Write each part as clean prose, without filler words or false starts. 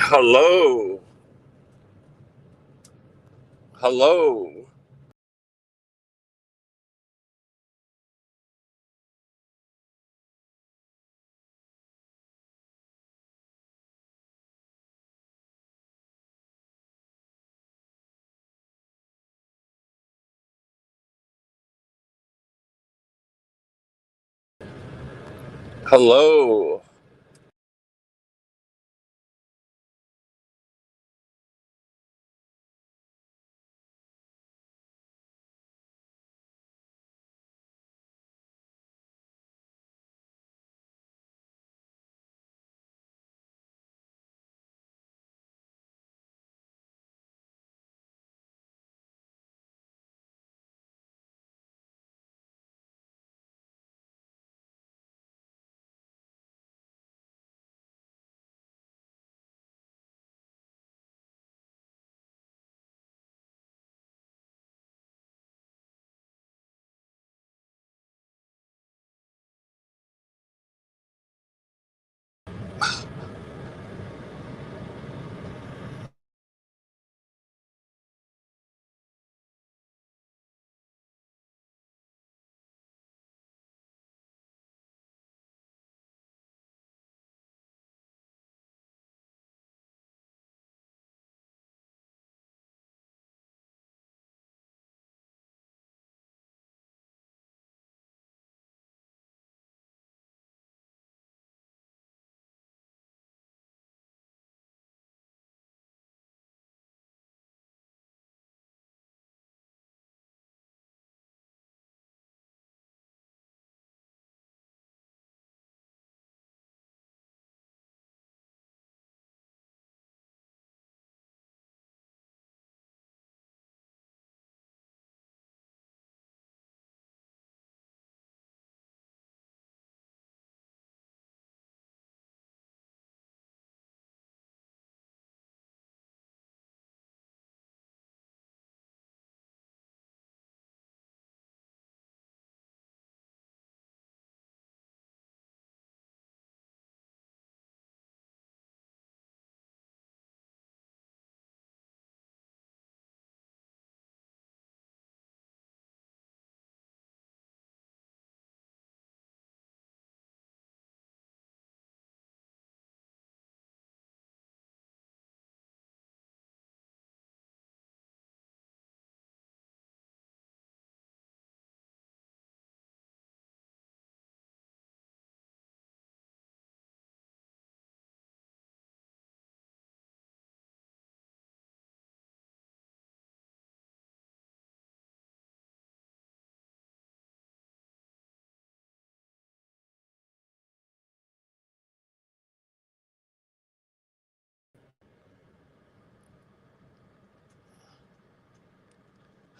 Hello. Hello. Hello.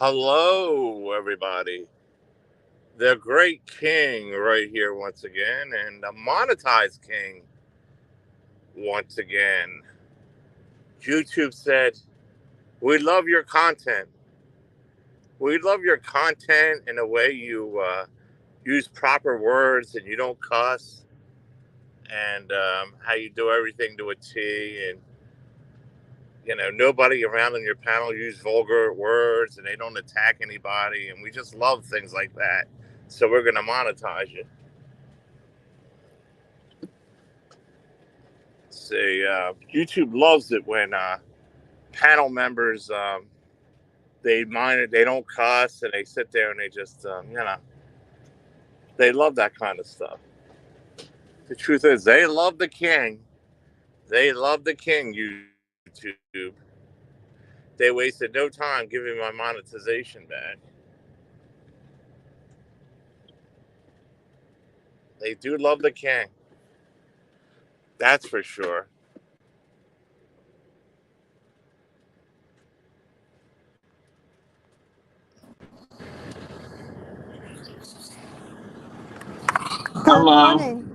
Hello, everybody. The great king right here once again, and the monetized king once again. YouTube said, "We love your content. We love your content in a way you use proper words and you don't cuss, and how you do everything to a T, and nobody around on your panel use vulgar words and they don't attack anybody, and we just love things like that. So we're gonna monetize you." See, YouTube loves it when panel members they mind it, they don't cuss, and they sit there and they just they love that kind of stuff. The truth is, they love the king. They love the king. YouTube. They wasted no time giving my monetization back. They do love the king. That's for sure. Good Hello. morning.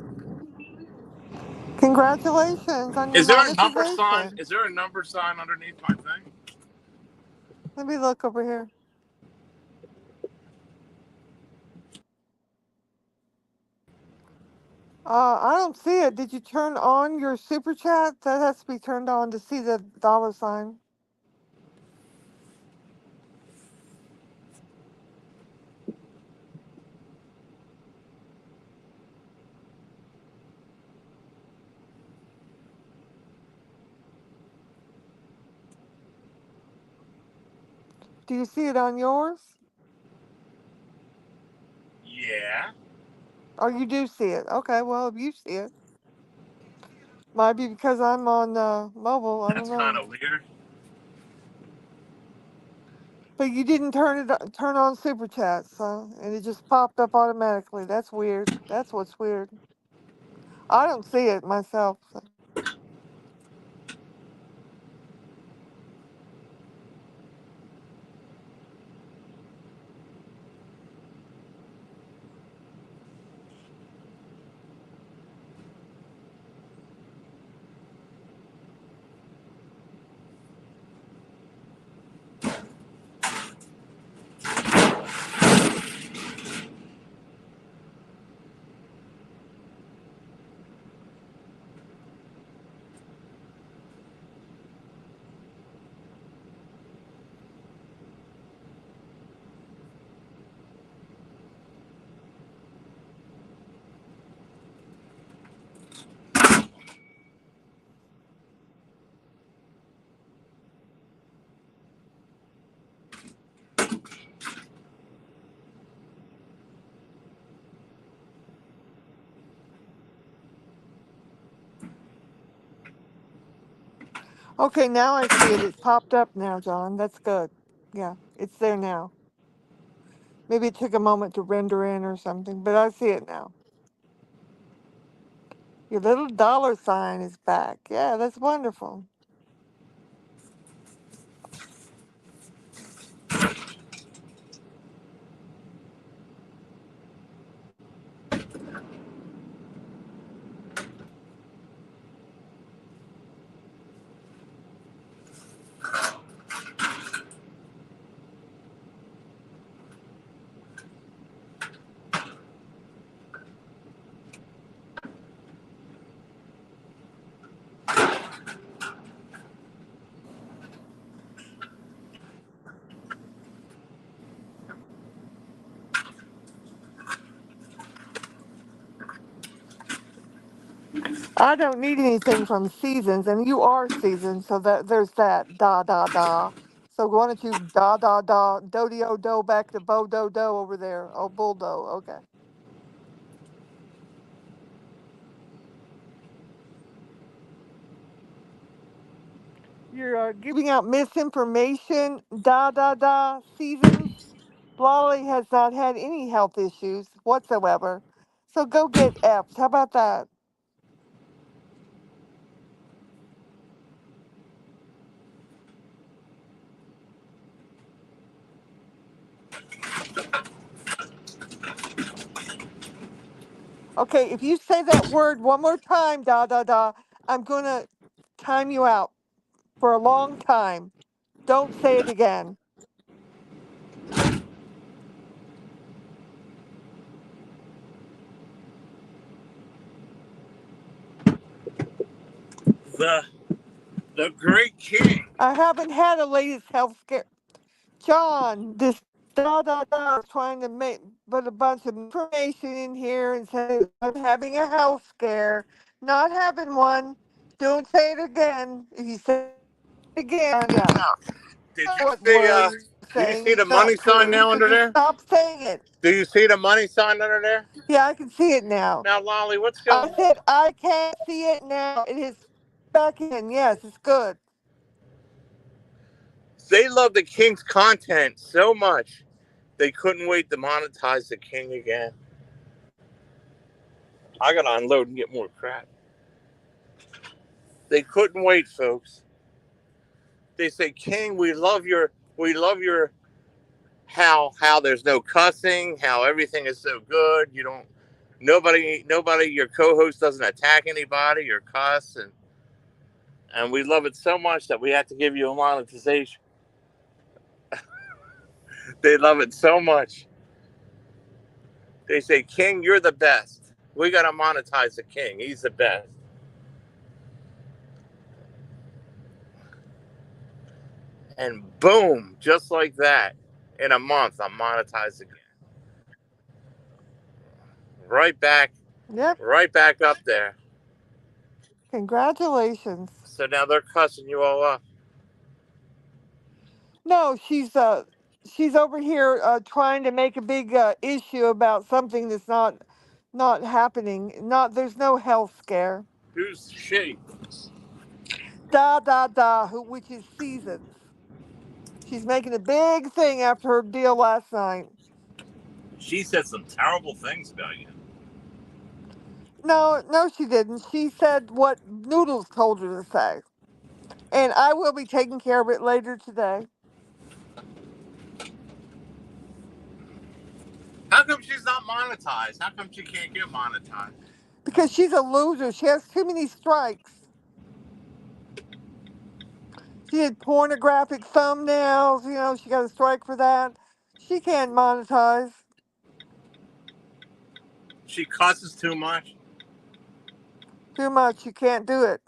Congratulations on your Is there a number sign? monetization. Is there a number sign underneath my thing? Let me look over here. I don't see it. Did you turn on your super chat? That has to be turned on to see the dollar sign. Do you see it on yours? Yeah. Oh, you do see it. Okay, well, if you see it, might be because I'm on mobile. I don't That's kind know. of weird. But you didn't turn on super chat, so and it just popped up automatically. That's weird. That's what's weird. I don't see it myself. So. Okay, now I see it. It popped up now, John. That's good. Yeah, it's there now. Maybe it took a moment to render in or something, but I see it now. Your little dollar sign is back. Yeah, that's wonderful. I don't need anything from Seasons, and you are Seasons, so that there's that da da da. So why don't you da da da do de o do back to bo do do over there? Oh, bulldo. Okay. You're giving out misinformation. Da da da. Seasons. Lolly has not had any health issues whatsoever. So go get F's. How about that? Okay, if you say that word one more time, da da da, I'm gonna time you out for a long time. Don't say it again. The the great king. I haven't had a latest health scare. John, this da da da is trying to make put a bunch of information in here and say I'm having a health scare. Not having one. Don't say it again. If you say it again, yeah. Did you What see? word you're Do you saying see is the not money sign true. now So under just there? stop saying it. Do you see the money sign under there? Yeah, I can see it now. Now, Lolly, what's I going? said I can't see it now. It is back in. Yes, it's good. They love the king's content so much they couldn't wait to monetize the king again. I gotta unload and get more crap. They couldn't wait, folks. They say, King, we love your how there's no cussing, how everything is so good. You don't nobody your co-host doesn't attack anybody or cuss and we love it so much that we have to give you a monetization. They love it so much. They say, King, you're the best. We got to monetize the king. He's the best. And boom, just like that, in a month, I'm monetized again. Right back, Yep. right back up there. Congratulations. So now they're cussing you all up. No, she's over here trying to make a big issue about something that's not happening. Not there's no health scare. Who's she? Da da da, which is seasons. She's making a big thing after her deal last night. She said some terrible things about you. No, no, she didn't. She said what Noodles told her to say, and I will be taking care of it later today How come she's not monetized? How come she can't get monetized? because she's a loser. She has too many strikes. She did pornographic thumbnails. She got a strike for that. She can't monetize She cusses too much. too much. You can't do it.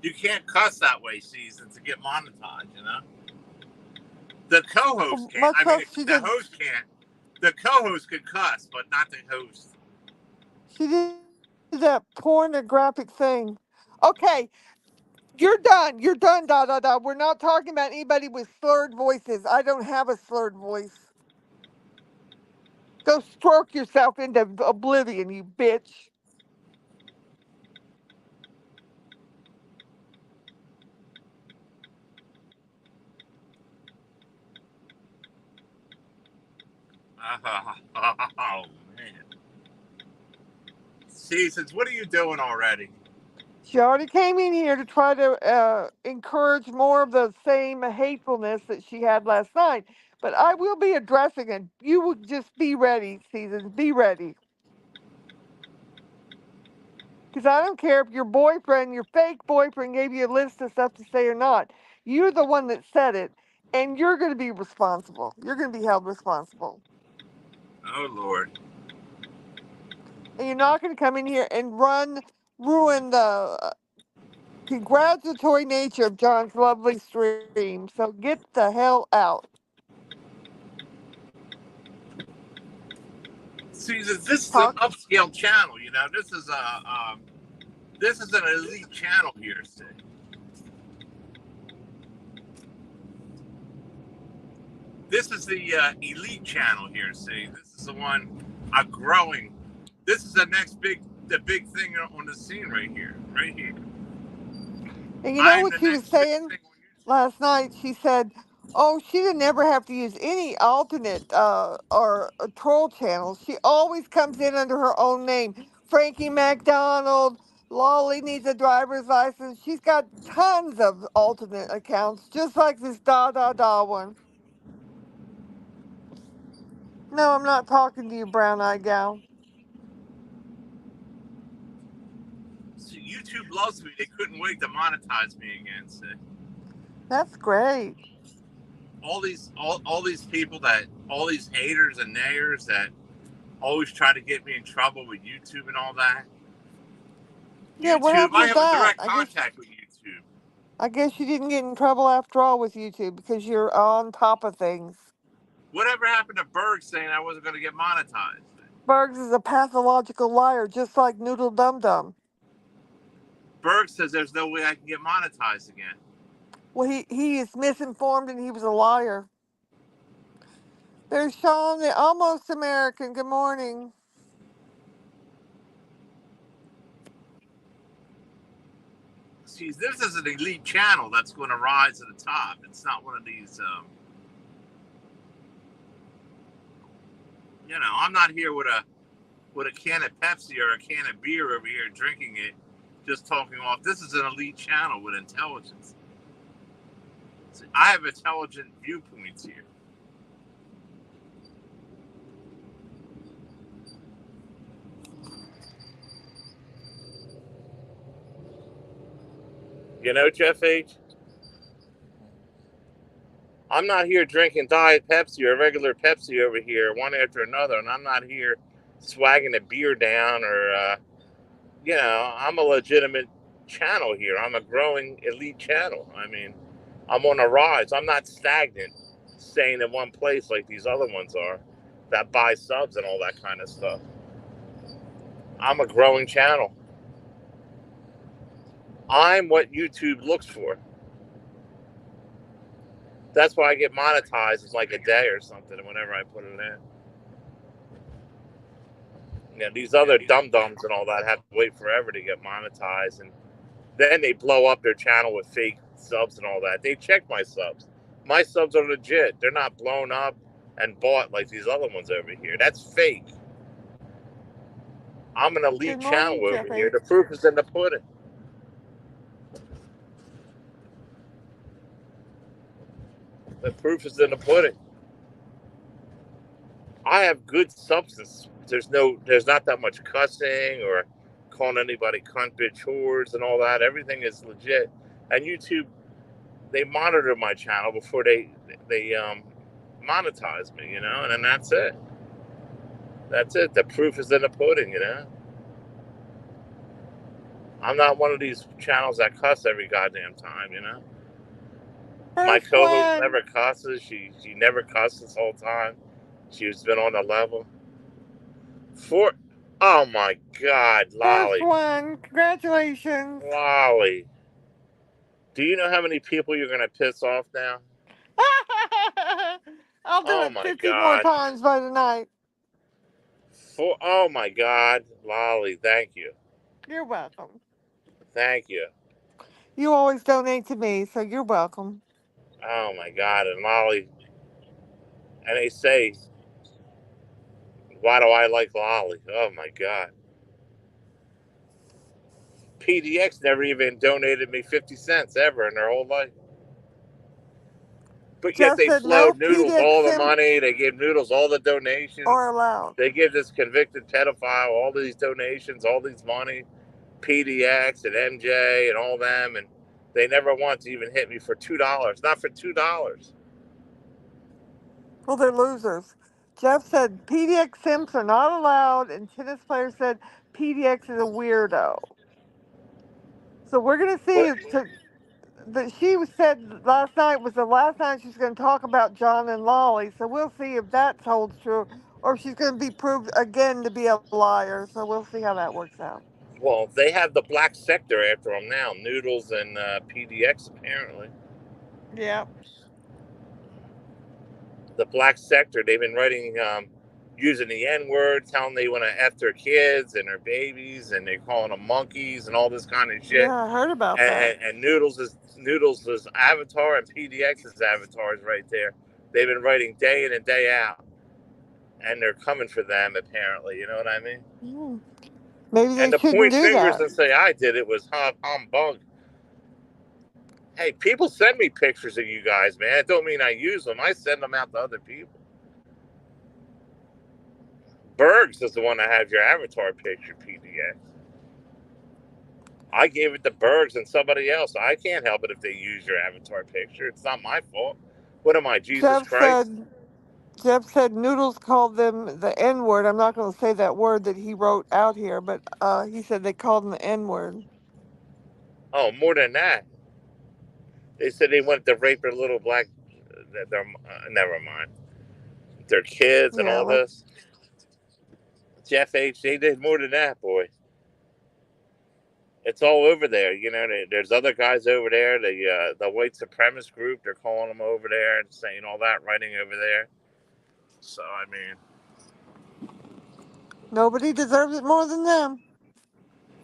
You can't cuss that way, Season, to get monetized, you know? The co-host can't. Much I mean, less she the did. host can't. The co-host could cuss, but not the host. She did that pornographic thing. Okay, you're done. You're done. Da da da. We're not talking about anybody with slurred voices. I don't have a slurred voice. Go stroke yourself into oblivion, you bitch. Oh, man. Seasons, what are you doing already? She already came in here to try to encourage more of the same hatefulness that she had last night. But I will be addressing it. You will just be ready, Seasons. Be ready. Because I don't care if your boyfriend, your fake boyfriend, gave you a list of stuff to say or not. You're the one that said it, and you're going to be responsible. You're going to be held responsible. Oh, Lord. And you're not going to come in here and ruin the congratulatory nature of John's lovely stream. So get the hell out. Seasons, this is an Talk. upscale channel, you know? This is an elite channel here, see? This is the elite channel here, see? This is the one growing. This is the big thing on the scene right here, right here. And you know I'm what the she was next big saying thing on YouTube. last night? She said, "Oh, she didn't ever have to use any alternate or troll channels. She always comes in under her own name. Frankie McDonald. Lolly needs a driver's license. She's got tons of alternate accounts, just like this da da da one. No, I'm not talking to you, brown eyed gal. See, YouTube loves me. They couldn't wait to monetize me again. See? That's great. All these people that all these haters and nayers that always try to get me in trouble with YouTube and all that. Yeah, what YouTube, happened I with have a that? direct contact with YouTube. I guess you didn't get in trouble after all with YouTube because you're on top of things. Whatever happened to Berg saying I wasn't going to get monetized? Bergs is a pathological liar, just like Noodle Dum Dum. Berg says there's no way I can get monetized again. Well, he is misinformed and he was a liar. There's Sean, the almost American. Good morning. See, this is an elite channel that's going to rise to the top. It's not one of these. I'm not here with a can of Pepsi or a can of beer over here drinking it, just talking off. This is an elite channel with intelligence. See, I have intelligent viewpoints here. You know, Jeff H., I'm not here drinking Diet Pepsi or regular Pepsi over here, one after another, and I'm not here swagging a beer down, or I'm a legitimate channel here. I'm a growing elite channel. I mean, I'm on a rise. I'm not stagnant, staying in one place like these other ones are, that buy subs and all that kind of stuff. I'm a growing channel. I'm what YouTube looks for. That's why I get monetized. It's like a day or something whenever I put it in. These other dum dums and all that have to wait forever to get monetized, and then they blow up their channel with fake subs and all that. They check my subs. My subs are legit. They're not blown up and bought like these other ones over here. That's fake. I'm an elite Good channel morning, over Jeff here. H. The proof is in the pudding. The proof is in the pudding. I have good substance. There's not that much cussing or calling anybody cunt, bitch, whores, and all that. Everything is legit. And YouTube, they monitor my channel before they monetize me, and then that's it. That's it. The proof is in the pudding. I'm not one of these channels that cuss every goddamn time. My First co-host one. never cusses. She never cussed this whole time. She's been on the level. For Oh my God, First Lolly. one. Congratulations. Lolly. Do you know how many people you're gonna piss off now? I'll do Oh it my 50 more God. times by tonight. Oh my God, Lolly, thank you. You're welcome. Thank you. You always donate to me, so you're welcome. Oh my God, and Lolly, and they say, why do I like Lolly? Oh my God. PDX never even donated me 50 cents ever in their whole life. But yet Jeff they said no flowed Noodles PDX all the sim money. They gave Noodles all the are donations. allowed. They give this convicted pedophile all these donations, all these money, PDX and MJ and all them, and they never once even hit me for $2. Not for $2. Well, they're losers. Jeff said PDX simps are not allowed, and tennis player said PDX is a weirdo. So we're gonna see But if that she said last night was the last night she's going to talk about John and Lolly. So we'll see if that holds true, or if she's going to be proved again to be a liar. So we'll see how that works out. well, they have the black sector after them now, Noodles and PDX apparently. Yeah. The black sector. They've been writing, using the N word, telling they want to f their kids and their babies, and they're calling them monkeys and all this kind of shit. Yeah, I heard about And, that. and Noodles' avatar and PDX's avatar is right there. They've been writing day in and day out, and they're coming for them apparently. You know what I mean? Hmm. Maybe they And to shouldn't point do fingers that. and say I did it was humbug. Hey, people send me pictures of you guys, man. It don't mean I use them. I send them out to other people. Bergs is the one that has your avatar picture, PDX. I gave it to Bergs and somebody else. I can't help it if they use your avatar picture. It's not my fault. What am I, Jesus Jeff Christ? said. Jeff said Noodles called them the N word. I'm not going to say that word that he wrote out here, but he said they called them the N word. Oh, more than that. They said they wanted to rape their little black. Never mind. Their kids and Yeah, all let's. this. Jeff H. They did more than that, boy. It's all over there. There's other guys over there. The white supremacist group. They're calling them over there and saying all that, writing over there. So I mean, Nobody deserves it more than them.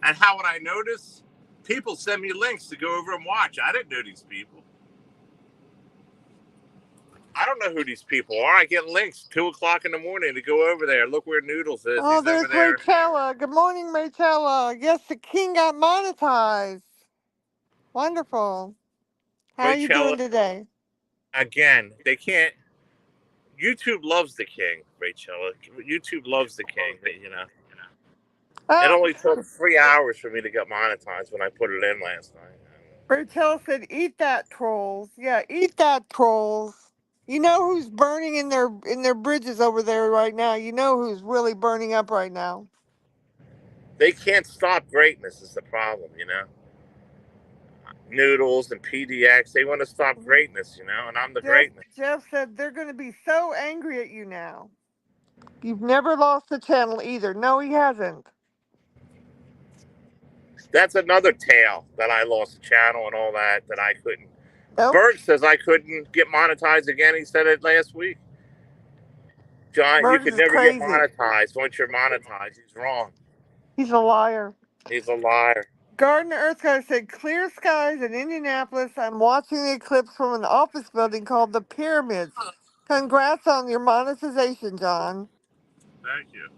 and how would I notice? People send me links to go over and watch. I didn't know these people. I don't know who these people are. I get links 2 o'clock in the morning to go over there. Look where Noodles is. Oh, He's over there's there. Rachella. Good morning, Rachella. Yes, the king got monetized. Wonderful. How are you Rachel, doing today? again, they can't. YouTube loves the king, Rachel. YouTube loves the king. It Oh, only took 3 hours for me to get monetized when I put it in last night. Rachella said, eat that, trolls. Yeah, eat that, trolls. You know who's burning in their bridges over there right now. You know who's really burning up right now. They can't stop greatness is the problem, Noodles and PDX, they want to stop greatness, and I'm the greatness. Jeff said they're going to be so angry at you now. You've never lost the channel either. No, he hasn't. That's another tale that I lost the channel and all that I couldn't. Nope. Bert says I couldn't get monetized again. He said it last week. John, you Burgess could is never get crazy. monetized once you're monetized. He's wrong. He's a liar. He's a liar. Garden Earth Guy said, clear skies in Indianapolis. I'm watching the eclipse from an office building called the Pyramids. Congrats on your monetization, John. Thank you.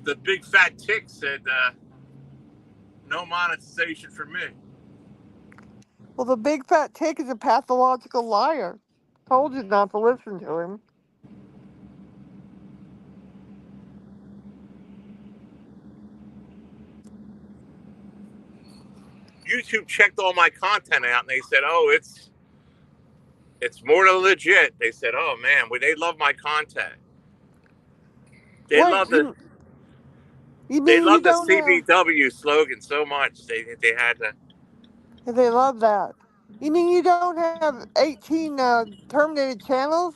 The big fat tick said no monetization for me. Well, the big fat tick is a pathological liar. Told you not to listen to him. YouTube checked all my content out and they said, "Oh, it's more than legit." They said, "Oh man, they love my content. They Wait, love the you they mean you love the don't have? CBW slogan so much. They had to." They love that. You mean you don't have 18 terminated channels?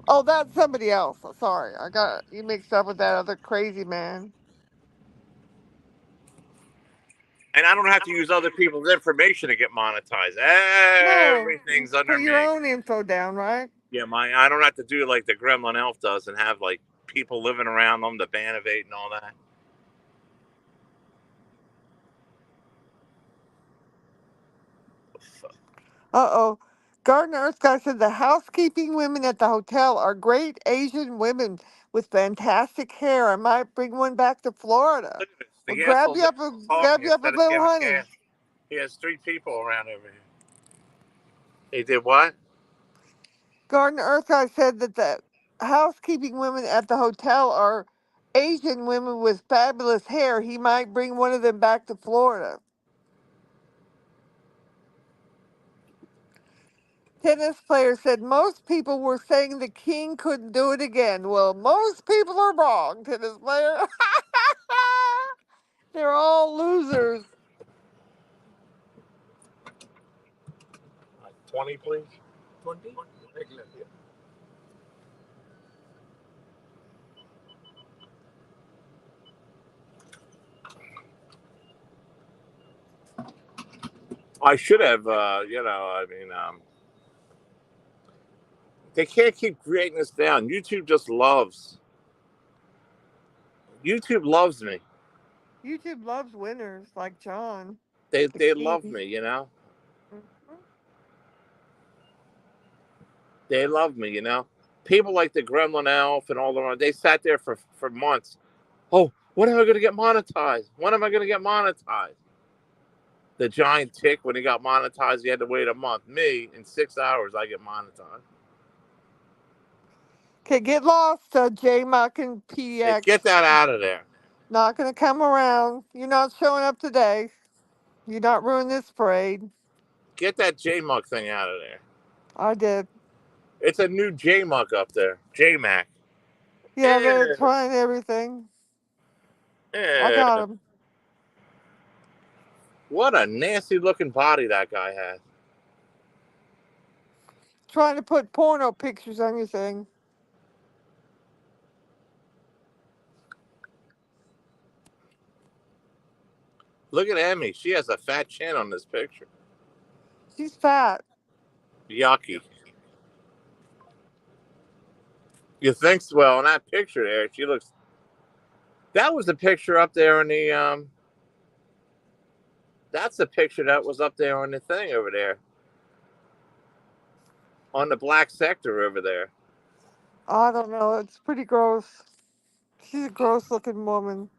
Oh, that's somebody else. Sorry, I got you mixed up with that other crazy man. And I don't have to use other people's information to get monetized. No, you Everything's under put your me. own info down, right? Yeah, I don't have to do like the Gremlin Elf does and have like people living around them, the Banivate and all that. Uh-oh. Garden Earth Guy said the housekeeping women at the hotel are great Asian women with fantastic hair. I might bring one back to Florida. Look at this. Well, The asshole's grab talking you up a instead of little giving honey. gas. He has 3 people around over here. He did what? Garden Earth Guy said that the housekeeping women at the hotel are Asian women with fabulous hair. He might bring one of them back to Florida. Tennis player said most people were saying the king couldn't do it again. Well, most people are wrong, tennis player. They're all losers. 20, please. 20? I should have, they can't keep creating this down. YouTube loves me. YouTube loves winners like John, They, the they love king. me. Mhm. They love me. People like the Gremlin Elf and all the they sat there for months. Oh, when am I going to get monetized? When am I going to get monetized? The giant tick, when he got monetized, he had to wait a month. Me, in 6 hours, I get monetized. Okay, get lost, J Muck and Hey, PDX. get that out of there. Not gonna come around. You're not showing up today. You're not ruining this parade. Get that J Muck thing out of there. I did. It's a new J Muck up there. J Mac. Yeah, they're Eh, trying everything. I got eh. him. What a nasty looking body that guy has. Trying to put porno pictures on your thing. Look at Emmy. She has a fat chin on this picture. She's fat. Yucky. You think so? Well, in that picture there, she looks. That was the picture up there on the. That's the picture that was up there on the thing over there. On the black sector over there. I don't know. It's pretty gross. She's a gross looking woman.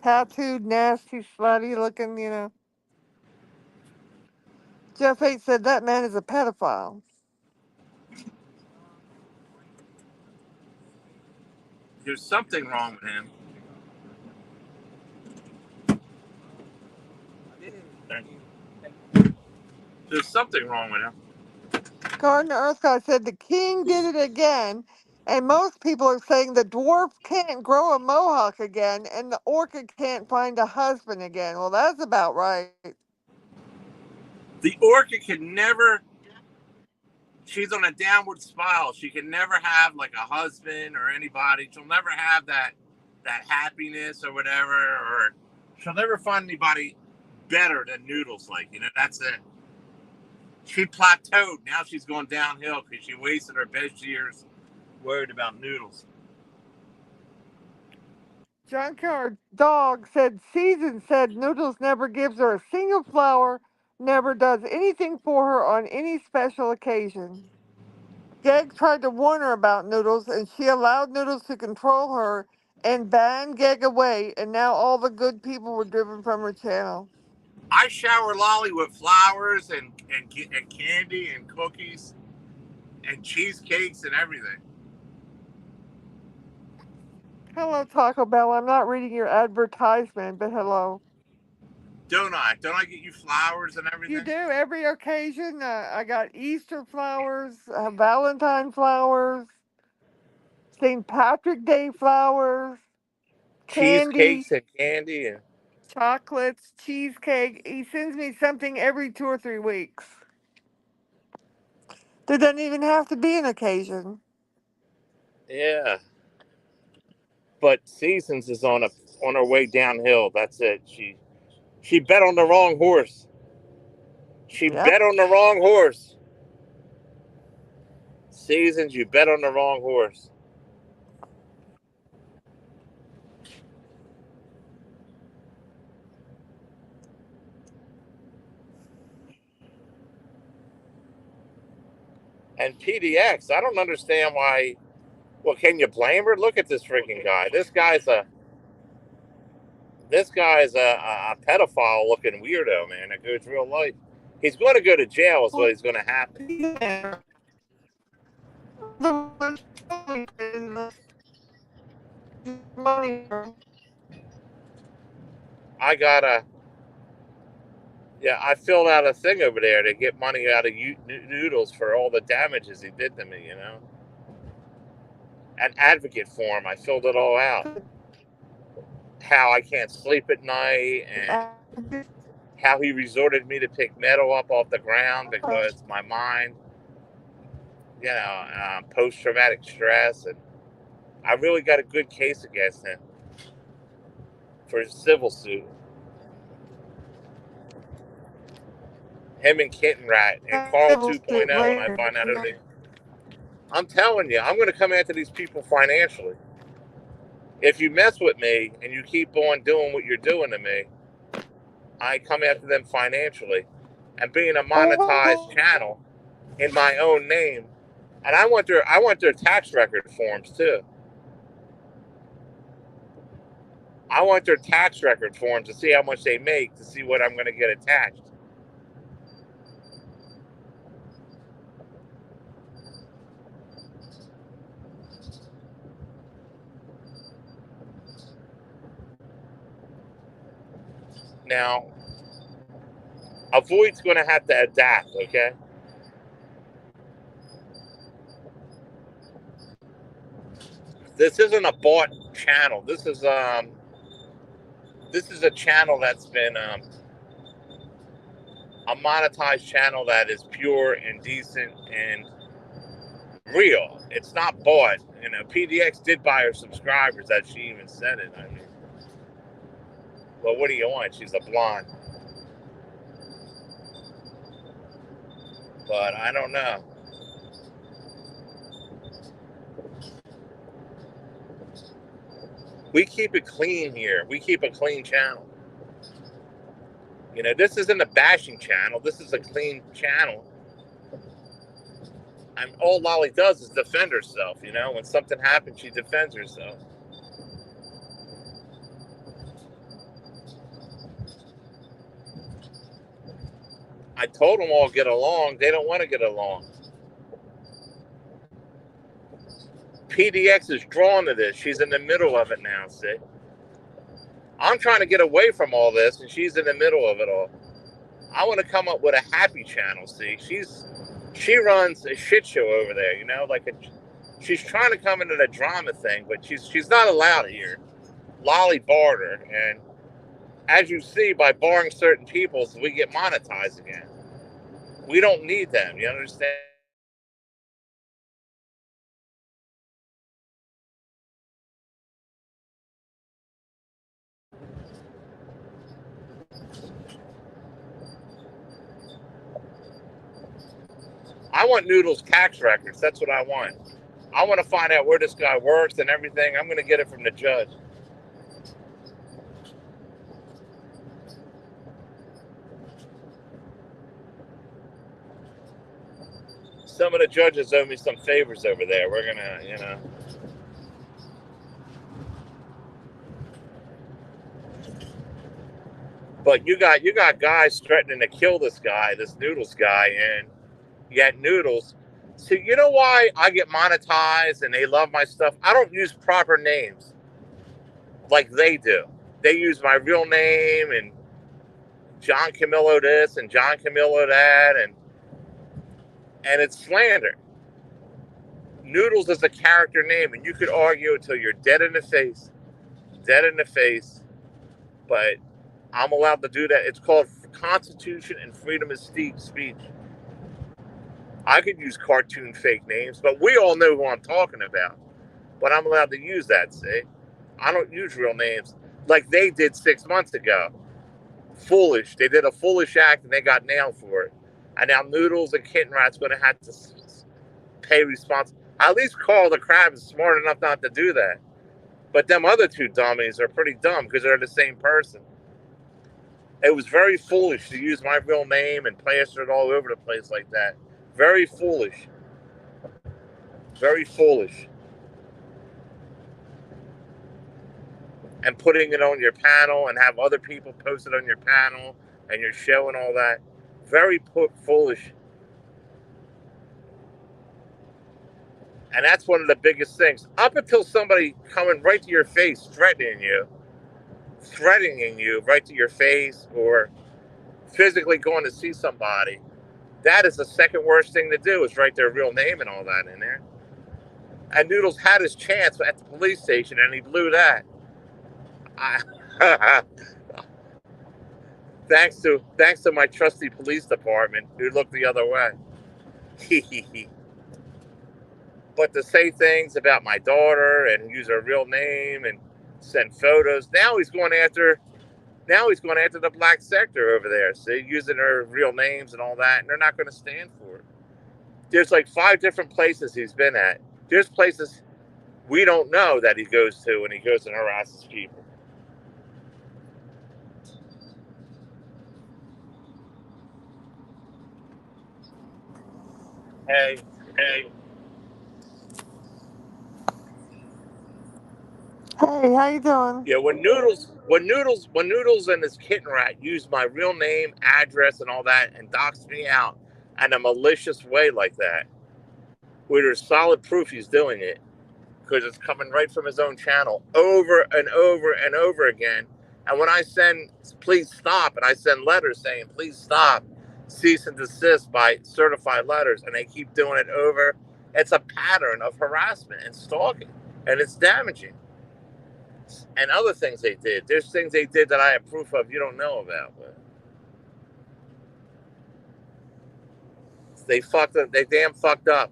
Tattooed, nasty, slutty looking. Jeff H said that man is a pedophile. There's something wrong with him. There's something wrong with him. Garden Earth God said the king did it again, and most people are saying the dwarf can't grow a mohawk again, and the orchid can't find a husband again. Well, that's about right. The orchid can never. She's on a downward spiral. She can never have like a husband or anybody. She'll never have that happiness or whatever, or she'll never find anybody better than Noodles. Like, that's it. She plateaued. Now she's going downhill because she wasted her best years worried about Noodles. Junkyard Dog said Season said Noodles never gives her a single flower, never does anything for her on any special occasion. Geg tried to warn her about Noodles, and she allowed Noodles to control her and ban Geg away, and now all the good people were driven from her channel. I shower Lolly with flowers and candy and cookies and cheesecakes and everything. Hello, Taco Bell. I'm not reading your advertisement, but hello. Don't I? Don't I get you flowers and You everything? do every occasion. I got Easter flowers, Valentine flowers, St. Patrick Day flowers, candy, Cheesecakes and candy and chocolates, cheesecake. He sends me something every 2 or 3 weeks. There doesn't even have to be an occasion. yeah. But Seasons is on her way downhill. That's it. She bet on the wrong horse. She Yep. bet on the wrong horse. Seasons, you bet on the wrong horse. And PDX, I don't understand why. Well, can you blame her? Look at this freaking guy. This guy's a pedophile looking weirdo, man. That goes real life. He's going to go to jail. Is what he's going to happen. I gotta. Yeah, I filled out a thing over there to get money out of Noodles for all the damages he did to me. An advocate form. I filled it all out. How I can't sleep at night and how he resorted me to pick metal up off the ground because my mind, post-traumatic stress, and I really got a good case against him for a civil suit. Him and Kitten Rat and Carl 2.0 when I find out everything. I'm telling you, I'm going to come after these people financially. If you mess with me and you keep on doing what you're doing to me, I come after them financially. And being a monetized channel in my own name, and I want their tax record forms too. I want their tax record forms to see how much they make, to see what I'm going to get attached. Now, Avoid's going to have to adapt, okay? This isn't a bought channel. This is a channel that's been a monetized channel that is pure and decent and real. It's not bought. PDX did buy her subscribers, as she even said it. I mean, well, what do you want? She's a blonde. But I don't know. We keep it clean here. We keep a clean channel. This isn't a bashing channel. This is a clean channel. And all Lolly does is defend herself. When something happens, she defends herself. I told them all get along. They don't want to get along. PDX is drawn to this. She's in the middle of it now, see? I'm trying to get away from all this, and she's in the middle of it all. I want to come up with a happy channel. See, she runs a shit show over there. You know, she's trying to come into the drama thing, but she's not allowed here. Lolly barred her, and as you see, by barring certain people, so we get monetized again. We don't need them. You understand? I want Noodle's tax records. That's what I want. I want to find out where this guy works and everything. I'm going to get it from the judge. Some of the judges owe me some favors over there. We're going to, you know. But you got guys threatening to kill this guy, this Noodles guy, and yet Noodles. So you know why I get monetized and they love my stuff? I don't use proper names like they do. They use my real name and John Camillo this and John Camillo that, and it's slander. Noodles is a character name, and you could argue until you're dead in the face. But I'm allowed to do that. It's called Constitution and freedom of speech. I could use cartoon fake names, but we all know who I'm talking about. But I'm allowed to use that, see? I don't use real names like they did 6 months ago. Foolish. They did a foolish act and they got nailed for it. And now Noodles and Kitten Rat's going to have to pay response. At least Carl the Crab is smart enough not to do that. But them other two dummies are pretty dumb because they're the same person. It was very foolish to use my real name and plaster it all over the place like that. Very foolish. Very foolish. And putting it on your panel and have other people post it on your panel and your show and all that. Very foolish. And that's one of the biggest things. Up until somebody coming right to your face, threatening you right to your face, or physically going to see somebody, that is the second worst thing to do, is write their real name and all that in there. And Noodles had his chance at the police station and he blew that. Thanks to my trusty police department who looked the other way. But to say things about my daughter and use her real name and send photos, now he's going after the black sector over there. See, using their real names and all that, and they're not going to stand for it. There's like 5 different places he's been at. There's places we don't know that he goes to when he goes and harasses people. Hey, Hey, how you doing? yeah, when Noodles and his Kitten Rat use my real name, address, and all that, and dox me out in a malicious way like that, where there's solid proof he's doing it, because it's coming right from his own channel over and over and over again. And when I send please stop, and I send letters saying please stop, cease and desist by certified letters, and they keep doing it over, it's a pattern of harassment and stalking, and it's damaging. And other things they did. There's things they did that I have proof of you don't know about. But they fucked up. They damn fucked up.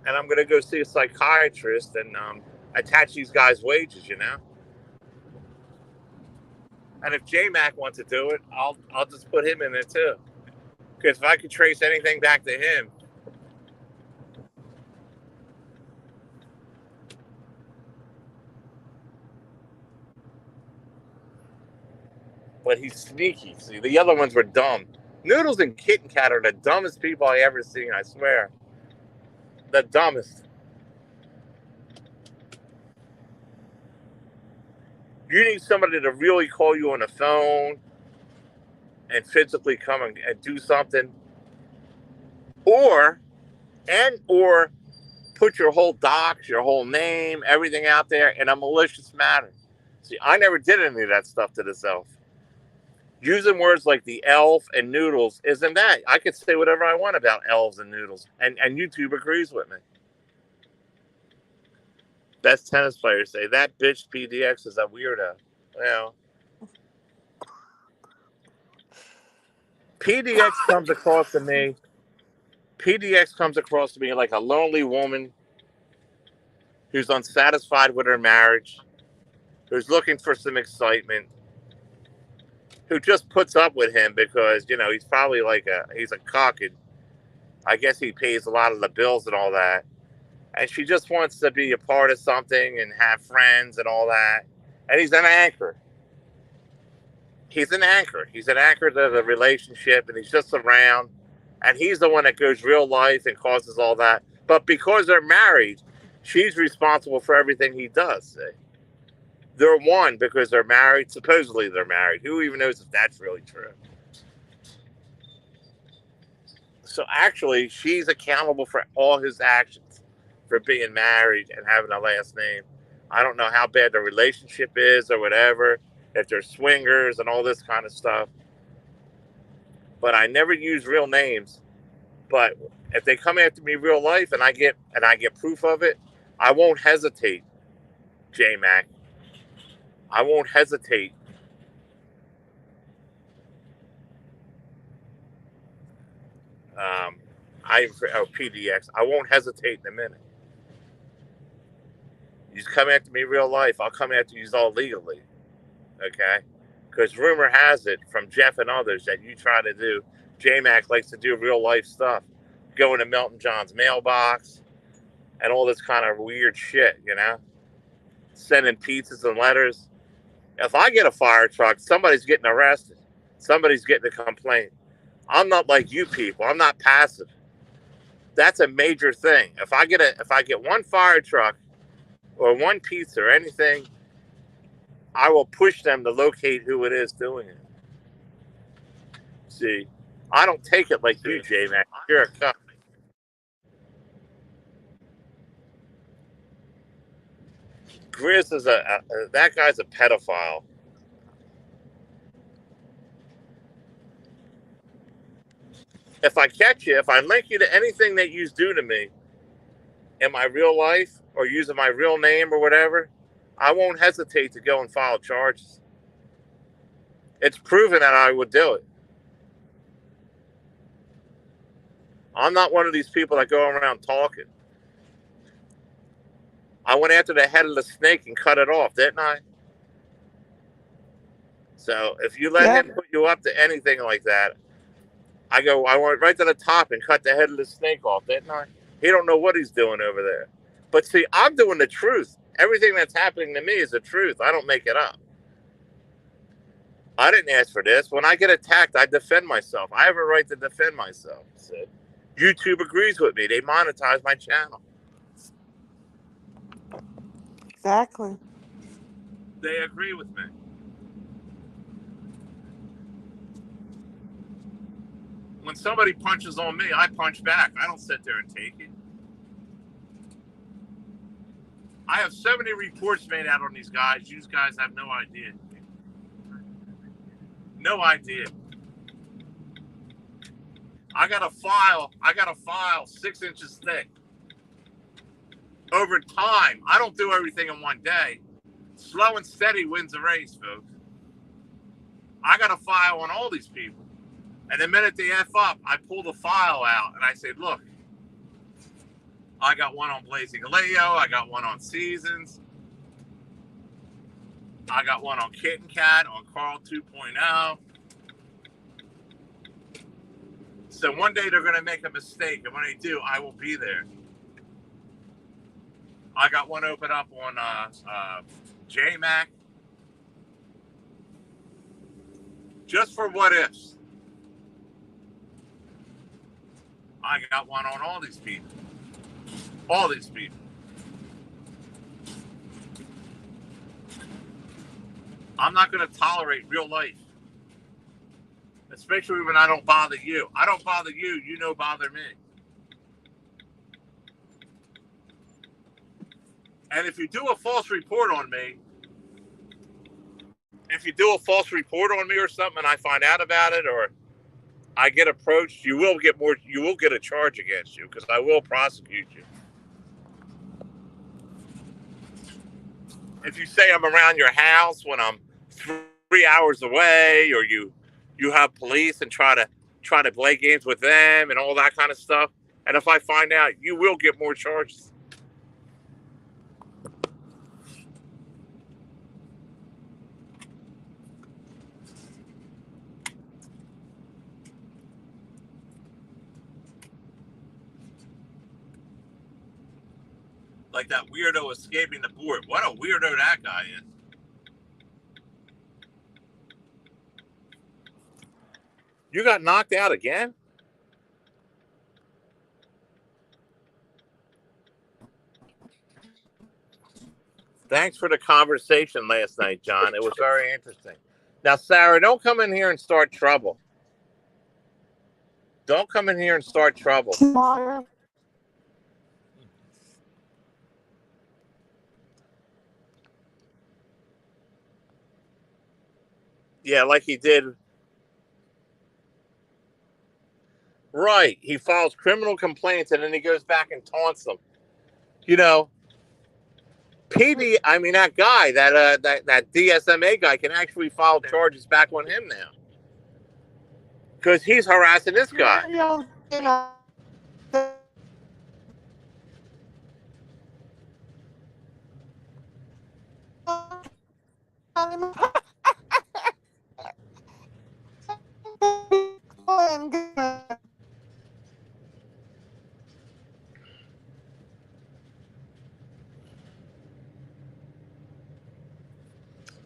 And I'm gonna go see a psychiatrist and attach these guys' wages. You know. And if J Mac wants to do it, I'll just put him in it too. Because if I could trace anything back to him, but he's sneaky. See, the other ones were dumb. Noodles and Kitten Cat are the dumbest people I ever seen. I swear, the dumbest. You need somebody to really call you on the phone and physically come and do something, or put your whole docs, your whole name, everything out there in a malicious manner. See, I never did any of that stuff to this elf. Using words like the elf and noodles isn't that. I could say whatever I want about elves and noodles, and YouTube agrees with me. Best tennis players say that bitch PDX is a weirdo. Well, PDX comes across to me. PDX comes across to me like a lonely woman who's unsatisfied with her marriage, who's looking for some excitement, who just puts up with him because, you know, he's probably he's a cock, and I guess he pays a lot of the bills and all that. And she just wants to be a part of something and have friends and all that. And he's an anchor. He's an anchor. He's an anchor to the relationship, and he's just around. And he's the one that goes real life and causes all that. But because they're married, she's responsible for everything he does. See? They're one because they're married. Supposedly they're married. Who even knows if that's really true? So actually, she's accountable for all his actions, for being married and having a last name. I don't know how bad the relationship is or whatever, if they're swingers and all this kind of stuff. But I never use real names. But if they come after me real life and I get proof of it, I won't hesitate, J-Mac. I won't hesitate. PDX. I won't hesitate in a minute. You come after me real life, I'll come after you all legally. Okay? Because rumor has it from Jeff and others that you try to do, J-Mac likes to do real life stuff. Go into Melton John's mailbox and all this kind of weird shit, you know? Sending pizzas and letters. If I get a fire truck, somebody's getting arrested. Somebody's getting a complaint. I'm not like you people. I'm not passive. That's a major thing. If I get one fire truck or one pizza or anything, I will push them to locate who it is doing it. See, I don't take it like you, J-Man. You're a cuck. Grizz is that guy's a pedophile. If I catch you, if I link you to anything that you do to me in my real life or using my real name or whatever, I won't hesitate to go and file charges. It's proven that I would do it. I'm not one of these people that go around talking. I went after the head of the snake and cut it off, didn't I? So if you let Yep. him put you up to anything like that, I went right to the top and cut the head of the snake off, didn't I? He don't know what he's doing over there. But see, I'm doing the truth. Everything that's happening to me is the truth. I don't make it up. I didn't ask for this. When I get attacked, I defend myself. I have a right to defend myself. Sid. YouTube agrees with me. They monetize my channel. Exactly. They agree with me. When somebody punches on me, I punch back. I don't sit there and take it. I have 70 reports made out on these guys. You guys have no idea. No idea. I got a file 6 inches thick. Over time, I don't do everything in one day. Slow and steady wins the race, folks. I got a file on all these people. And the minute they F up, I pull the file out and I say, look, I got one on Blazing Leo. I got one on Seasons. I got one on Kitten Cat, on Carl 2.0. So one day they're going to make a mistake. And when they do, I will be there. I got one open up on J-Mac. Just for what ifs. I got one on all these people. All these people. I'm not going to tolerate real life. Especially when I don't bother you. I don't bother you, you don't bother me. And if you do a false report on me, if you do a false report on me or something, and I find out about it, or I get approached, you will get more. You will get a charge against you because I will prosecute you. If you say I'm around your house when I'm 3 hours away, or you have police and try to play games with them and all that kind of stuff, and if I find out, you will get more charges. Like that weirdo escaping the board. What a weirdo that guy is. You got knocked out again? Thanks for the conversation last night, John. It was very interesting. Now, Sarah, don't come in here and start trouble. Don't come in here and start trouble. Yeah, like he did. Right. He files criminal complaints and then he goes back and taunts them. You know, I mean, that guy, that DSMA guy can actually file charges back on him now. Because he's harassing this guy.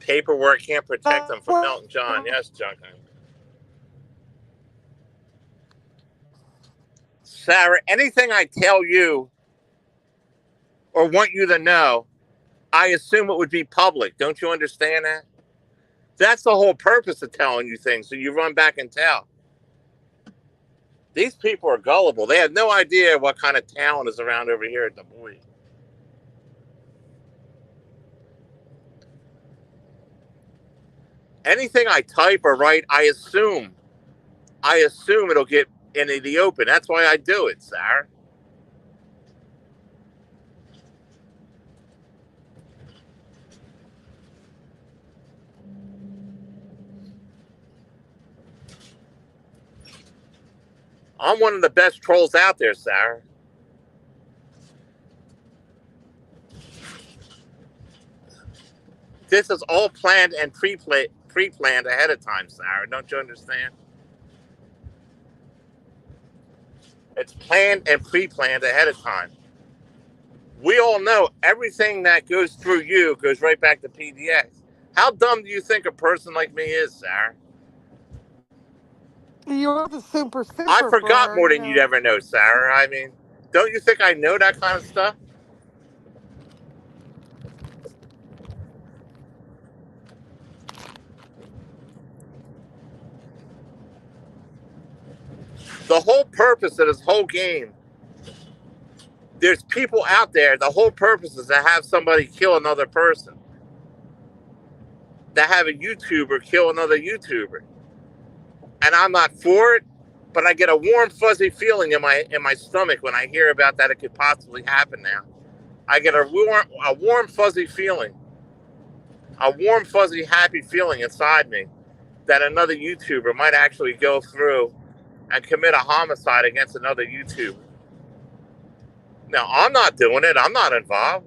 Paperwork can't protect them from Elton John. Yes, Junkin. Sarah, anything I tell you or want you to know, I assume it would be public. Don't you understand that? That's the whole purpose of telling you things, so you run back and tell. These people are gullible. They have no idea what kind of talent is around over here at the Boys. Anything I type or write, I assume it'll get into the open. That's why I do it, Sarah. I'm one of the best trolls out there, Sarah. This is all planned and pre-planned ahead of time, Sarah. Don't you understand? It's planned and pre-planned ahead of time. We all know everything that goes through you goes right back to PDX. How dumb do you think a person like me is, Sarah? You're the super I forgot more than you you'd know. ever know, Sarah. I mean, don't you think I know that kind of stuff? The whole purpose of this whole game, there's people out there, the whole purpose is to have somebody kill another person. To have a YouTuber kill another YouTuber. And I'm not for it, but I get a warm, fuzzy feeling in my stomach when I hear about that it could possibly happen now. I get a warm, fuzzy feeling, a warm, fuzzy, happy feeling inside me that another YouTuber might actually go through and commit a homicide against another YouTuber. Now, I'm not doing it. I'm not involved.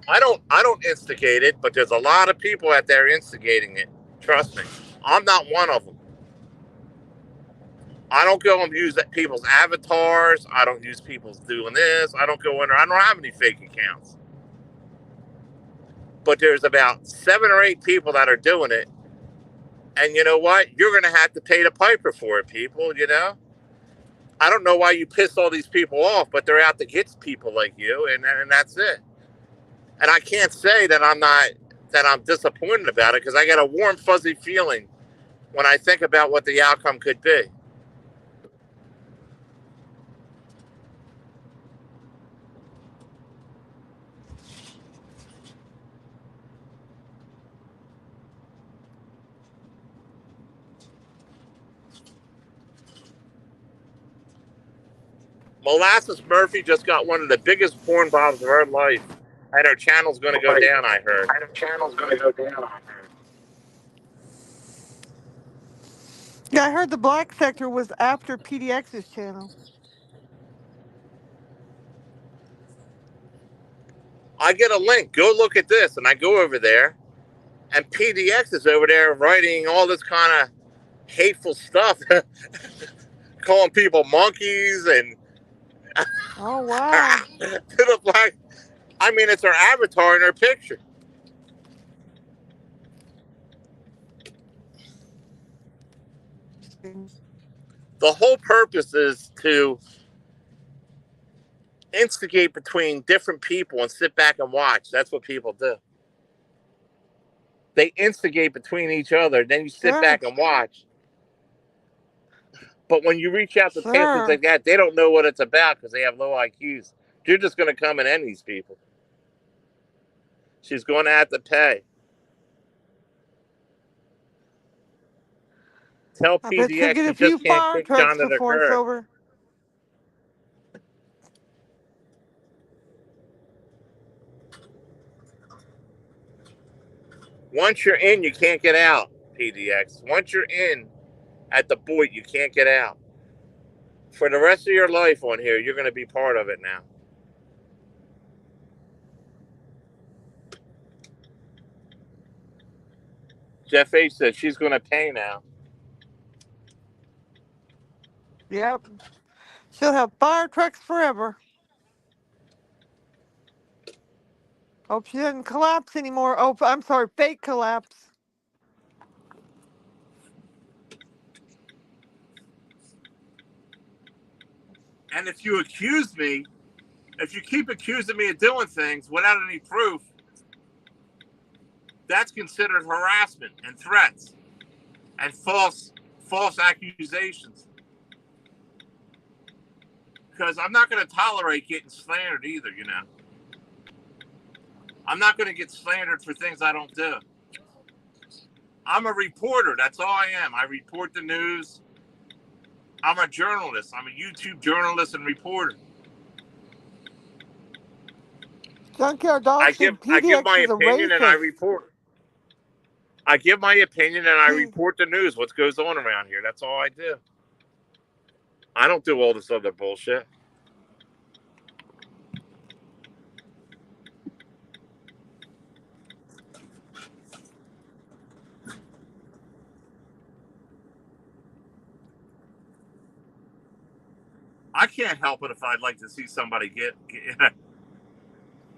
I don't instigate it, but there's a lot of people out there instigating it. Trust me. I'm not one of them. I don't go and use people's avatars. I don't use people's doing this. I don't go in there. I don't have any fake accounts. But there's about 7 or 8 people that are doing it. And you know what? You're going to have to pay the piper for it, people, you know? I don't know why you piss all these people off, but they're out to get people like you, and that's it. And I can't say that I'm disappointed about it because I get a warm, fuzzy feeling when I think about what the outcome could be. Molasses Murphy just got one of the biggest porn bombs of her life, and her channel's going to go down, I heard. Yeah, I heard the black sector was after PDX's channel. I get a link, go look at this, and I go over there, and PDX is over there writing all this kind of hateful stuff, calling people monkeys and Oh, wow. to the black. I mean, it's her avatar in her picture. The whole purpose is to instigate between different people and sit back and watch. That's what people do. They instigate between each other, then you sit Sure. back and watch. But when you reach out to tangents Sure. like that, they don't know what it's about because they have low IQs. You're just going to come and end these people. She's going to have to pay. Tell I bet she'll PDX get she a few just can't fire kick trucks John to the before it's curb. over. Once you're in, you can't get out, PDX. Once you're in at the point, you can't get out. For the rest of your life on here, you're going to be part of it now. Jeff H said she's going to pay now. Yep. She'll have fire trucks forever. Hope she doesn't collapse anymore. Oh, I'm sorry, fake collapse. And if you accuse me, if you keep accusing me of doing things without any proof, that's considered harassment and threats and false accusations. Because I'm not going to tolerate getting slandered either, you know. I'm not going to get slandered for things I don't do. I'm a reporter. That's all I am. I report the news. I'm a journalist. I'm a YouTube journalist and reporter. Junkyard Dog said I give PDX my is a opinion and I racist. report. I give my opinion and I P- report the news, what goes on around here. That's all I do. I don't do all this other bullshit. I can't help it if I'd like to see somebody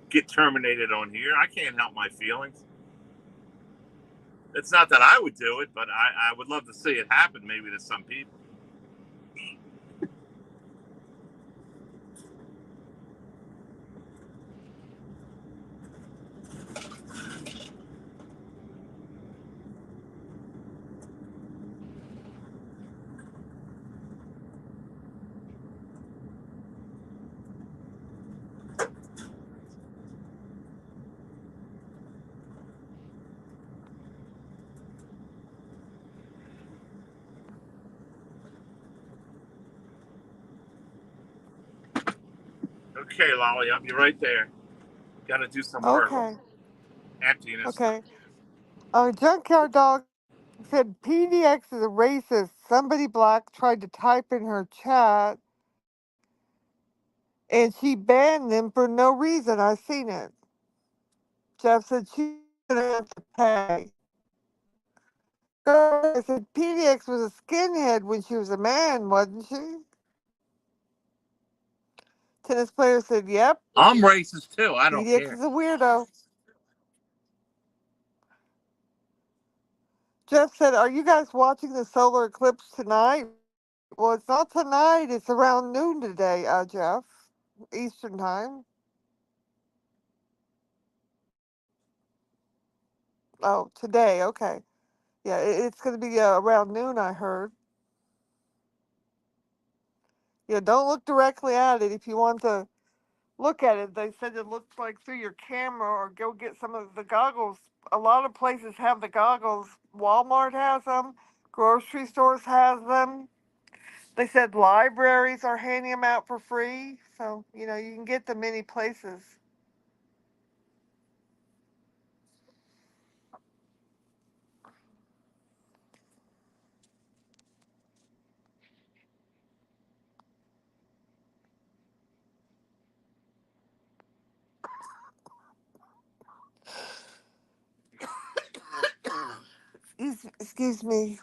get terminated on here. I can't help my feelings. It's not that I would do it, but I would love to see it happen maybe to some people. Okay, Lolly, I'll be right there. Got to do some work. okay. Emptiness. Okay. Junkyard Dog said PDX is a racist. Somebody black tried to type in her chat and she banned them for no reason. I seen it. Jeff said she's gonna have to pay. I said PDX was a skinhead when she was a man, wasn't she? Tennis player said, "Yep, I'm racist too. I don't PDX care. is a weirdo." Jeff said, "Are you guys watching the solar eclipse tonight?" Well, it's not tonight. It's around noon today, Jeff, Eastern time. Oh, today. Okay. Yeah, it's going to be around noon, I heard. Yeah, don't look directly at it if you want to look at it. They said it looks like through your camera, or go get some of the goggles. A lot of places have the goggles. Walmart has them. Grocery stores has them. They said libraries are handing them out for free. So, you can get them many places. Excuse me.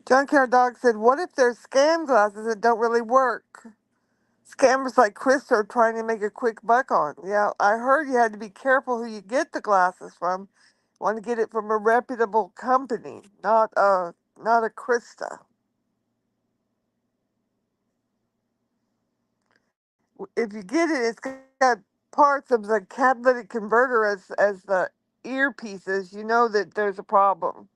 Junkyard Dog said, "What if there's scam glasses that don't really work? Scammers like Chris are trying to make a quick buck on." Yeah, I heard you had to be careful who you get the glasses from. Want to get it from a reputable company, not a Krista. If you get it, it's got parts of the catalytic converter as the earpieces. You know that there's a problem.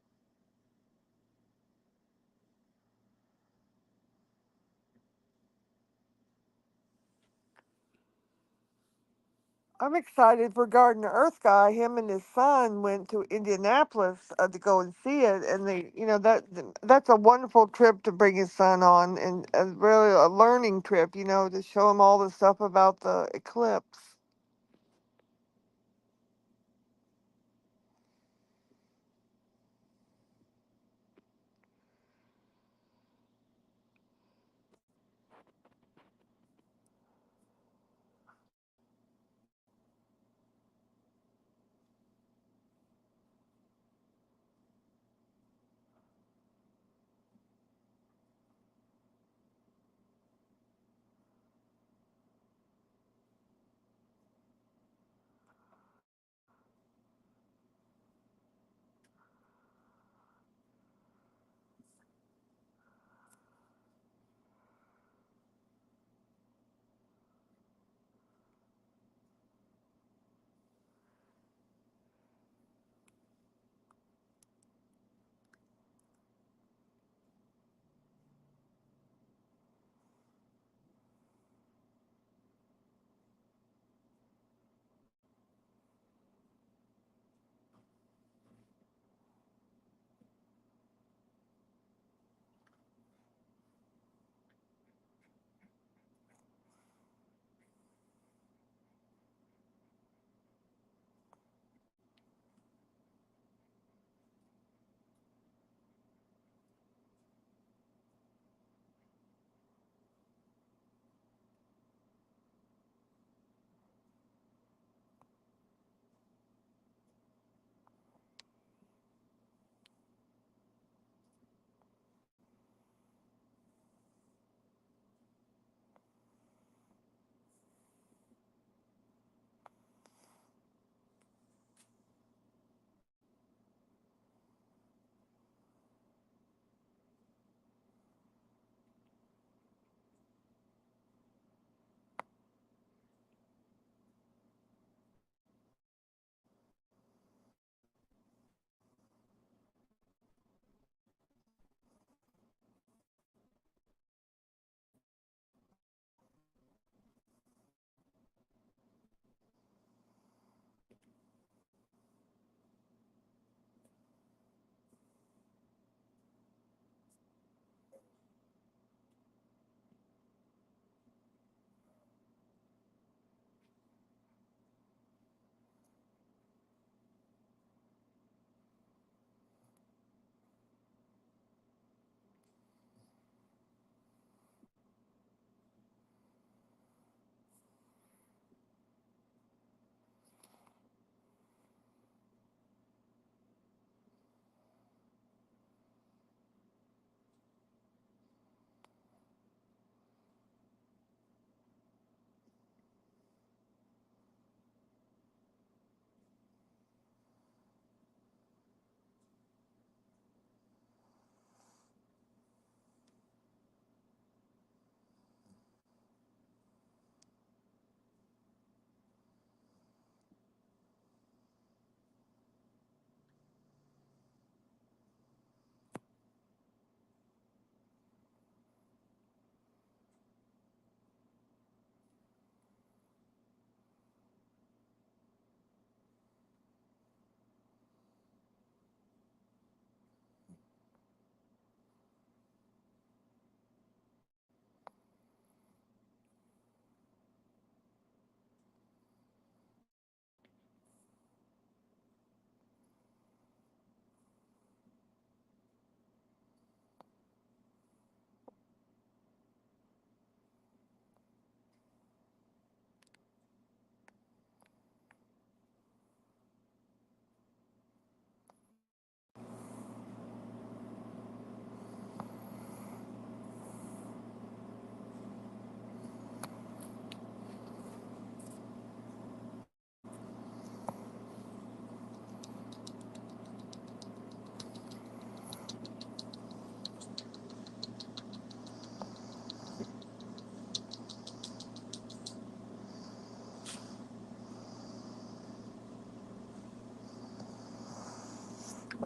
I'm excited for Garden of Earth guy. Him and his son went to Indianapolis to go and see it, and that's a wonderful trip to bring his son on, and really a learning trip. To show him all the stuff about the eclipse.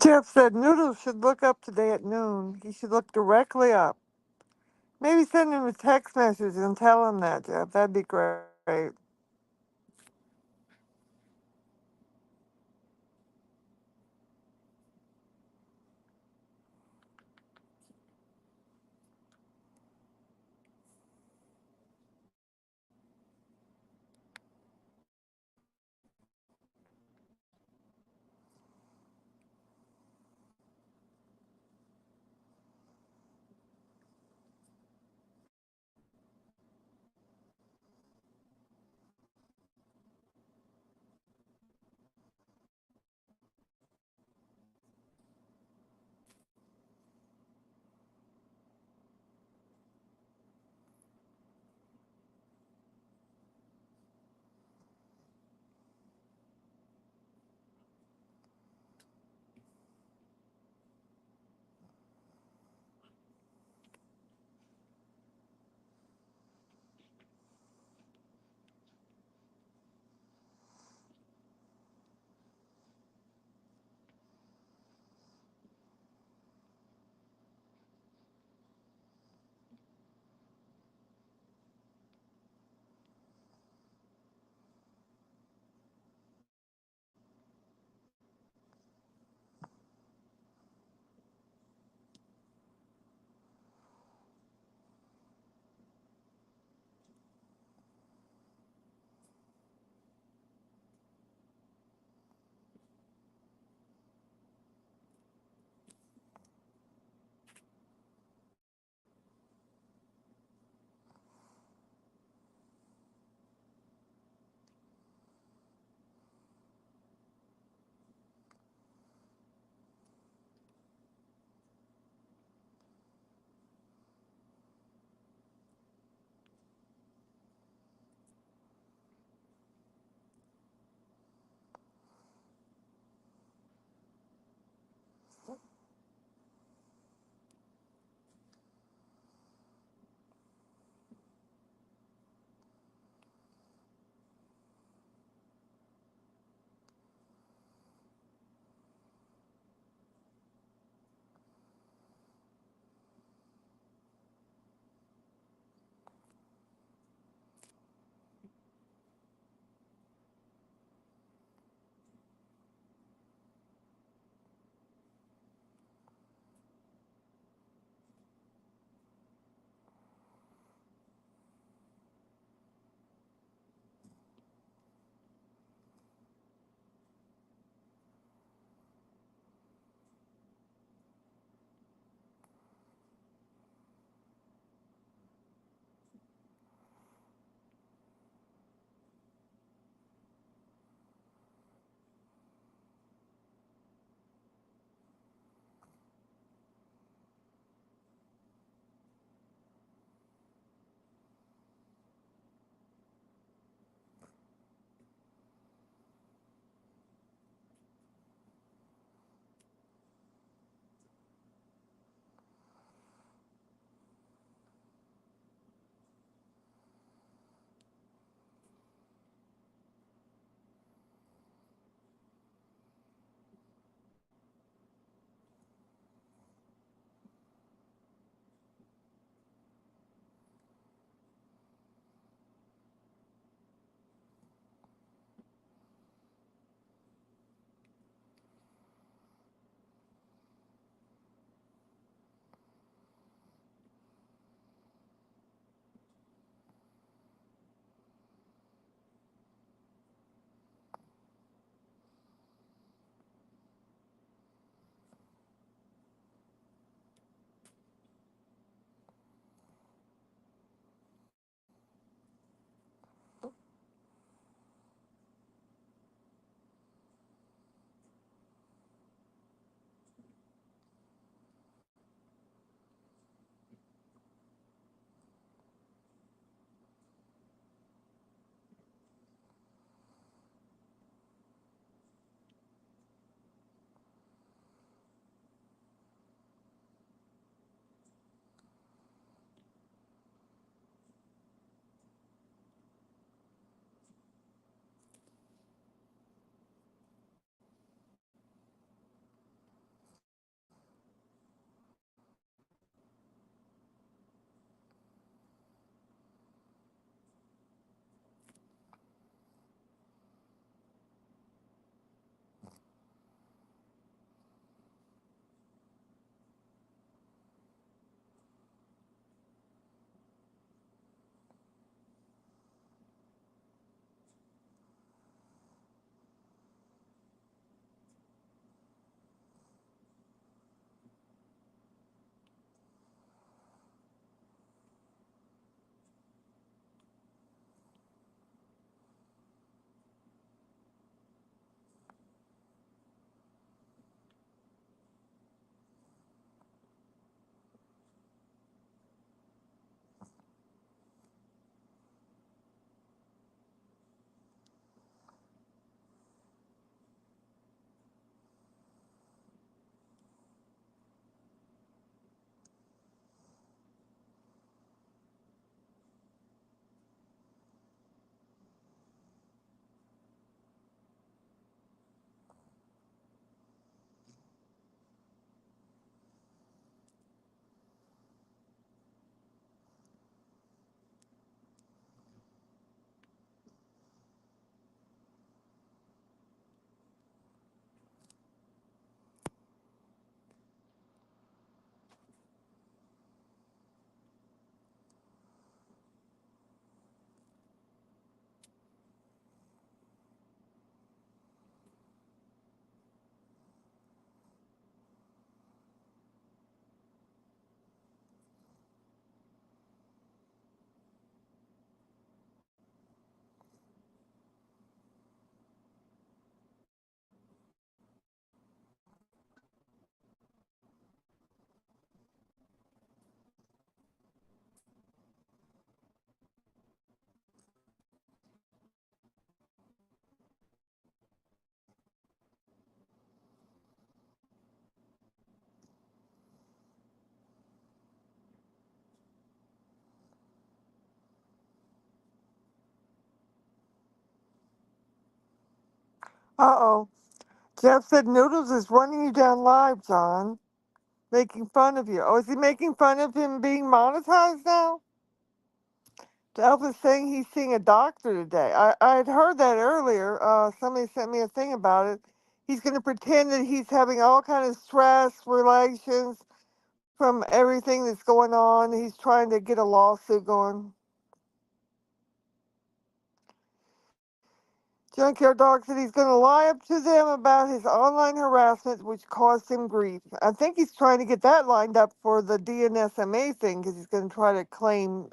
Jeff said Noodles should look up today at noon. He should look directly up. Maybe send him a text message and tell him that, Jeff. That'd be great. Uh-oh. Jeff said Noodles is running you down live, John. Making fun of you. Oh, is he making fun of him being monetized now? Jeff is saying he's seeing a doctor today. I had heard that earlier. Somebody sent me a thing about it. He's going to pretend that he's having all kind of stress, relations from everything that's going on. He's trying to get a lawsuit going. Junkyard Dog said he's going to lie up to them about his online harassment, which caused him grief. I think he's trying to get that lined up for the DNSMA thing because he's going to try to claim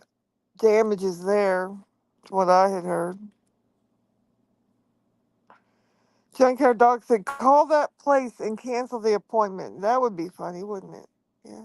damages there. That's what I had heard. Junkyard Dog said, call that place and cancel the appointment. That would be funny, wouldn't it? Yeah.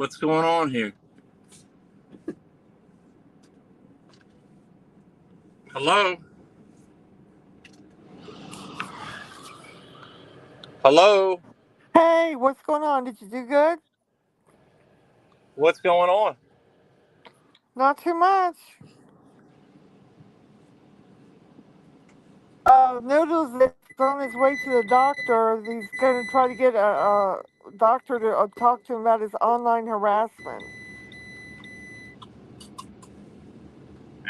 What's going on here? Hello? Hello? Hey, what's going on? Did you do good? What's going on? Not too much. Noodles is on his way to the doctor. He's going to try to get a doctor to talk to him about his online harassment.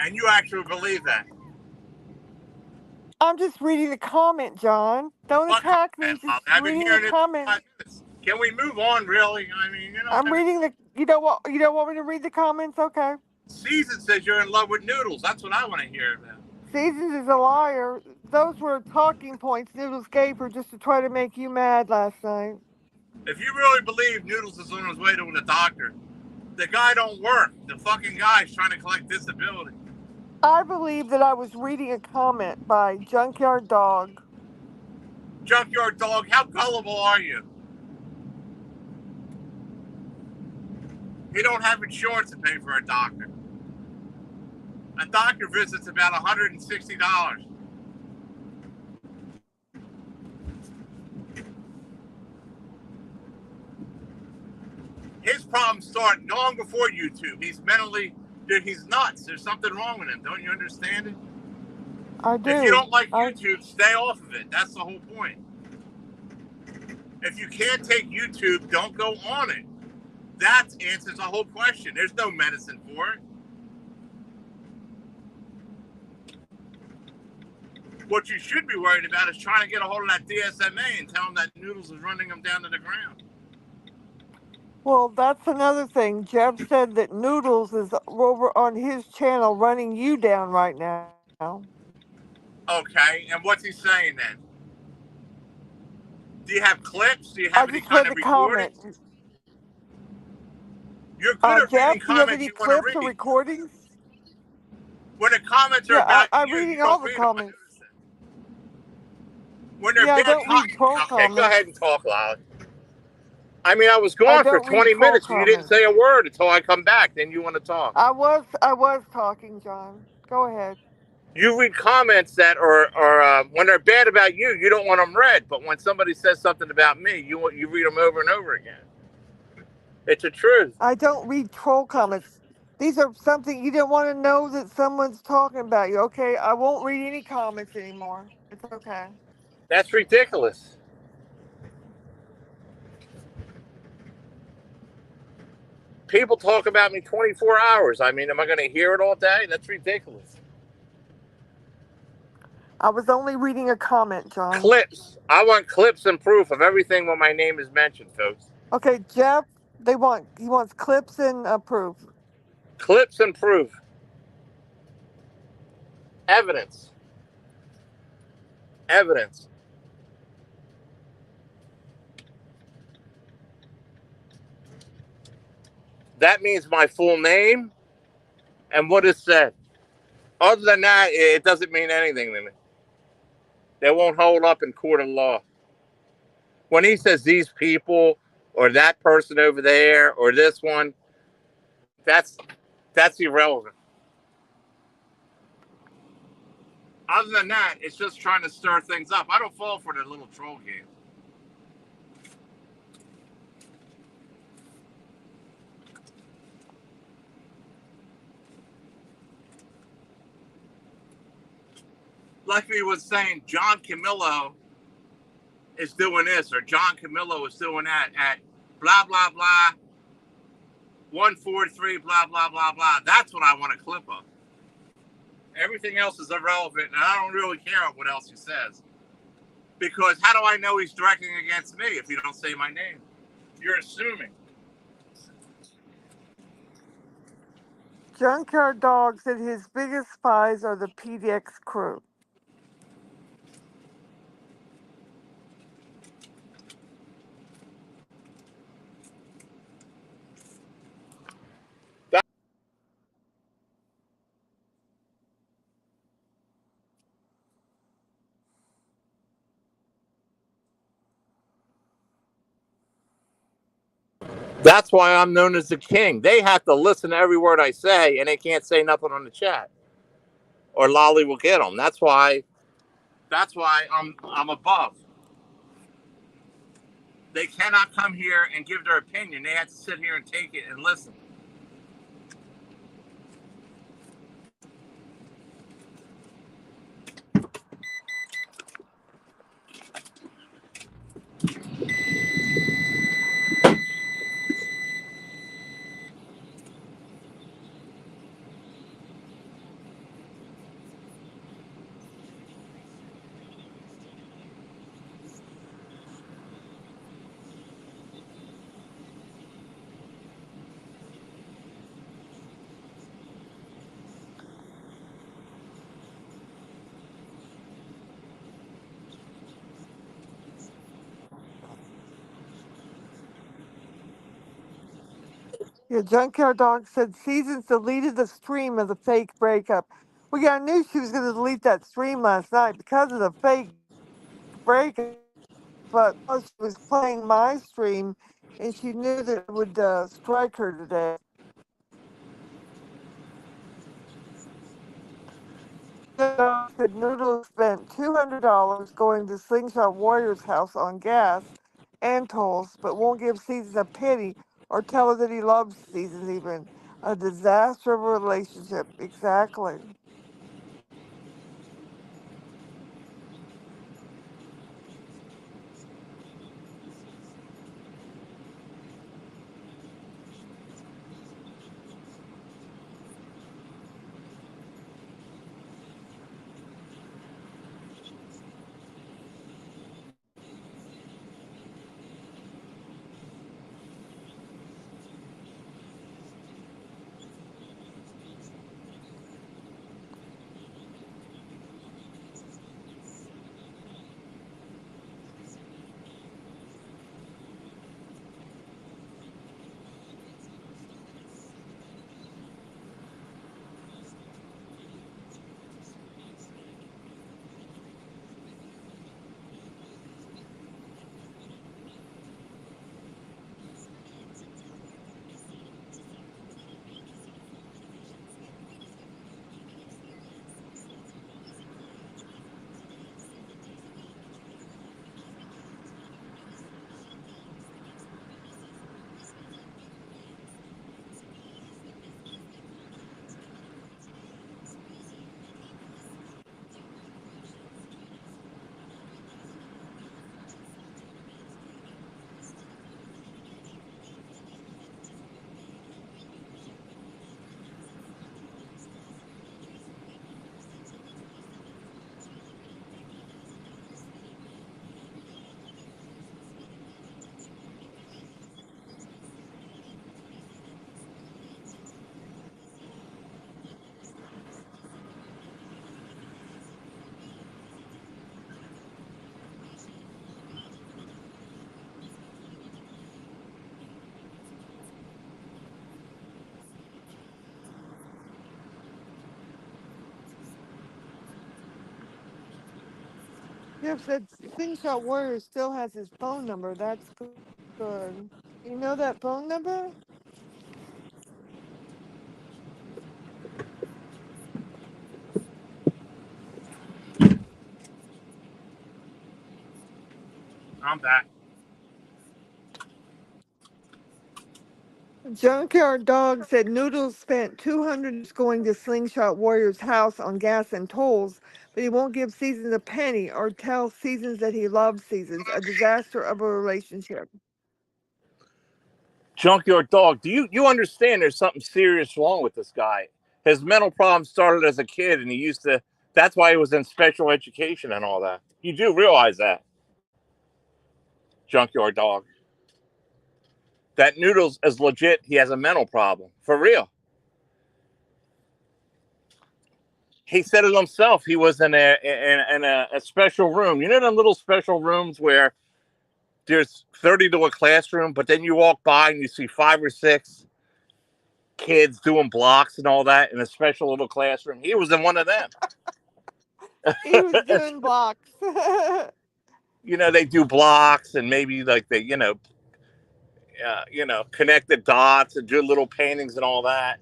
And you actually believe that? I'm just reading the comment, John. Don't What attack me. comment, Just Molly? I've been reading the hearing this for comment. 5 minutes. Can we move on, really? I mean, I'm reading the. You know what? You don't want me to read the comments? Okay. Season says you're in love with noodles. That's what I want to hear about. Seasons is a liar. Those were talking points Noodles gave her just to try to make you mad last night. If you really believe Noodles is on his way to the doctor, the guy don't work. The fucking guy's trying to collect disability. I believe that I was reading a comment by Junkyard Dog. Junkyard dog, how gullible are you? He don't have insurance to pay for a doctor. A doctor visit's about $160. His problems start long before YouTube. He's nuts. There's something wrong with him. Don't you understand it? I If you do. don't like I YouTube, stay off of it. That's the whole point. If you can't take YouTube, don't go on it. That answers the whole question. There's no medicine for it. What you should be worried about is trying to get a hold of that DSMA and tell them that Noodles is running them down to the ground. Well, that's another thing. Jeff said that Noodles is over on his channel running you down right now. Okay, and what's he saying then? Do you have clips? Do you I have any just kind read of the comment. recordings? You're good at reading Jeff, do you have comments any you want to clips or read. recordings? When the comments are Yeah, about I'm you, reading you all don't the read them. I comments. noticed that. When they're Yeah, I bad don't read troll okay, go comments. ahead and talk, Lolly. I mean, I was I gone for don't read 20 troll minutes and you didn't comments. say a word until I come back. Then you want to talk. I was talking, John. Go ahead. You read comments that when they're bad about you, you don't want them read. But when somebody says something about me, you read them over and over again. It's the truth. I don't read troll comments. These are something you didn't want to know that someone's talking about you. Okay, I won't read any comments anymore. It's okay. That's ridiculous. People talk about me 24 hours. I mean, am I going to hear it all day? That's ridiculous. I was only reading a comment, John. Clips. I want clips and proof of everything when my name is mentioned, folks. Okay, Jeff. He wants clips and proof. Clips and proof. Evidence. Evidence. That means my full name and what is said. Other than that, it doesn't mean anything to me. They won't hold up in court of law. When he says these people or that person over there or this one, that's irrelevant. Other than that, it's just trying to stir things up. I don't fall for the little troll game. Like he was saying, John Camillo is doing this or John Camillo is doing that at blah, blah, blah, 143, blah, blah, blah, blah. That's what I want a clip of. Everything else is irrelevant, and I don't really care what else he says. Because how do I know he's directing against me if you don't say my name? You're assuming. Junkyard Dog said his biggest spies are the PDX crew. That's why I'm known as the king. They have to listen to every word I say, and they can't say nothing on the chat, or Lolly will get them. That's why. That's why I'm above. They cannot come here and give their opinion. They have to sit here and take it and listen. Your junkyard dog said Seasons deleted the stream of the fake breakup. Well, yeah, I knew she was going to delete that stream last night because of the fake breakup, but plus she was playing my stream and she knew that it would strike her today. Dog said Noodles spent $200 going to Slingshot Warrior's house on gas and tolls, but won't give Seasons a penny or tell her that he loves Seasons even. A disaster of a relationship. Exactly. Jeff said Slingshot Warrior still has his phone number. That's good. You know that phone number? I'm back. Junkyard Dog said Noodles spent $200 going to Slingshot Warrior's house on gas and tolls, but he won't give Seasons a penny or tell Seasons that he loves Seasons. A disaster of a relationship. Junkyard dog. Do you understand? There's something serious wrong with this guy. His mental problems started as a kid, and he used to. That's why he was in special education and all that. You do realize that, junkyard dog. That Noodles is legit. He has a mental problem for real. He said it himself. He was in a special room. You know them little special rooms where there's 30 to a classroom, but then you walk by and you see 5 or 6 kids doing blocks and all that in a special little classroom. He was in one of them. He was doing blocks. They do blocks and maybe like they connect the dots and do little paintings and all that.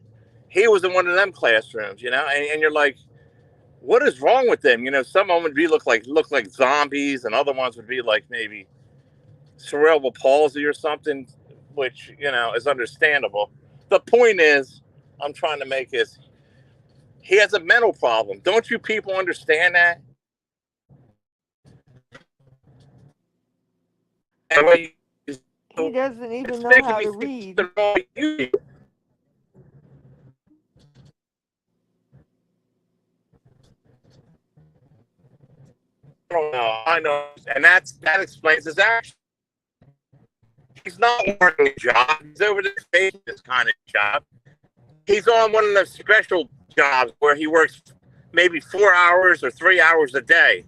He was in one of them classrooms, and you're like, what is wrong with them? Some of them would be look like zombies, and other ones would be like maybe cerebral palsy or something, which is understandable. The point is, I'm trying to make is he has a mental problem. Don't you people understand that? And He doesn't even it's know making how me to think read. something wrong with you. I don't know. I know, and that explains his action. He's not working a job. He's over there faking this kind of job. He's on one of the special jobs where he works maybe 4 hours or 3 hours a day.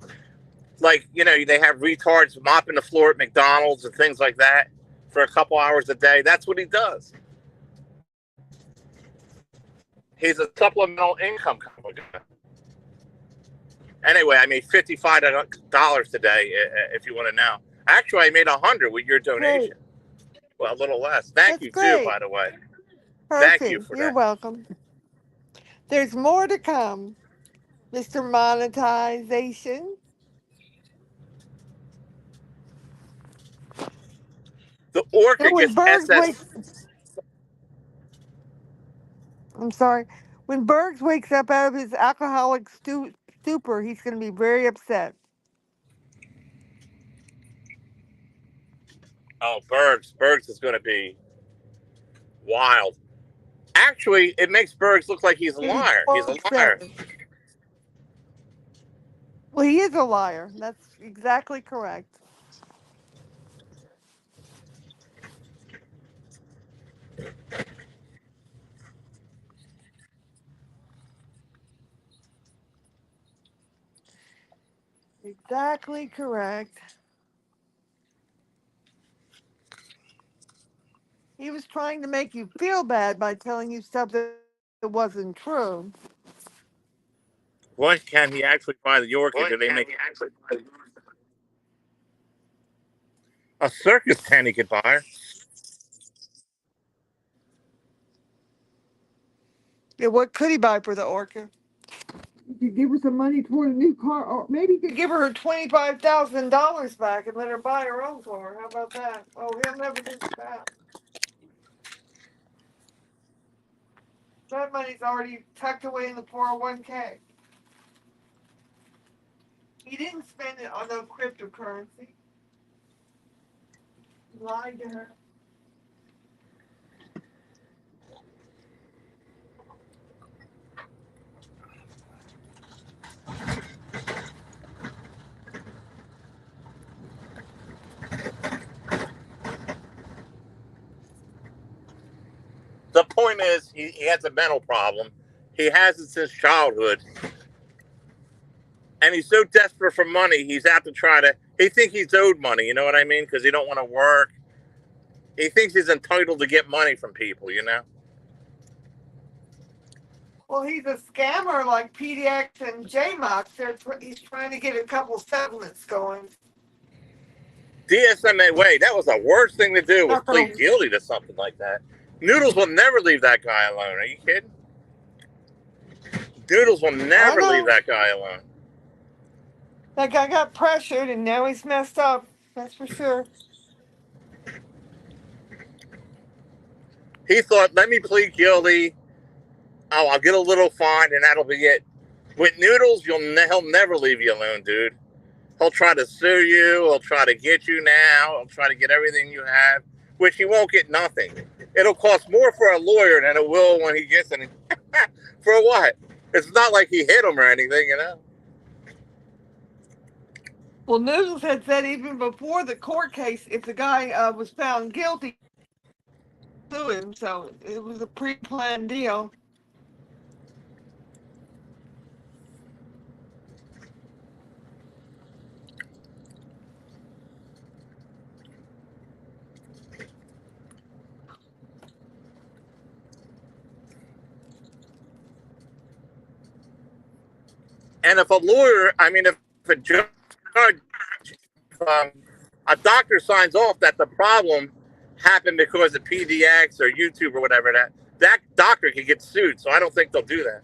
Like, they have retards mopping the floor at McDonald's and things like that for a couple hours a day. That's what he does. He's a supplemental income kind of guy. Anyway, I made $55 today, if you want to know. Actually, I made $100 with your Great. donation. Well, a little less. Thank That's you, too, great. by the way. Thank you Perfect. for You're that. welcome. There's more to come, Mr. Monetization. The orca And when gets Bergs SS. wakes, I'm sorry, when Bergs wakes up out of his alcoholic stupor, he's going to be very upset. Oh, Bergs. Bergs is going to be wild. Actually, it makes Bergs look like he's a He'll be liar. He's so a upset. liar. Well, he is a liar. That's exactly correct. Exactly correct. He was trying to make you feel bad by telling you stuff that wasn't true. What can he actually buy the orca? Do they make a circus tent he could buy her? Yeah, what could he buy for the orca? You could give her some money toward a new car, or maybe you could give her $25,000 back and let her buy her own car. How about that? Oh, he'll never do that. That money's already tucked away in the 401k. He didn't spend it on no cryptocurrency. He lied to her. The point is, he has a mental problem. He has it since childhood. And he's so desperate for money, he's out to try to. He thinks he's owed money, you know what I mean? Because he don't want to work. He thinks he's entitled to get money from people. Well, he's a scammer like PDX and JMOX. He's trying to get a couple settlements going. DSMA, wait, that was the worst thing to do was Not gonna. plead guilty to something like that. Noodles will never leave that guy alone. Are you kidding? Noodles will I never leave know. that guy alone. That guy got pressured and now he's messed up. That's for sure. He thought, let me plead guilty. Oh, I'll get a little fine and that'll be it. With Noodles, he'll never leave you alone, dude. He'll try to sue you. He'll try to get you now. He'll try to get everything you have, which he won't get nothing. It'll cost more for a lawyer than it will when he gets it. For what? It's not like he hit him or anything. Well, Noodles had said even before the court case, if the guy was found guilty, sue him. So it was a pre-planned deal. And if if a judge, um, a doctor signs off that the problem happen because of PDX or YouTube or whatever, that doctor can get sued. So I don't think they'll do that.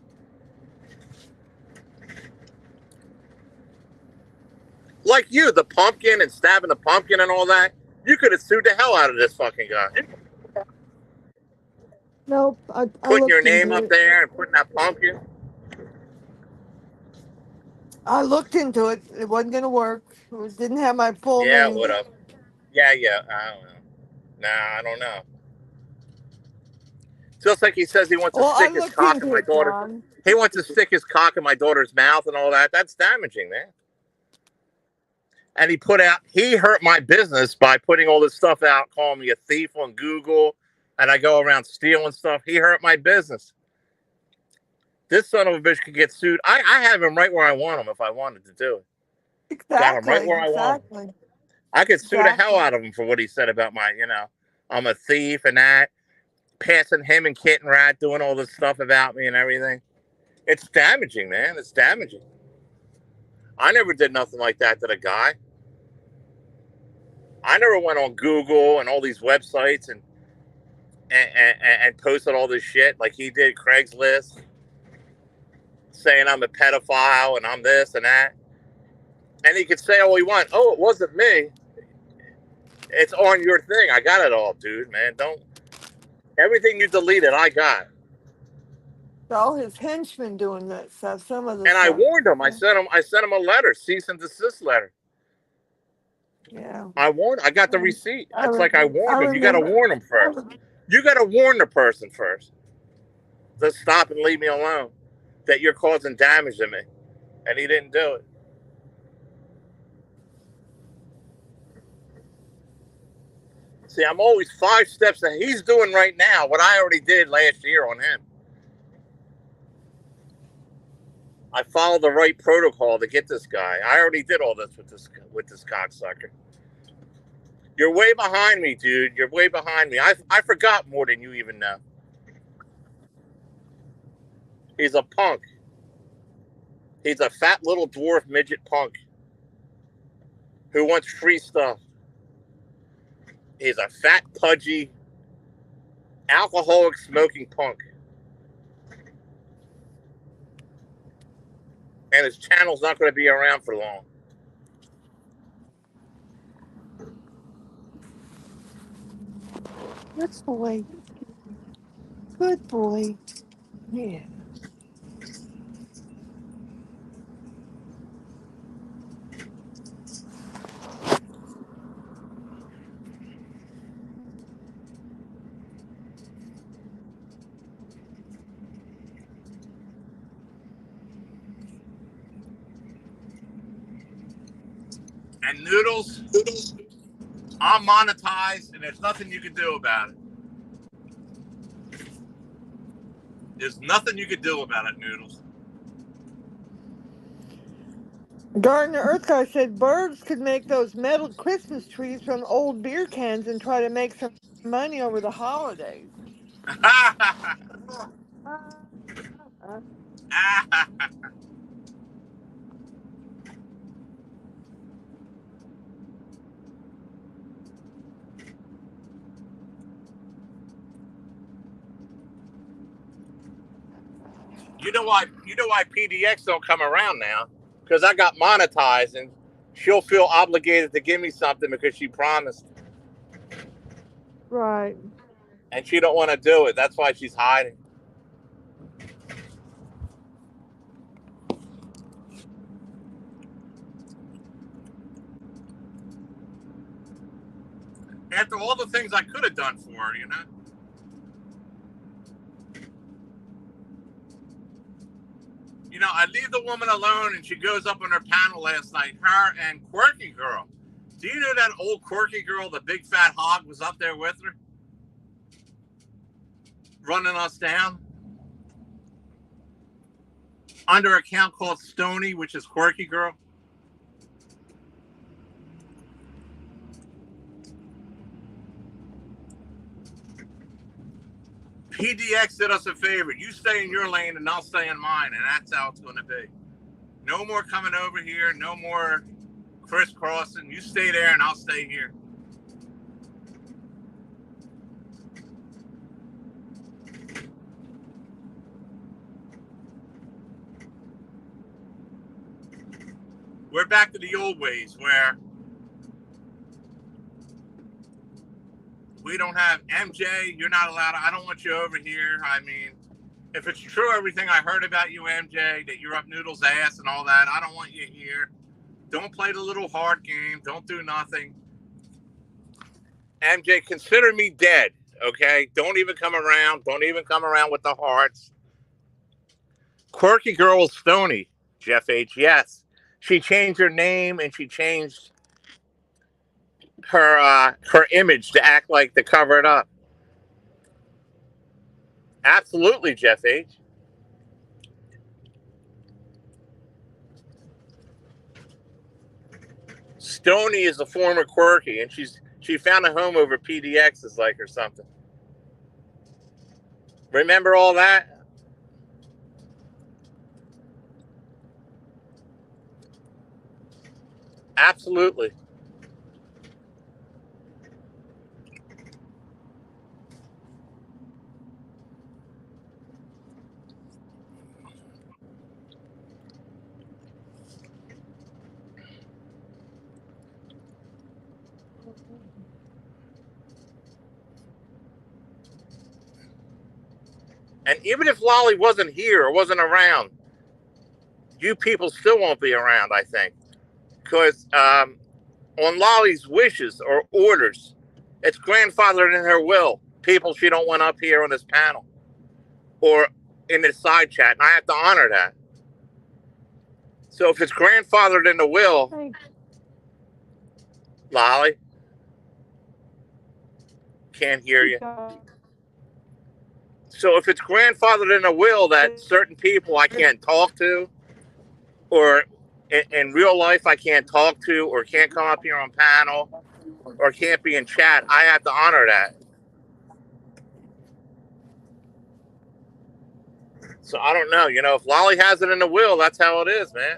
Like you, the pumpkin and stabbing the pumpkin and all that, you could have sued the hell out of this fucking guy. Nope, I Putting your looked name into up it. there and putting that pumpkin. I looked into it. It wasn't going to work. It didn't have my full Yeah, name. what up? Yeah, yeah. I don't know. Nah, I don't know. Just like he says he wants to Well, I stick his looked cock in into my it, daughter. John. He wants to stick his cock in my daughter's mouth and all that. That's damaging, man. And he hurt my business by putting all this stuff out, calling me a thief on Google, and I go around stealing stuff. He hurt my business. This son of a bitch could get sued. I have him right where I want him if I wanted to do it. Got him right Exactly, where I want him. exactly, I could sue the hell exactly. out of him for what he said about I'm a thief and that, passing him and Kit and Rat, doing all this stuff about me and everything. It's damaging, man. It's damaging. I never did nothing like that to the guy. I never went on Google and all these websites and posted all this shit like he did, Craigslist, saying I'm a pedophile and I'm this and that. And he could say all he wants. Oh, it wasn't me. It's on your thing. I got it all, dude, man. Don't. Everything you deleted, I got. All his henchmen doing that stuff. Some of the And I stuff. warned him. Yeah. I sent him a letter, cease and desist letter. Yeah. I got the receipt. It's like I I warned him. You got to remember. warn him first. You got to warn the person first. To stop and leave me alone. That you're causing damage to me. And he didn't do it. See, I'm always 5 steps ahead. He's doing right now what I already did last year on him. I followed the right protocol to get this guy. I already did all this with this cocksucker. You're way behind me, dude. You're way behind me. I forgot more than you even know. He's a punk. He's a fat little dwarf midget punk who wants free stuff. He's a fat, pudgy, alcoholic, smoking punk. And his channel's not going to be around for long. Good boy. Good boy. Yeah. And Noodles, I'm monetized, and there's nothing you can do about it. There's nothing you can do about it, Noodles. Gardner Earth Guy said birds could make those metal Christmas trees from old beer cans and try to make some money over the holidays. You know why PDX don't come around now? Because I got monetized, and she'll feel obligated to give me something because she promised, Right. and she don't want to do it. That's why she's hiding. After all the things I could have done for her, you know. You know, I leave the woman alone, and she goes up on her panel last night. Her and Quirky Girl. Do you know that old Quirky Girl, the big fat hog, was up there with her, running us down? Under an account called Stony, which is Quirky Girl. PDX did us a favor. You stay in your lane and I'll stay in mine, and that's how it's going to be. No more coming over here. No more crisscrossing. You stay there and I'll stay here. We're back to the old ways where we don't have MJ. You're not allowed. I don't want you over here. I mean, if it's true everything I heard about you, MJ, that you're up Noodle's ass and all that, I don't want you here. Don't play the little hard game. Don't do nothing. MJ, consider me dead. Okay? Don't even come around. Don't even come around with the hearts. Quirky girl Stony, Jeff H. Yes. She changed her name and she changed her image to act like to cover it up. Absolutely, Jeff H. Stony is a former Quirky, and she found a home over PDX's like or something. Remember all that? Absolutely. And even if Lolly wasn't here or wasn't around, you people still won't be around, I think. Because on Lolly's wishes or orders, it's grandfathered in her will. People she don't want up here on this panel or in this side chat, and I have to honor that. So if it's grandfathered in the will, Lolly, can't hear you. So if it's grandfathered in a will that certain people I can't talk to, or in real life I can't talk to, or can't come up here on panel, or can't be in chat, I have to honor that. So I don't know. If Lolly has it in the will, that's how it is, man.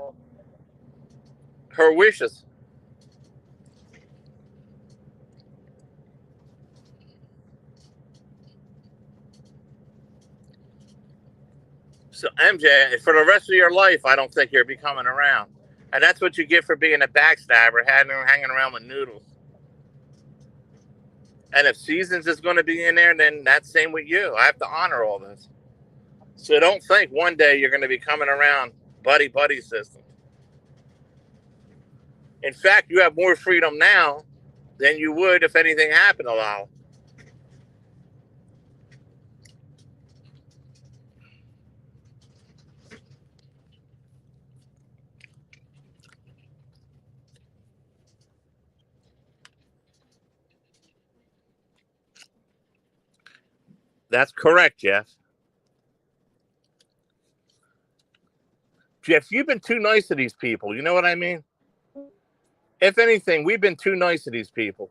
Her wishes. So MJ, for the rest of your life, I don't think you'll be coming around. And that's what you get for being a backstabber, hanging around with Noodles. And if Seasons is going to be in there, then that's same with you. I have to honor all this. So don't think one day you're going to be coming around buddy system. In fact, you have more freedom now than you would if anything happened to Lyle. That's correct, Jeff. Jeff, you've been too nice to these people. You know what I mean? If anything, we've been too nice to these people.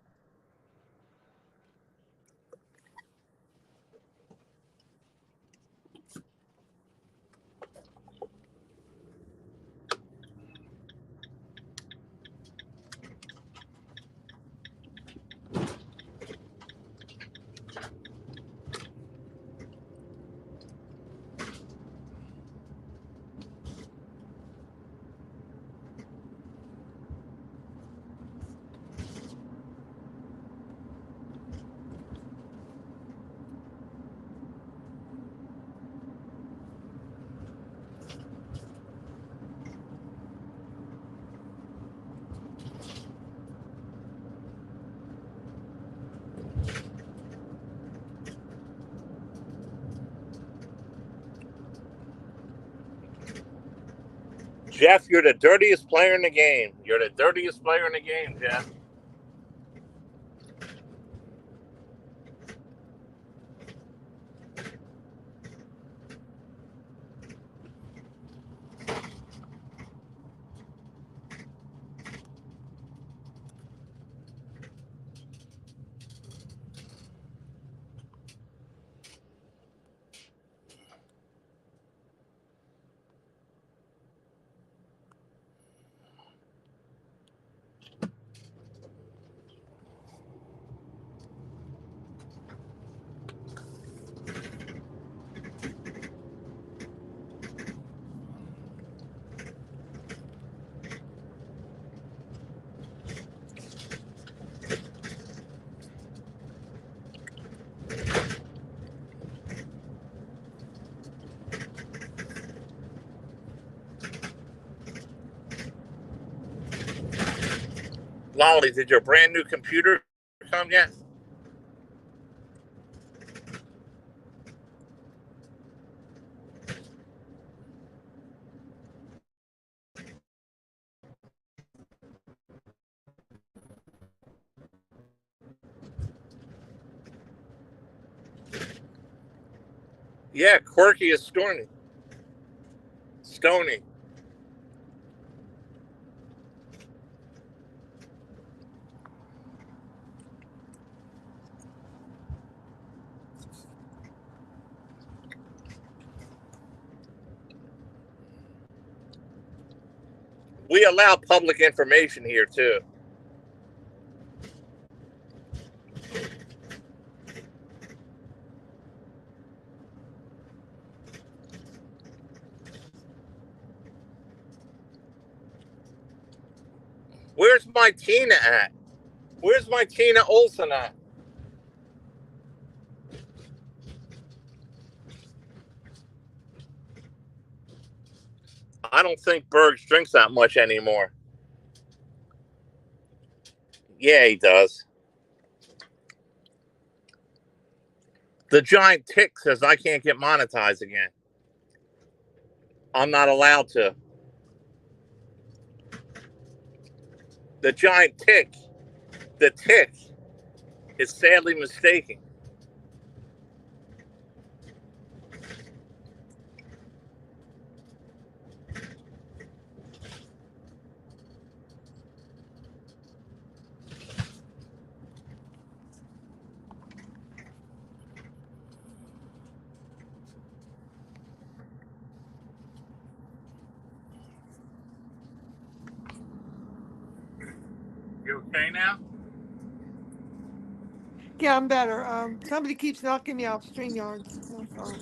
Jeff, you're the dirtiest player in the game. You're the dirtiest player in the game, Jeff. Lolly, did your brand new computer come yet? Yeah, quirky is Stony. Stony. We allow public information here too. Where's my Tina at? Where's my Tina Olsen at? I don't think Bergs drinks that much anymore. Yeah, he does. The giant tick says I can't get monetized again. I'm not allowed to. The giant tick, the tick, is sadly mistaken. You okay now? Yeah, I'm better. Somebody keeps knocking me off StreamYard. That's all.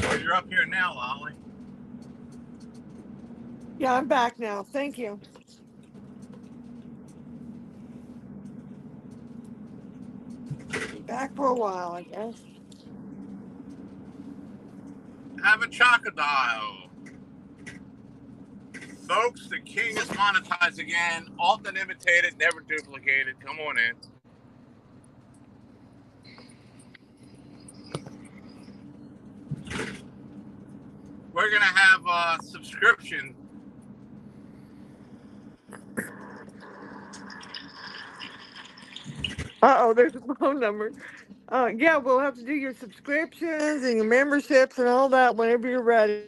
Well, you're up here now, Lolly. Yeah, I'm back now. Thank you. Be back for a while, I guess. Have a chocodile. Folks, the king is monetized again. Often imitated, never duplicated. Come on in. We're going to have a subscription. Uh-oh, there's a phone number. Yeah, we'll have to do your subscriptions and your memberships and all that whenever you're ready.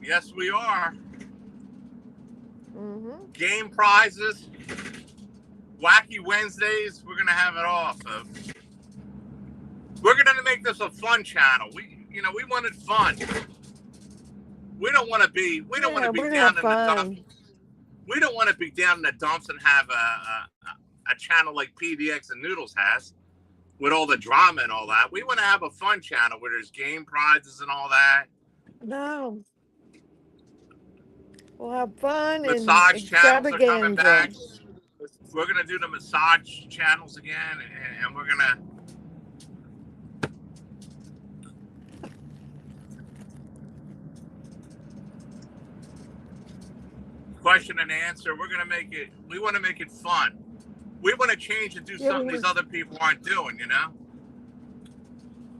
Yes, we are. Mm-hmm. Game prizes, wacky Wednesdays. We're going to have it all, folks. We're going to make this a fun channel. We wanted fun. We don't want to be Yeah, we're gonna down have in the dumps. fun. We don't want to be down in the dumps and have a channel like PDX and Noodles has with all the drama and all that. We want to have a fun channel where there's game prizes and all that. No, we'll have fun and Massage channels are coming extravaganza. back. We're gonna do the massage channels again, and we're gonna question and answer. We're gonna make it. We want to make it fun. We want to change and do Yeah, something these other people aren't doing.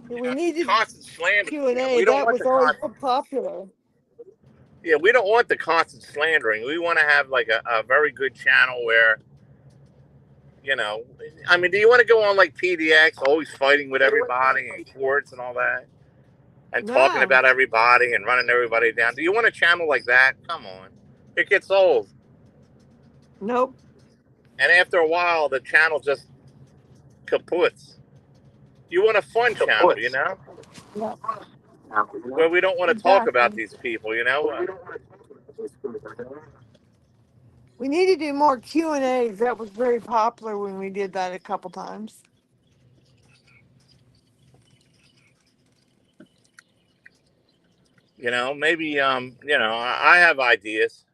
we needed Constant slander. Q&A. We don't That want was the always constant. so popular. Yeah, we don't want the constant slandering. We want to have like a very good channel where You know, I mean, do you want to go on like PDX, always fighting with everybody in courts and all that, and talking No, about everybody and running everybody down? Do you want a channel like that? Come on, it gets old. nope. And after a while, the channel just kaputs. You want a fun channel, you know, Yep. where we don't want to talk about Exactly. these people, you know. We need to do more Q&As. That was very popular when we did that a couple times. Maybe I have ideas.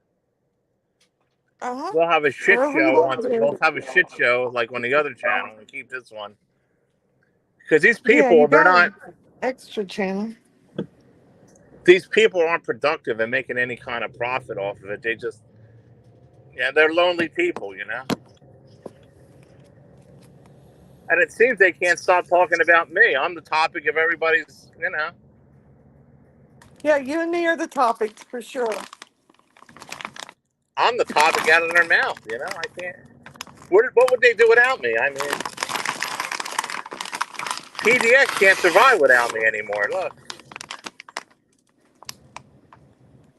Uh-huh. We'll have a shit Wherever you show want once. We'll to. have a shit show like on the other channel and keep this one because these Yeah, you people, they're got not. an extra channel. These people aren't productive and making any kind of profit off of it. They just, yeah, they're lonely people, you know. And it seems they can't stop talking about me. I'm the topic of everybody's, you know. Yeah, you and me are the topics for sure. I'm the topic out of their mouth, you know. I can't. What would they do without me? I mean, PDX can't survive without me anymore. Look,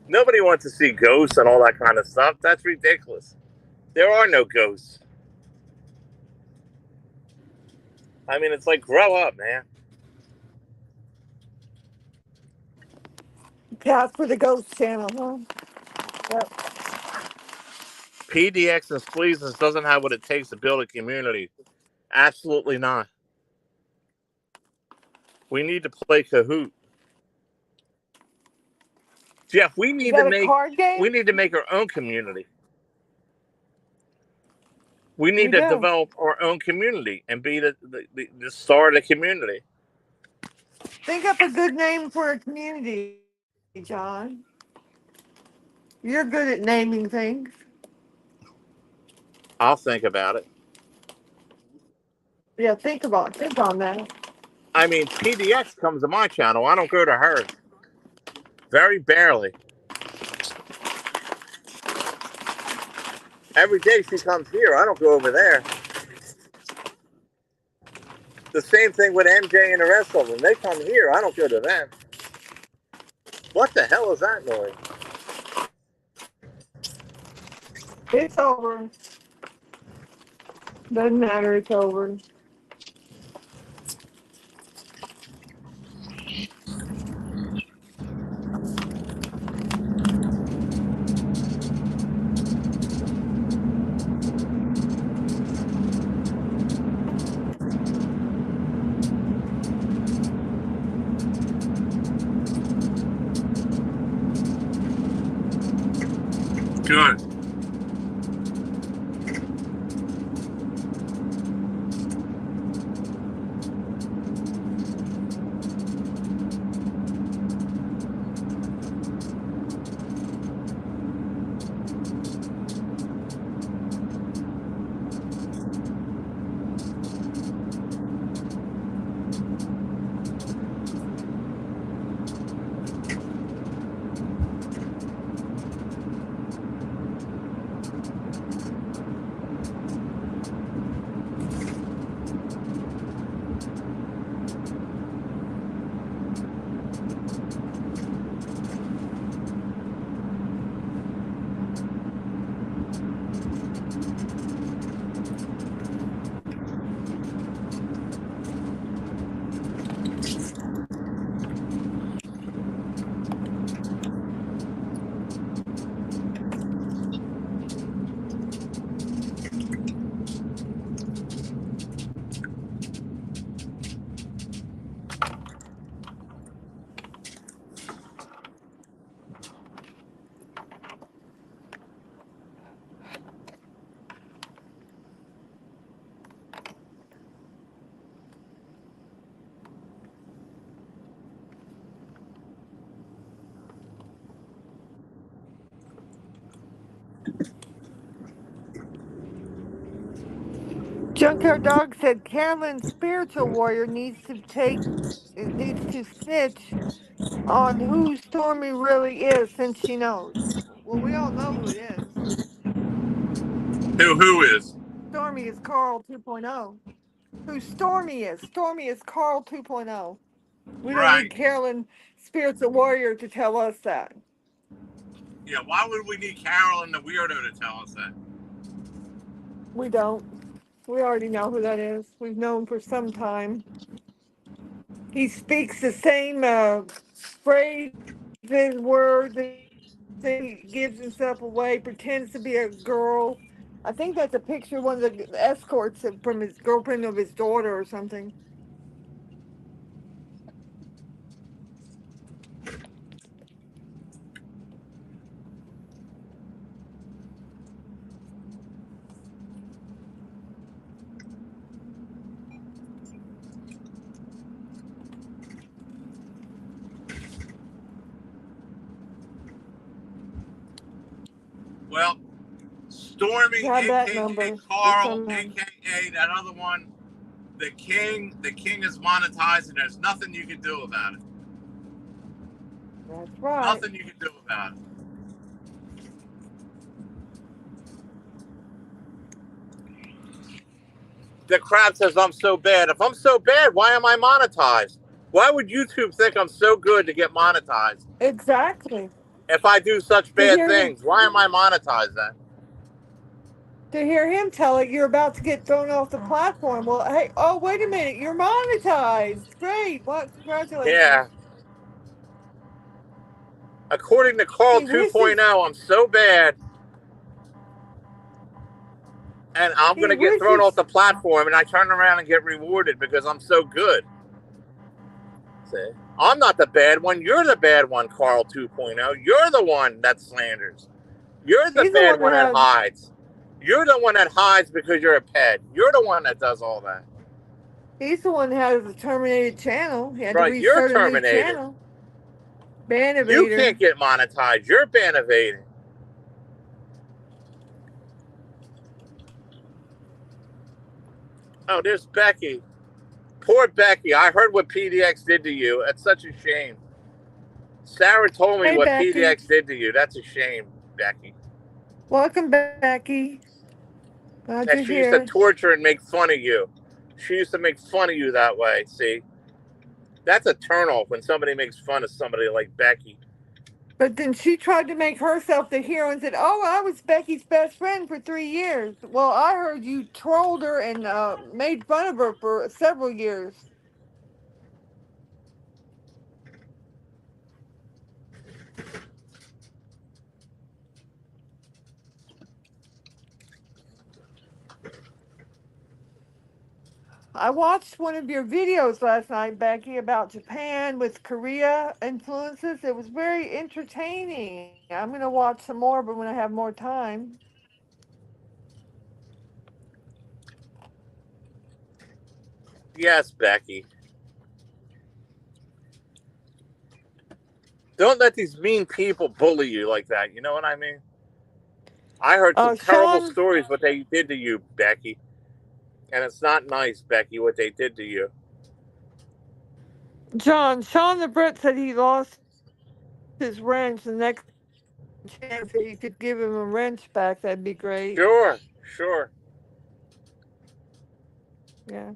nobody wants to see ghosts and all that kind of stuff. That's ridiculous. There are no ghosts. I mean, it's like grow up, man. Pass for the ghost channel, huh? Yep. PDX and Spleasons doesn't have what it takes to build a community. Absolutely not. We need to play Kahoot. Jeff, Is that a card we game? need to make our own community. We need We to do. develop our own community and be the start of the community. Think up a good name for a community, John. You're good at naming things. I'll think about it. Yeah, think on that. I mean, PDX comes to my channel. I don't go to hers. Very barely. Every day she comes here. I don't go over there. The same thing with MJ and the rest of them. They come here. I don't go to them. What the hell is that noise? It's over. Doesn't matter. It's over. Good. Junkyard Dog said Carolyn's spiritual warrior needs to snitch on who Stormy really is since she knows. Well, we all know who it is. Who is? Stormy is Carl 2.0. Who Stormy is? Stormy is Carl 2.0. We don't need Right. Carolyn Spirits of Warrior to tell us that. Yeah, why would we need Carolyn the weirdo to tell us that? We don't. We already know who that is. We've known for some time. He speaks the same phrases, words, he gives himself away, pretends to be a girl. I think that's a picture of one of the escorts from his girlfriend of his daughter or something. Well, Stormy, Got that aka number, but Carl, somehow. aka that other one, the king. The king is monetized, and there's nothing you can do about it. That's right. Nothing you can do about it. The crowd says I'm so bad. If I'm so bad, why am I monetized? Why would YouTube think I'm so good to get monetized? Exactly. If I do such To bad hear him things, why am I monetized then? to hear him tell it you're about to get thrown off the platform. Well, hey, oh wait a minute, you're monetized. Great. What? Congratulations. Yeah. According to Carl He 2.0, wishes I'm so bad, and I'm going he to get thrown off wishes the platform, and I turn around and get rewarded because I'm so good. See? I'm not the bad one. You're the bad one, Carl 2.0. You're the one that slanders. You're the he's the bad one one that that has hides. You're the one that hides because you're a pet. You're the one that does all that. he's the one that has the terminated channel. He had to Right? You're restart a new terminated. channel. Ban You can't evader. get monetized. You're ban evading. Oh, there's Becky. Poor Becky. I heard what PDX did to you. That's such a shame. Sarah told me Hey what Becky. PDX did to you. That's a shame, Becky. Welcome Becky. Glad you're That she used to here. torture and make fun of you. She used to make fun of you that way. See, that's a turnoff when somebody makes fun of somebody like Becky. But then she tried to make herself the hero and said, "Oh, I was Becky's best friend for 3 years." Well, I heard you trolled her and made fun of her for several years. I watched one of your videos last night, Becky, about Japan with Korea influences. It was very entertaining. I'm going to watch some more, but when I have more time. Yes, Becky. Don't let these mean people bully you like that. You know what I mean? I heard some terrible Sean, stories what they did to you, Becky. And it's not nice, Becky, what they did to you. Sean the Brit said he lost his wrench. The next time he had a chance, if you could give him a wrench back, that'd be great. Sure, sure, Yeah.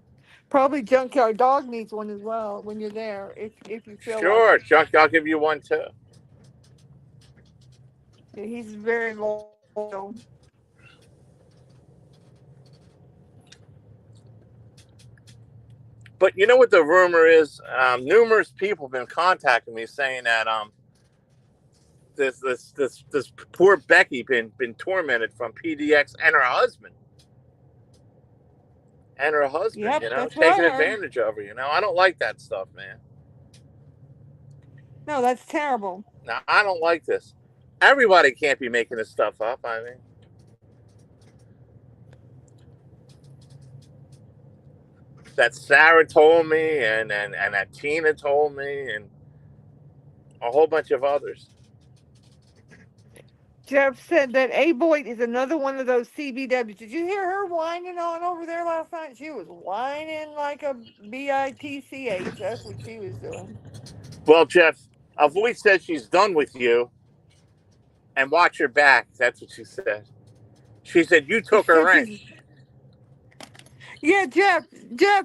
Probably Junkyard Dog needs one as well when you're there, if you feel like sure. it. Chuck, I'll give you one too. Yeah, he's very loyal. But you know what the rumor is? Numerous people have been contacting me saying that this poor Becky been tormented from PDX and her husband. Yep, You know, that's what I taking heard. advantage of her. You know, I don't like that stuff, man. No, that's terrible. Now I don't like this. Everybody can't be making this stuff up. I mean, that Sarah told me, and that Tina told me, and a whole bunch of others. Jeff said that A Boyd is another one of those CBWs. Did you hear her whining on over there last night? She was whining like a bitch. That's what she was doing. Well, Jeff, a voice says she's done with you, and watch your back. That's what she said. She said you She took her said she's wrench. Yeah, Jeff,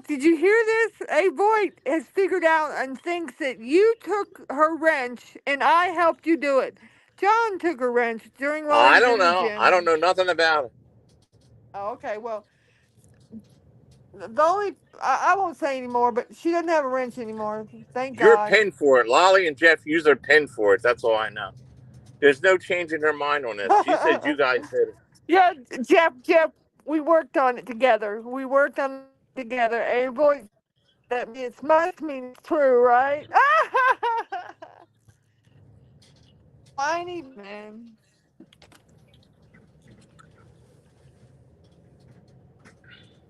did you hear this? A boy has figured out and thinks that you took her wrench and I helped you do it. John took her wrench during while he I was don't in the know. I don't gym. know nothing about it. Oh, okay, well, the only I won't say anymore, but she doesn't have a wrench anymore. Thank You're God. pinned for it. Lolly and Jeff use their pin for it. That's all I know. There's no changing her mind on this. She said you guys did it. Yeah, Jeff, we worked on it together. We worked on it together. A boy that it must mean it's true, right? Whiny man.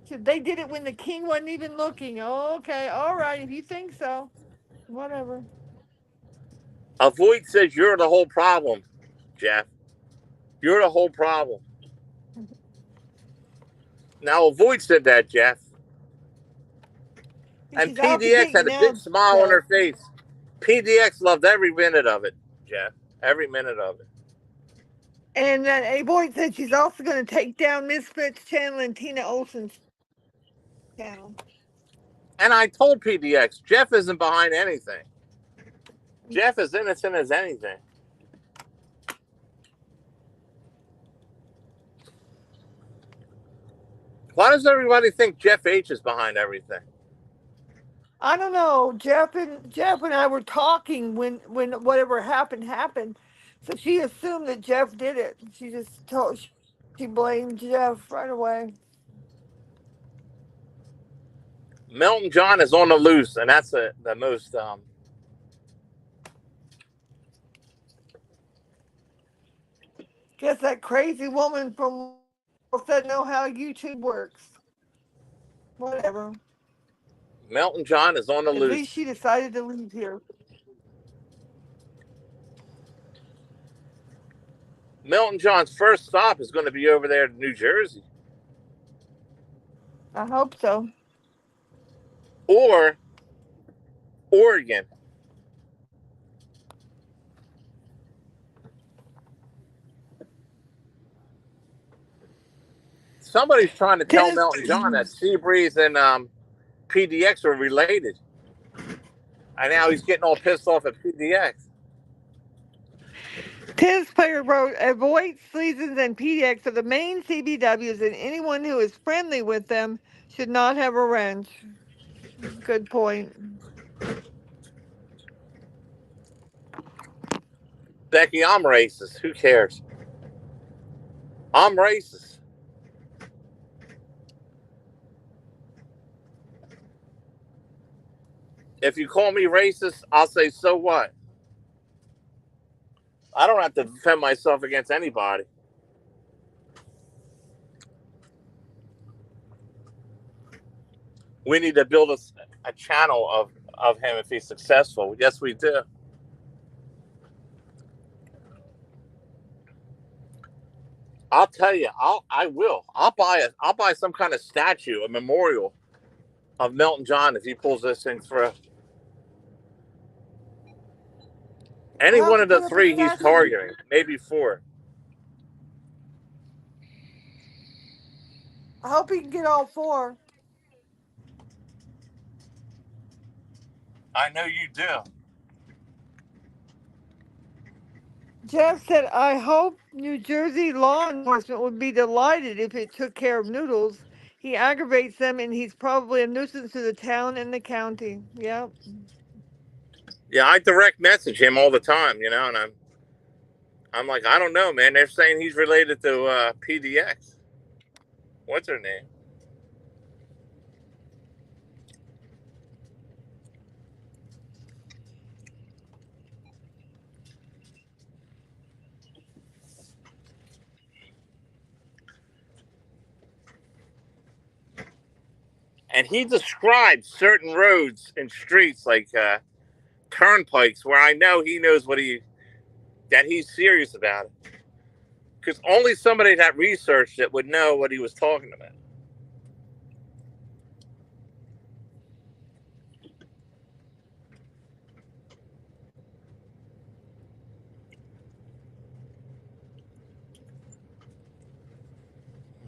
So they did it when the king wasn't even looking. Oh, okay, all right, if you think so. Whatever. Avoid says you're the whole problem, Jeff. You're the whole problem. Now, Avoid said that, Jeff. And She's out to PDX get you had a big now, smile on Jeff. her face. PDX loved every minute of it, Jeff. Every minute of it. And then A Boy said she's also going to take down Misfits channel and Tina Olsen's channel. And I told PDX, Jeff isn't behind anything. Jeff is innocent as anything. Why does everybody think Jeff H is behind everything? I don't know. Jeff and I were talking when whatever happened. So she assumed that Jeff did it. She blamed Jeff right away. Melton John is on the loose, and that's the most. Guess that crazy woman from said know how YouTube works. Whatever. Melton John is on the At least loose. she decided to leave here. Melton John's first stop is going to be over there in New Jersey I hope so. or Oregon. Somebody's trying to tell Tennis Melton John that Seabreeze and PDX are related, and now he's getting all pissed off at PDX. Tennis player wrote, avoid seasons and PDX are the main CBWs, and anyone who is friendly with them should not have a wrench. Good point. Becky, I'm racist. Who cares? I'm racist. If you call me racist, I'll say, so what? I don't have to defend myself against anybody. We need to build a channel of him if he's successful. Yes, we do. I'll tell you, I will. I'll buy some kind of statue, a memorial of Melton John if he pulls this thing through. Any We'll have one to of the put up a three he's statue. targeting, maybe four. I hope he can get all four. I know you do. Jeff said, I hope New Jersey law enforcement would be delighted if it took care of Noodles. He aggravates them and he's probably a nuisance to the town and the county. Yep. Yeah, I direct message him all the time, and I'm like, I don't know, man. They're saying he's related to PDX. What's her name? And he described certain roads and streets like turnpikes where I know he knows that he's serious about it. Because only somebody that researched it would know what he was talking about.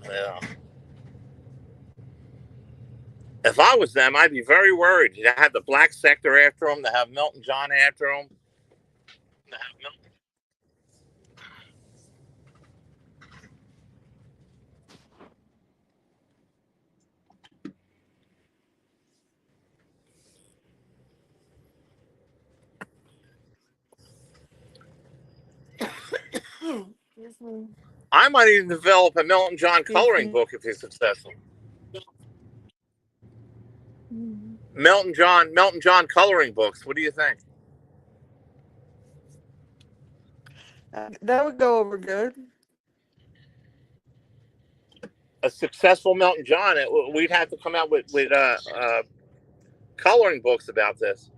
Yeah. If I was them, I'd be very worried. To have the black sector after them, to have Milton John after them. Excuse me. I might even develop a Milton John Excuse coloring me. book if he's successful. Mhm. Milton John coloring books. What do you think? That would go over good. A successful Milton John, we'd have to come out with coloring books about this.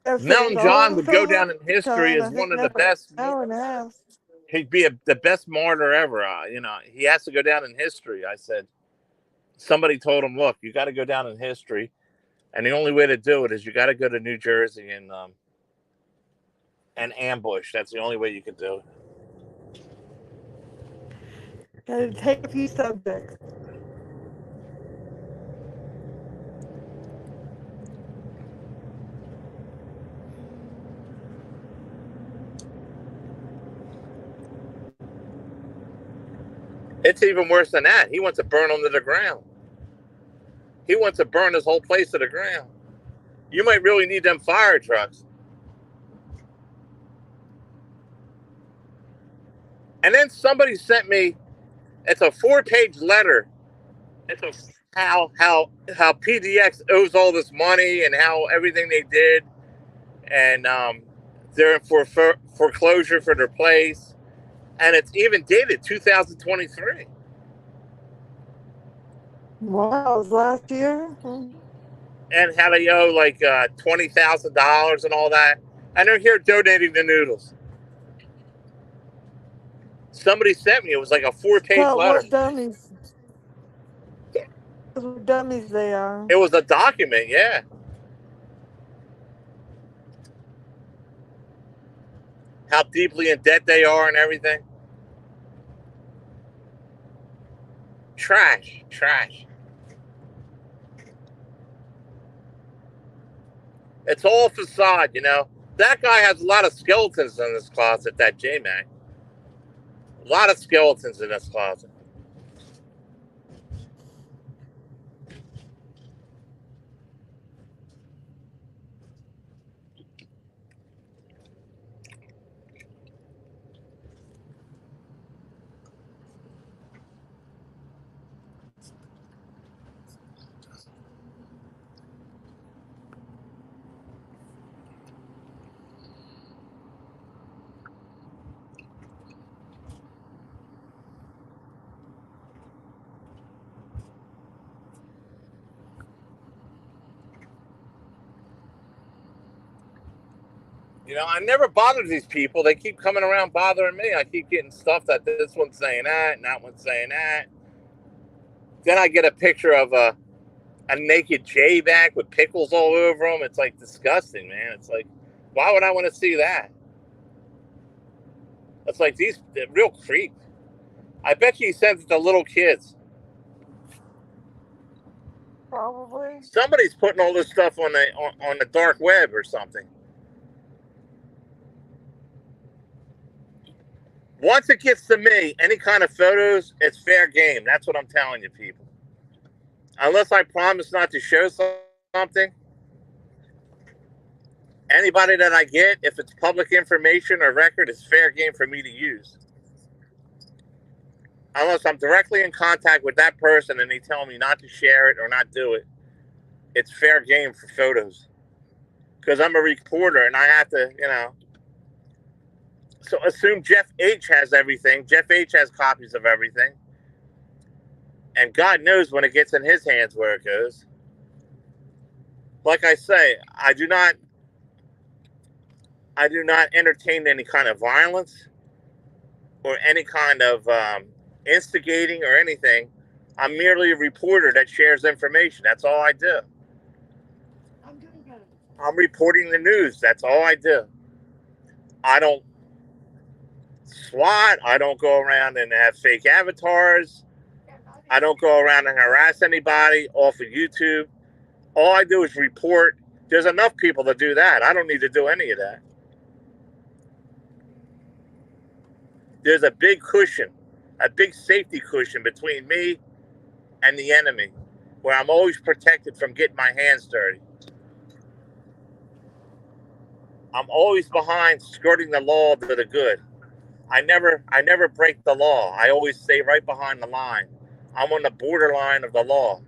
Actually, it's Milton John would almost go down over in history time. as I think one of the another best. hour and a half. He'd be the best martyr ever. He has to go down in history. I said, somebody told him, look, you got to go down in history. And the only way to do it is you got to go to New Jersey and ambush. That's the only way you could do it. Gotta take a few subjects. It's even worse than that. He wants to burn them to the ground. He wants to burn his whole place to the ground. You might really need them fire trucks. And then somebody sent me, it's a 4-page letter. It's how PDX owes all this money and how everything they did, and they're in foreclosure for their place, and it's even dated 2023. Wow, it was last year? And how they owe like $20,000 and all that, and they're here donating the noodles. Somebody sent me. It was like a 4-page Tell letter. what dummies. What dummies they are. It was a document, yeah. How deeply in debt they are and everything. Trash, trash. It's all facade, you know. That guy has a lot of skeletons in his closet, that J-Mac. A lot of skeletons in his closet. You know, I never bothered these people. They keep coming around bothering me. I keep getting stuff that this one's saying that and that one's saying that. Then I get a picture of a naked J-Mac with pickles all over him. It's like disgusting, man. It's like, why would I want to see that? It's like these real creep. I bet you he sends it to little kids. Probably. Somebody's putting all this stuff on the dark web or something. Once it gets to me, any kind of photos, it's fair game. That's what I'm telling you, people. Unless I promise not to show something, anybody that I get, if it's public information or record, it's fair game for me to use. Unless I'm directly in contact with that person and they tell me not to share it or not do it, it's fair game for photos. Because I'm a reporter and I have to, you know. So assume Jeff H has everything. Jeff H has copies of everything. And God knows when it gets in his hands where it goes. Like I say, I do not entertain any kind of violence or any kind of instigating or anything. I'm merely a reporter that shares information. That's all I do. I'm reporting the news. That's all I do. I don't SWAT. I don't go around and have fake avatars. I don't go around and harass anybody off of YouTube. All I do is report. There's enough people to do that. I don't need to do any of that. There's a big cushion, a big safety cushion between me and the enemy, where I'm always protected from getting my hands dirty. I'm always behind skirting the law to the good. I never break the law. I always stay right behind the line. I'm on the borderline of the law.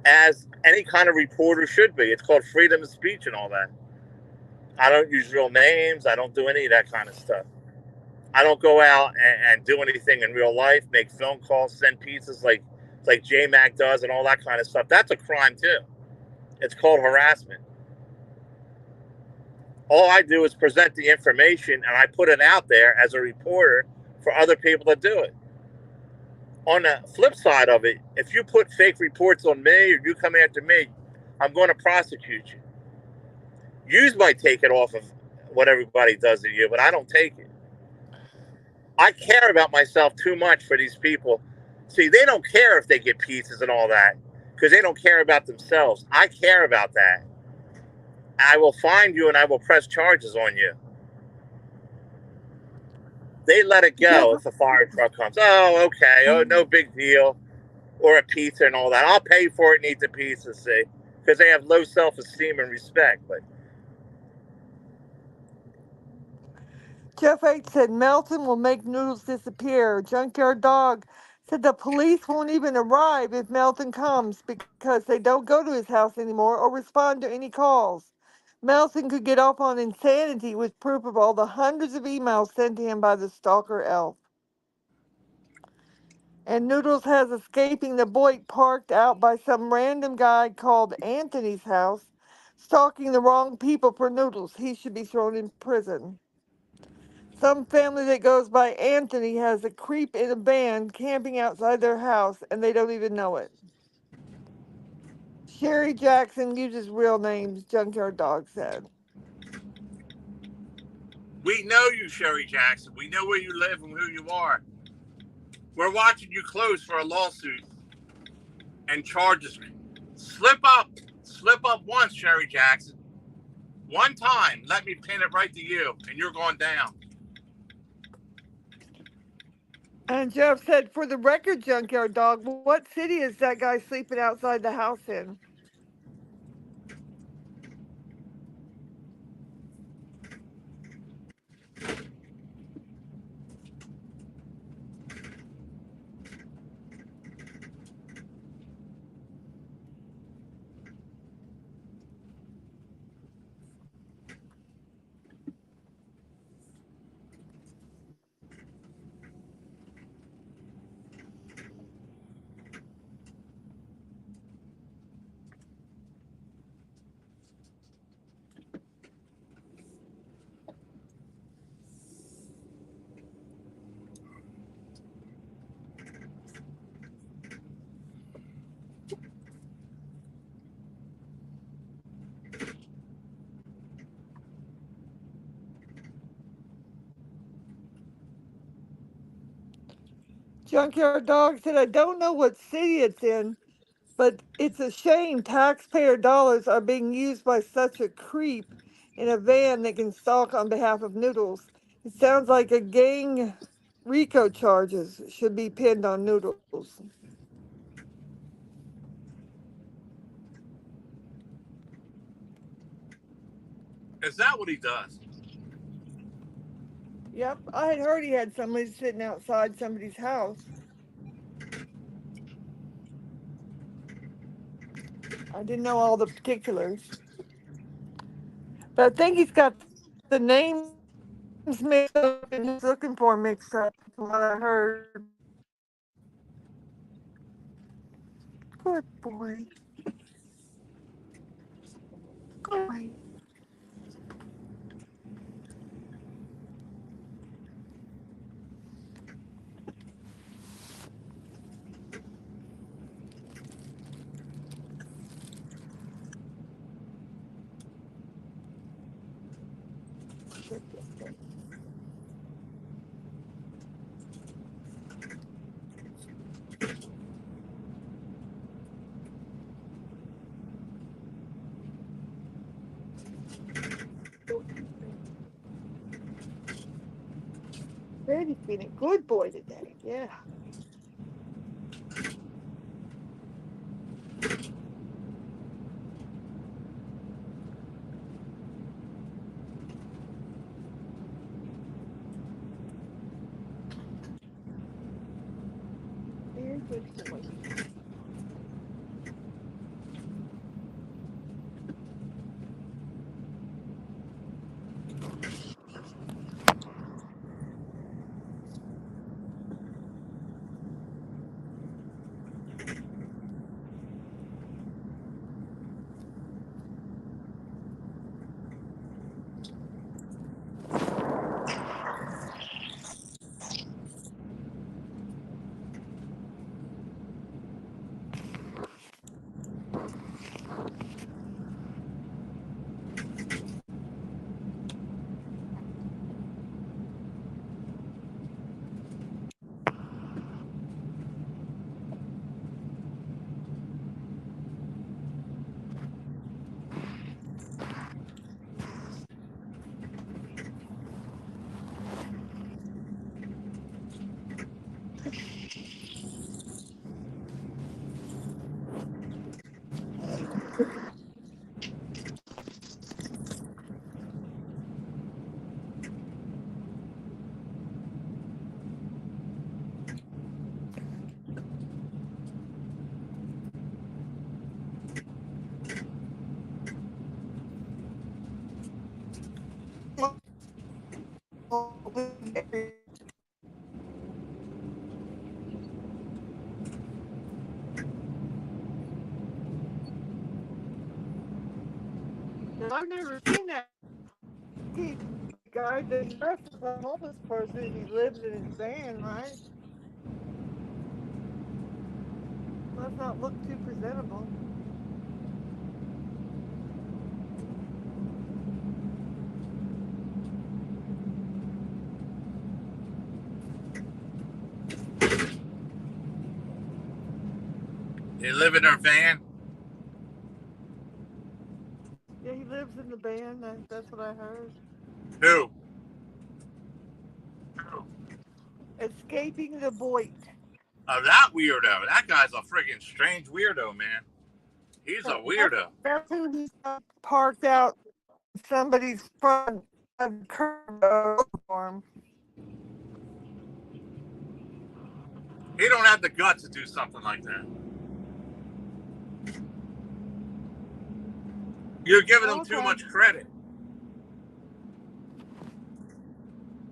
As any kind of reporter should be. It's called freedom of speech and all that. I don't use real names. I don't do any of that kind of stuff. I don't go out and do anything in real life, make phone calls, send pizzas like J Mac does and all that kind of stuff. That's a crime too. It's called harassment. All I do is present the information and I put it out there as a reporter for other people to do it. On the flip side of it, if you put fake reports on me or you come after me, I'm going to prosecute you. You might take it off of what everybody does to you, but I don't take it. I care about myself too much for these people. See, they don't care if they get pizzas and all that because they don't care about themselves. I care about that. I will find you and I will press charges on you. They let it go Jeff, if a fire truck comes. Oh, okay. Oh, no big deal. Or a pizza and all that. I'll pay for it and eat the pizza, see? Because they have low self-esteem and respect. But Jeff H. said Melton will make noodles disappear. Junkyard Dog said the police won't even arrive if Melton comes because they don't go to his house anymore or respond to any calls. Melton could get off on insanity with proof of all the hundreds of emails sent to him by the stalker elf. And Noodles has escaping the Boyd parked out by some random guy called Anthony's house, stalking the wrong people for Noodles. He should be thrown in prison. Some family that goes by Anthony has a creep in a band camping outside their house and they don't even know it. Sherry Jackson uses real names, Junkyard Dog said. we know you, Sherry Jackson. We know where you live and who you are. We're watching you close for a lawsuit and charges. Slip up. Slip up once, Sherry Jackson. One time, let me pin it right to you, and you're going down. And Jeff said, for the record, Junkyard Dog, what city is that guy sleeping outside the house in? Junkyard Dog said, I don't know what city it's in, but it's a shame taxpayer dollars are being used by such a creep in a van that can stalk on behalf of Noodles. It sounds like a gang RICO charges should be pinned on Noodles. Is that what he does? Yep, I had heard he had somebody sitting outside somebody's house. I didn't know all the particulars. But I think he's got the names mixed up and who's looking for mixed up, from what I heard. Good boy. Good boy. Brady's been a good boy today. Yeah. Very good boy. I've never seen that. He's the guy that dresses like a homeless person and he lives in his van, right? Does not look too presentable. They live in their van. Yeah, he lives in the van. That's what I heard. Who? Escaping the void. That weirdo. That guy's a friggin' strange weirdo, man. He's a That's, weirdo. that's who he's parked out in somebody's front curb for him. He don't have the guts to do something like that. You're giving him too Okay. much credit.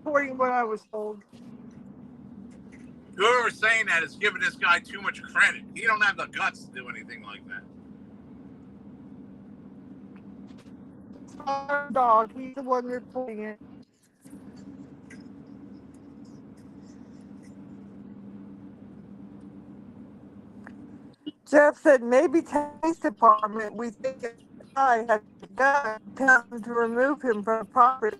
According to what I was told. Whoever's saying that is giving this guy too much credit. He don't have the guts to do anything like that. Our dog, he's the one reporting it. Jeff said maybe police department. We think the guy had a gun. Tell him to remove him from the property.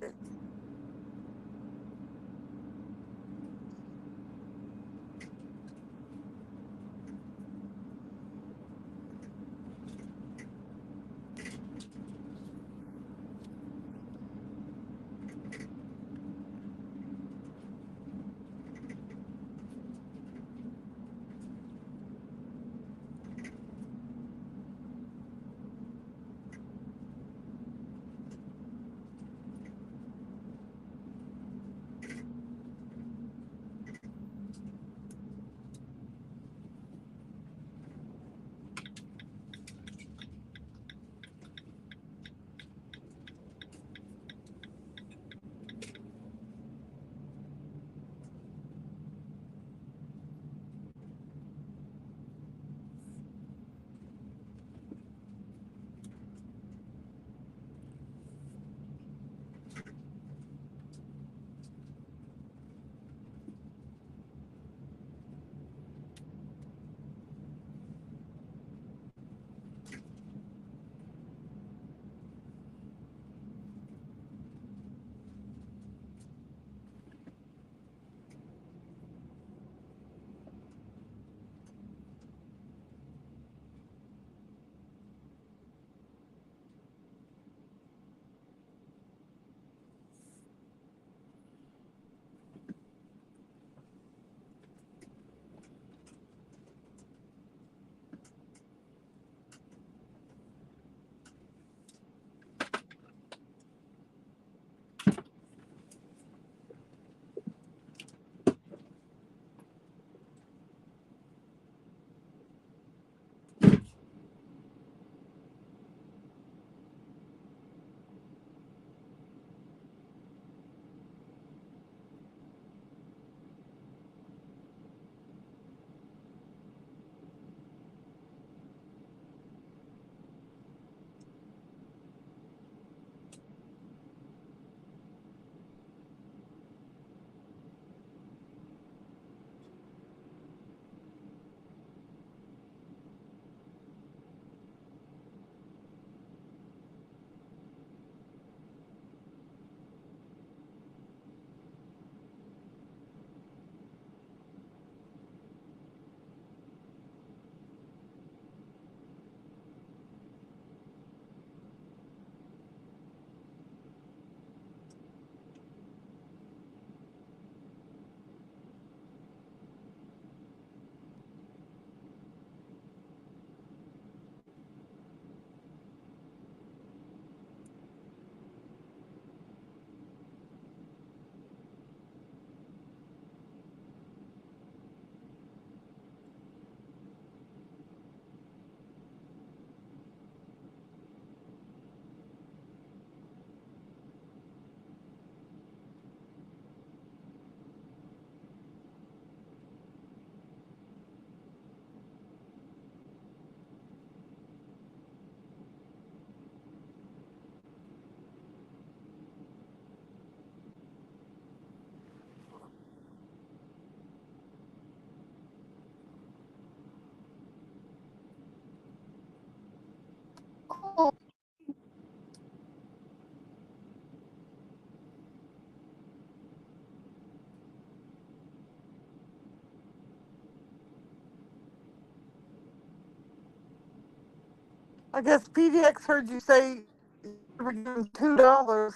I guess PDX heard you say you were given $2,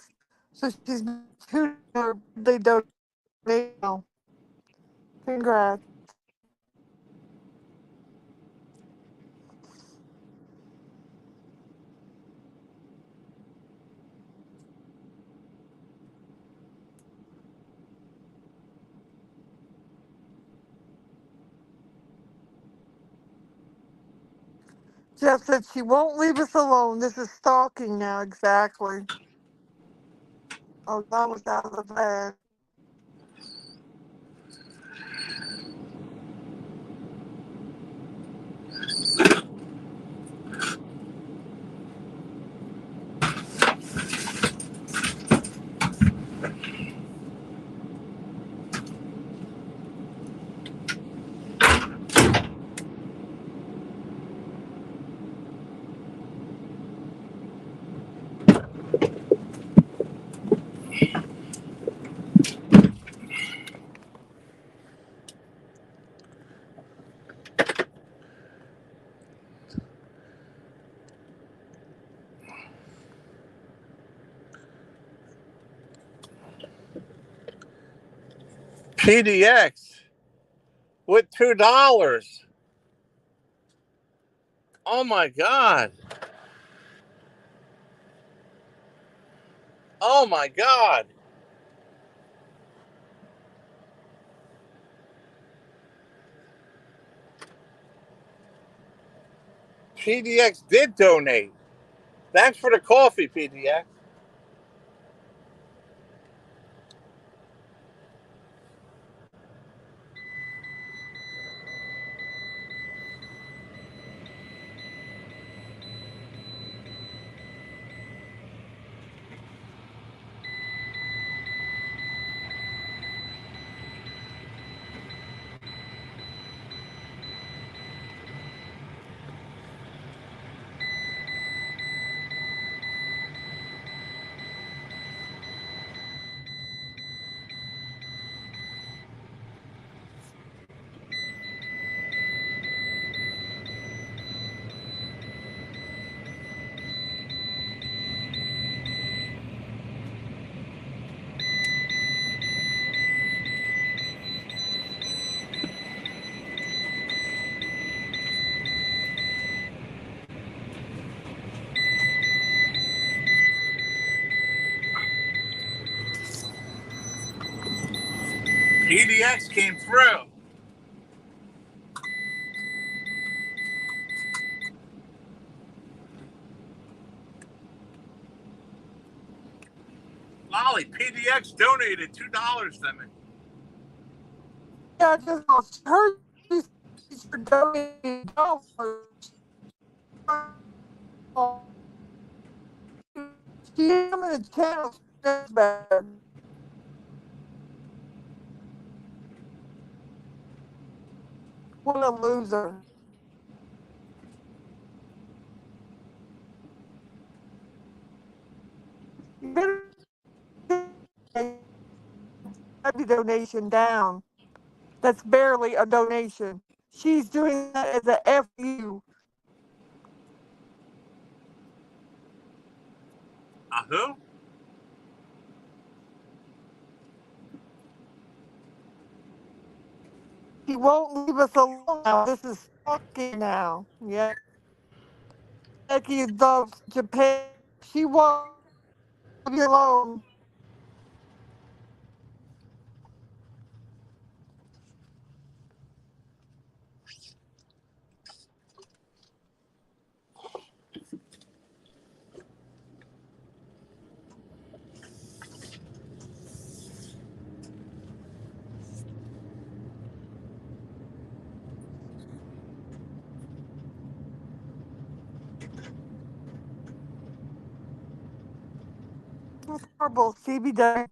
so she's $2 they donate now. Congrats. Jeff said she won't leave us alone. This is stalking now, exactly. Oh, that was out of the bag. PDX with $2. Oh my God. Oh my God. PDX did donate. Thanks for the coffee, PDX. PDX came through. Lolly, PDX donated $2 to me. Yeah, I just heard you for donating dollars. She am in the channel. That's bad. What a loser. You better take every donation down. That's barely a donation. She's doing that as a FU. Who? She won't leave us alone now. This is stalking now. Yeah. Becky loves Japan. She won't leave you alone. It's horrible. CBW.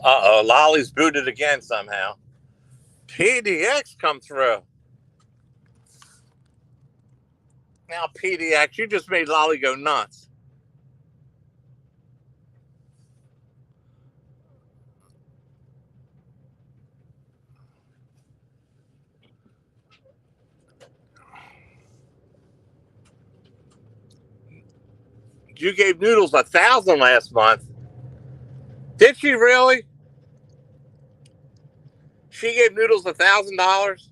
Lolly's booted again somehow. PDX come through. Now, PDX, you just made Lolly go nuts. You gave Noodles 1,000 last month. Did she really? She gave Noodles $1,000.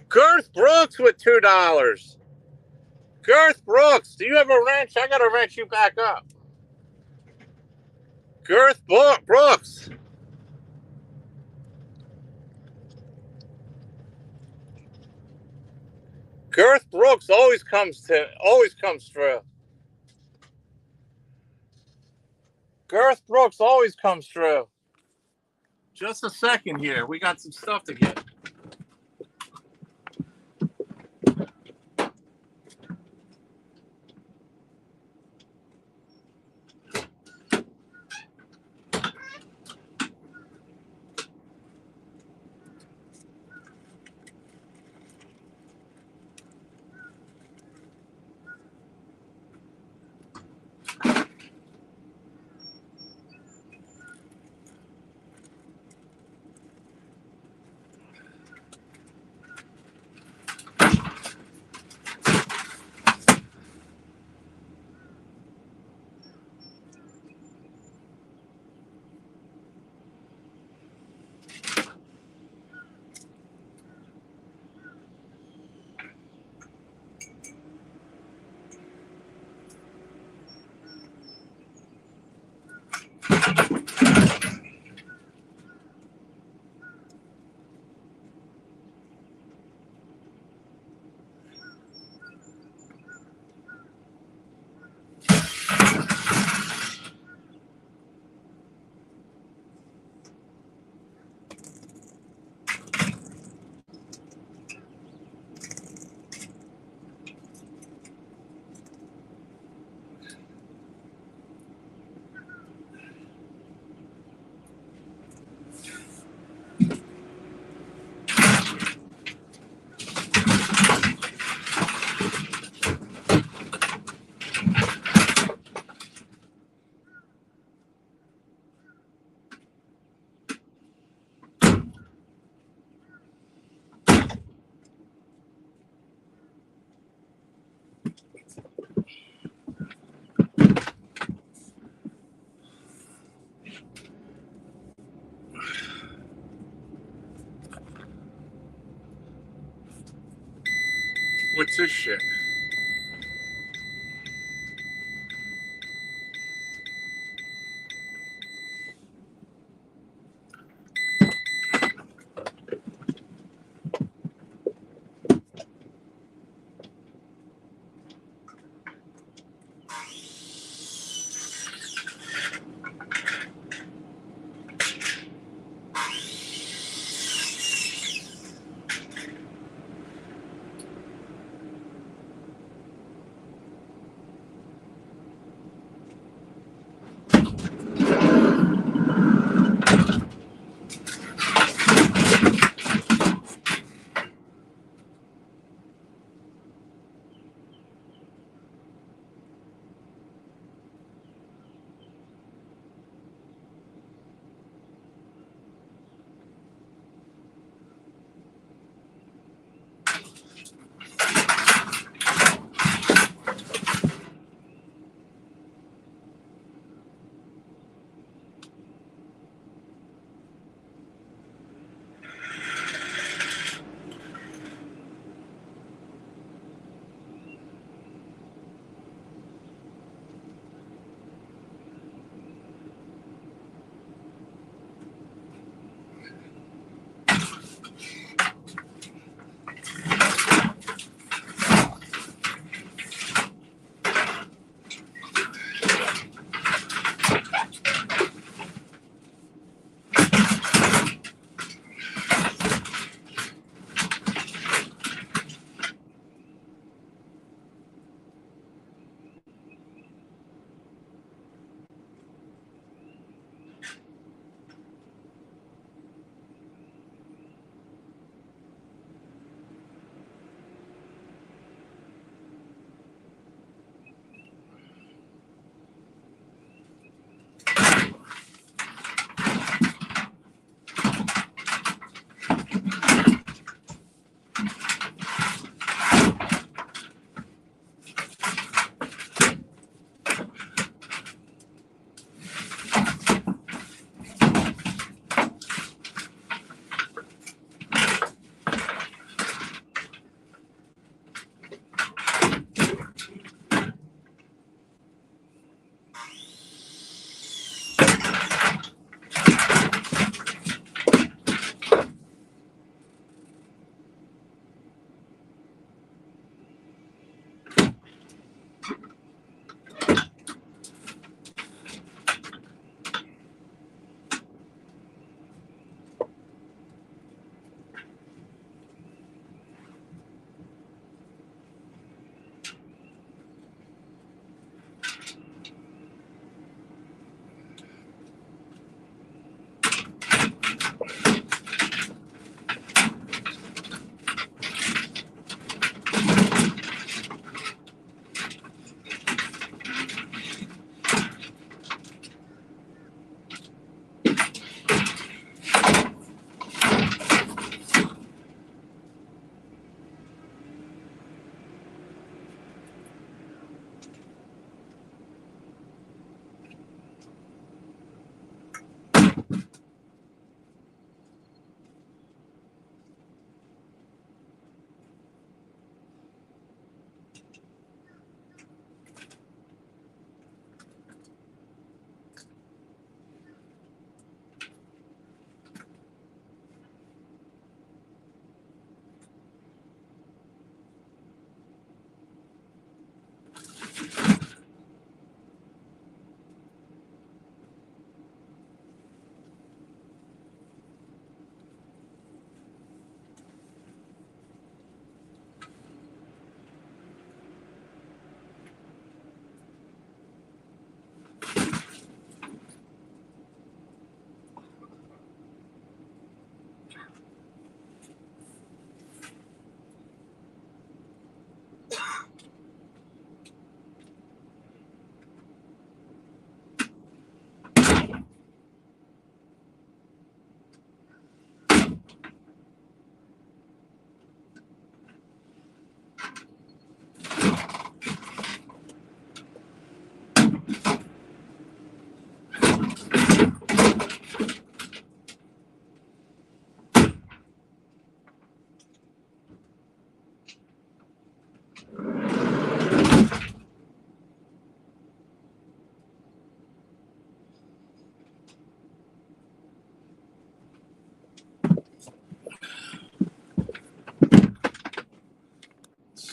Girth Brooks with $2. Girth Brooks, do you have a wrench? I gotta wrench you back up. Girth Brooks. Girth Brooks always comes through. Girth Brooks always comes through. Just a second here. We got some stuff to get. What's this shit?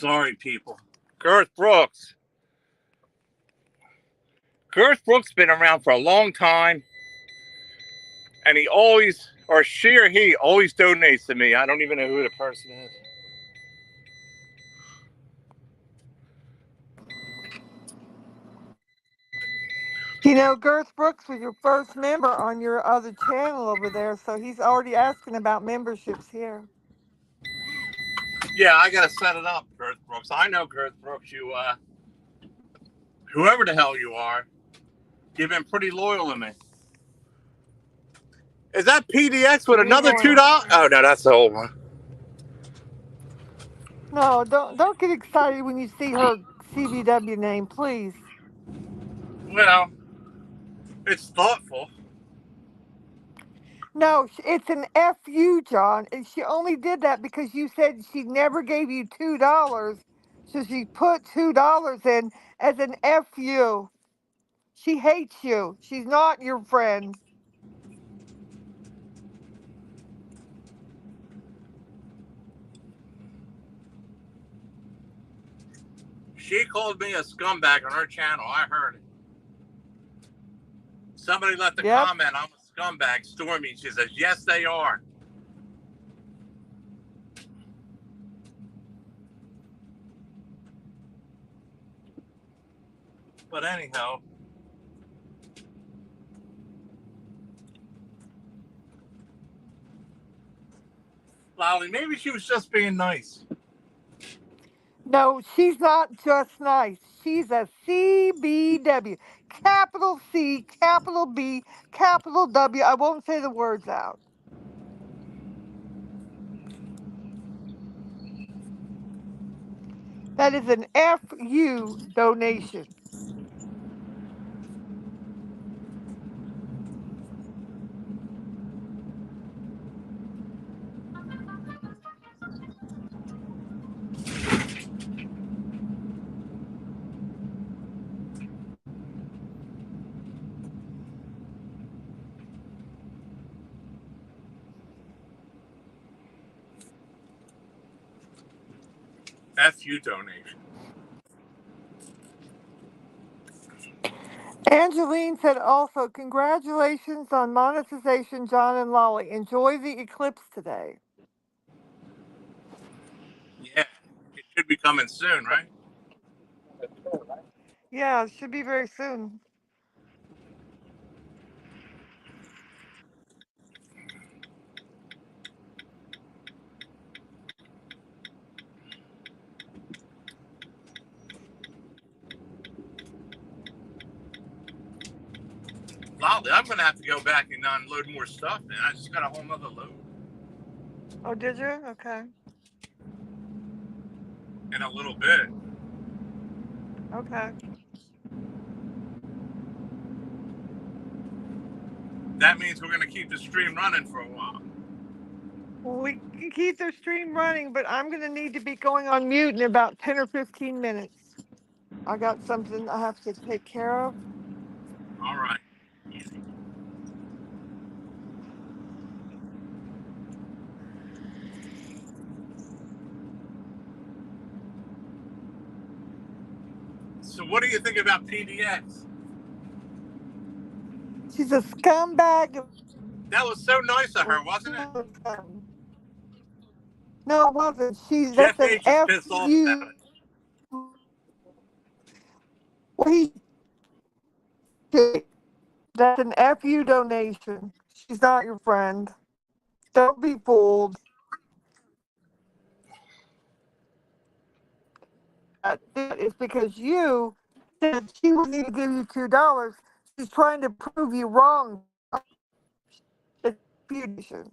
Sorry, people. Garth Brooks. Garth Brooks been around for a long time, and he always, or she or he, always donates to me. I don't even know who the person is. You know, Girth Brooks was your first member on your other channel over there, so he's already asking about memberships here. Yeah, I gotta set it up, Garth Brooks. I know Garth Brooks. You, whoever the hell you are, you've been pretty loyal to me. Is that PDX with Very another loyal. $2? Oh no, that's the old one. No, don't get excited when you see her CBW name, please. Well, it's thoughtful. No, it's an FU, John, and she only did that because you said she never gave you $2, so she put $2 in as an FU. She hates you. She's not your friend. She called me a scumbag on her channel. I heard it. Somebody left a Yep. comment. I'm a scumbag. Stormy. She says, yes, they are. But anyhow, Lolly, maybe she was just being nice. No, she's not just nice. She's a CBW. Capital C, capital B, capital W. I won't say the words out. That is an FU donation. FU donation. Angeline said also, congratulations on monetization, John and Lolly. Enjoy the eclipse today. Yeah, it should be coming soon, right? Yeah, it should be very soon. Lolly, I'm going to have to go back and unload more stuff, man. I just got a whole nother load Oh, did you? Okay. in a little bit. Okay. That means we're going to keep the stream running for a while. Well, we can keep the stream running, but I'm going to need to be going on mute in about 10 or 15 minutes. I got something I have to take care of. All right. So, what do you think about PDX? She's a scumbag. That was so nice of her, wasn't it? No, it wasn't. That's Jeff an H is pissed off about FU. it. Well, that's an FU donation. She's not your friend. Don't be fooled. It's because you said she would need to give you $2. She's trying to prove you wrong. It's donation.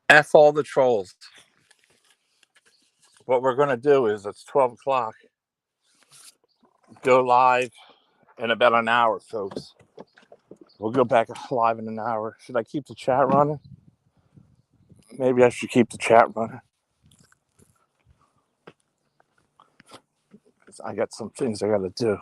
F all the trolls. What we're going to do is it's 12 o'clock. Go live in about an hour, folks. We'll go back live in an hour. Should I keep the chat running? Maybe I should keep the chat running. I got some things I got to do.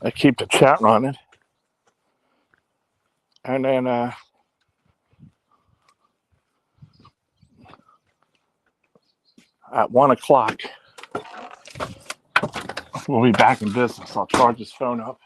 I keep the chat running. And then at 1 o'clock, we'll be back in business. I'll charge this phone up.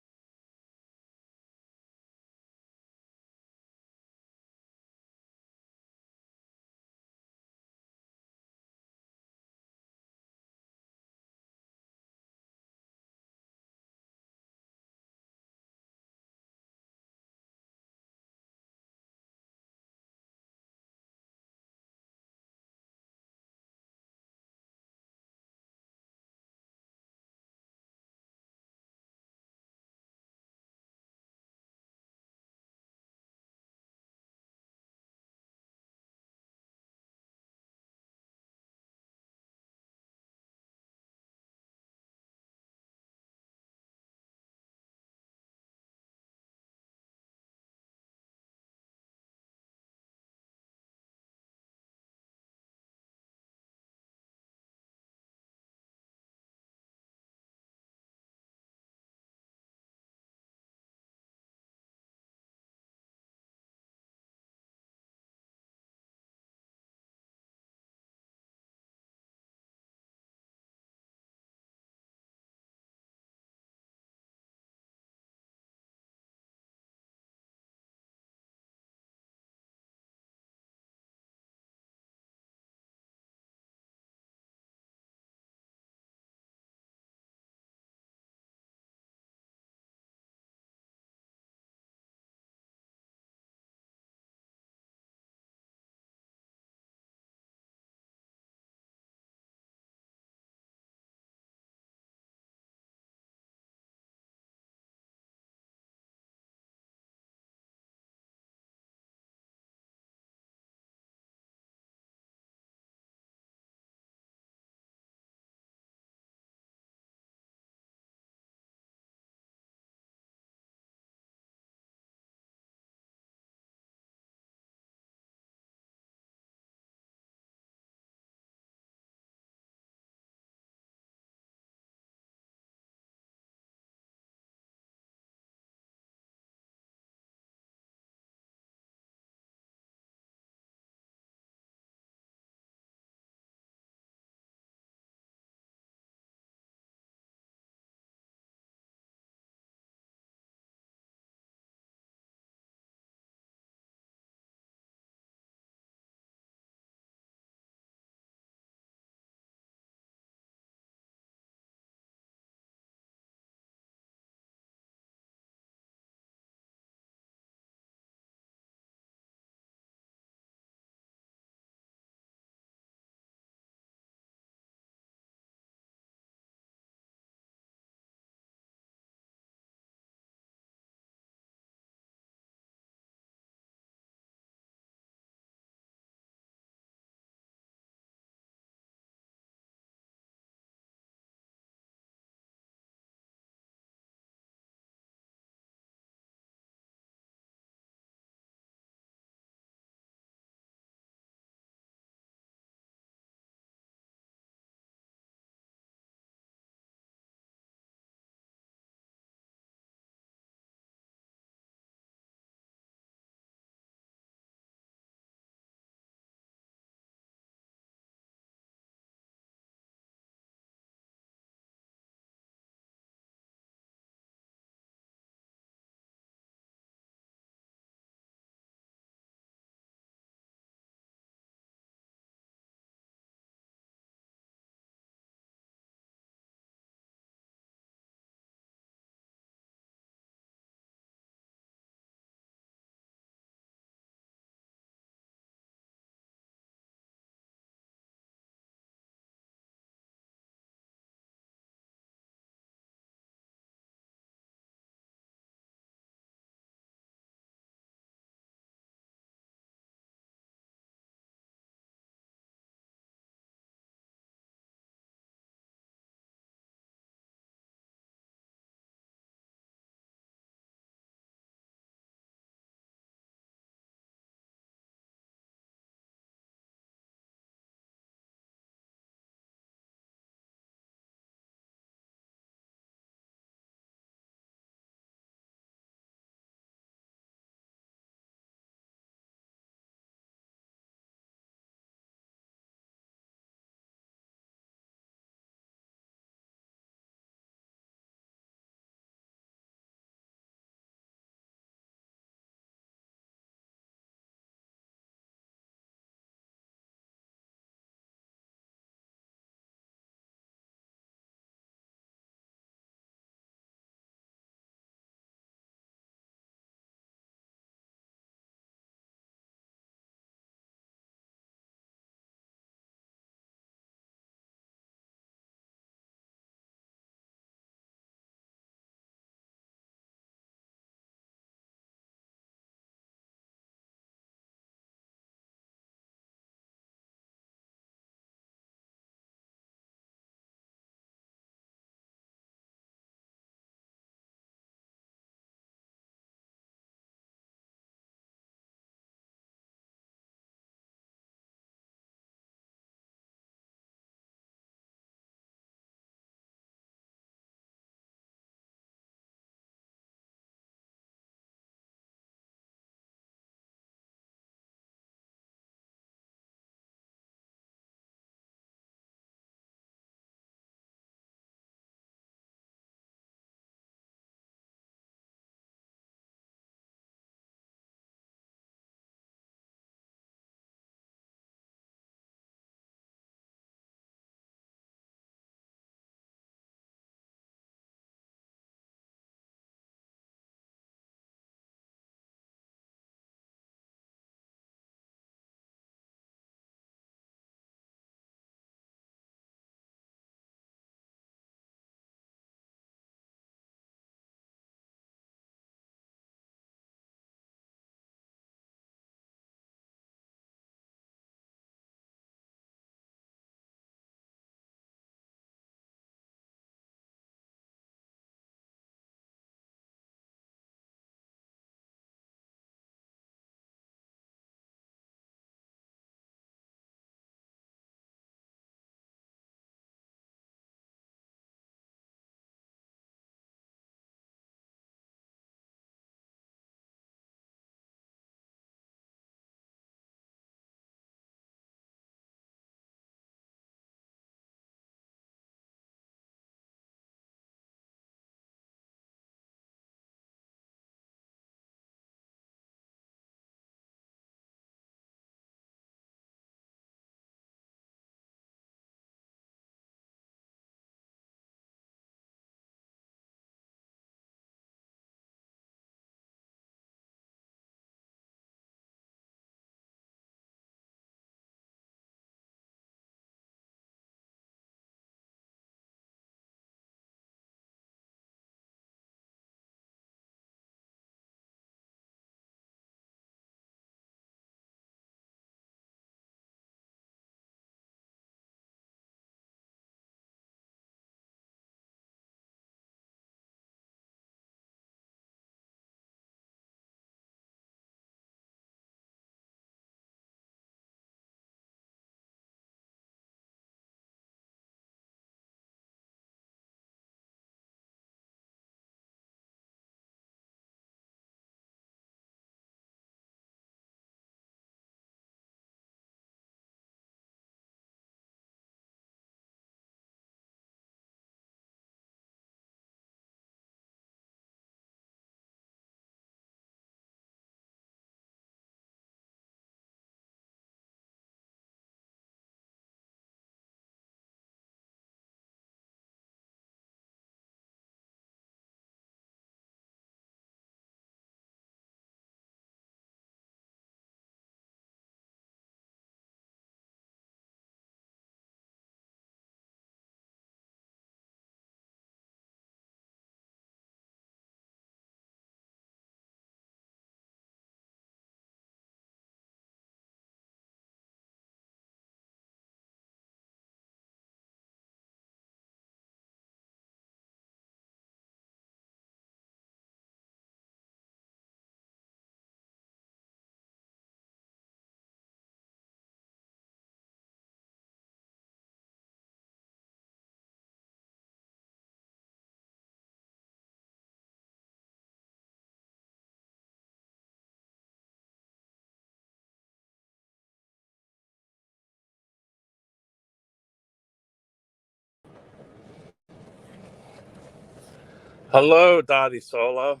Hello, Dottie Solo.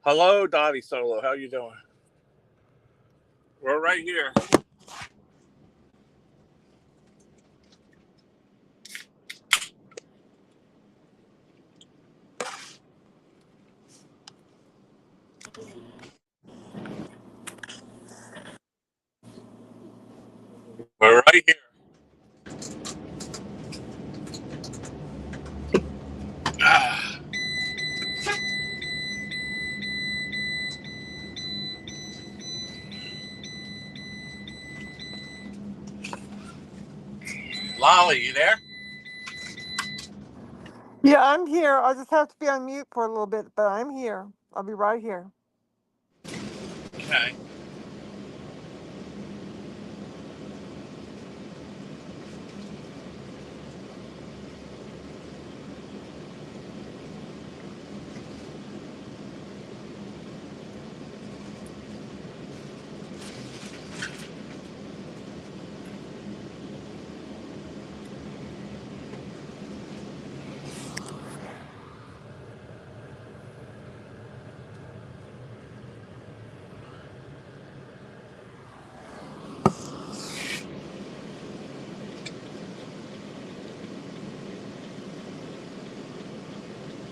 Hello, Dottie Solo. How you doing? We're right here. We're right here. Ah, Lolly, you there? Yeah, I'm here. I'll just have to be on mute for a little bit, but I'm here. I'll be right here. Okay.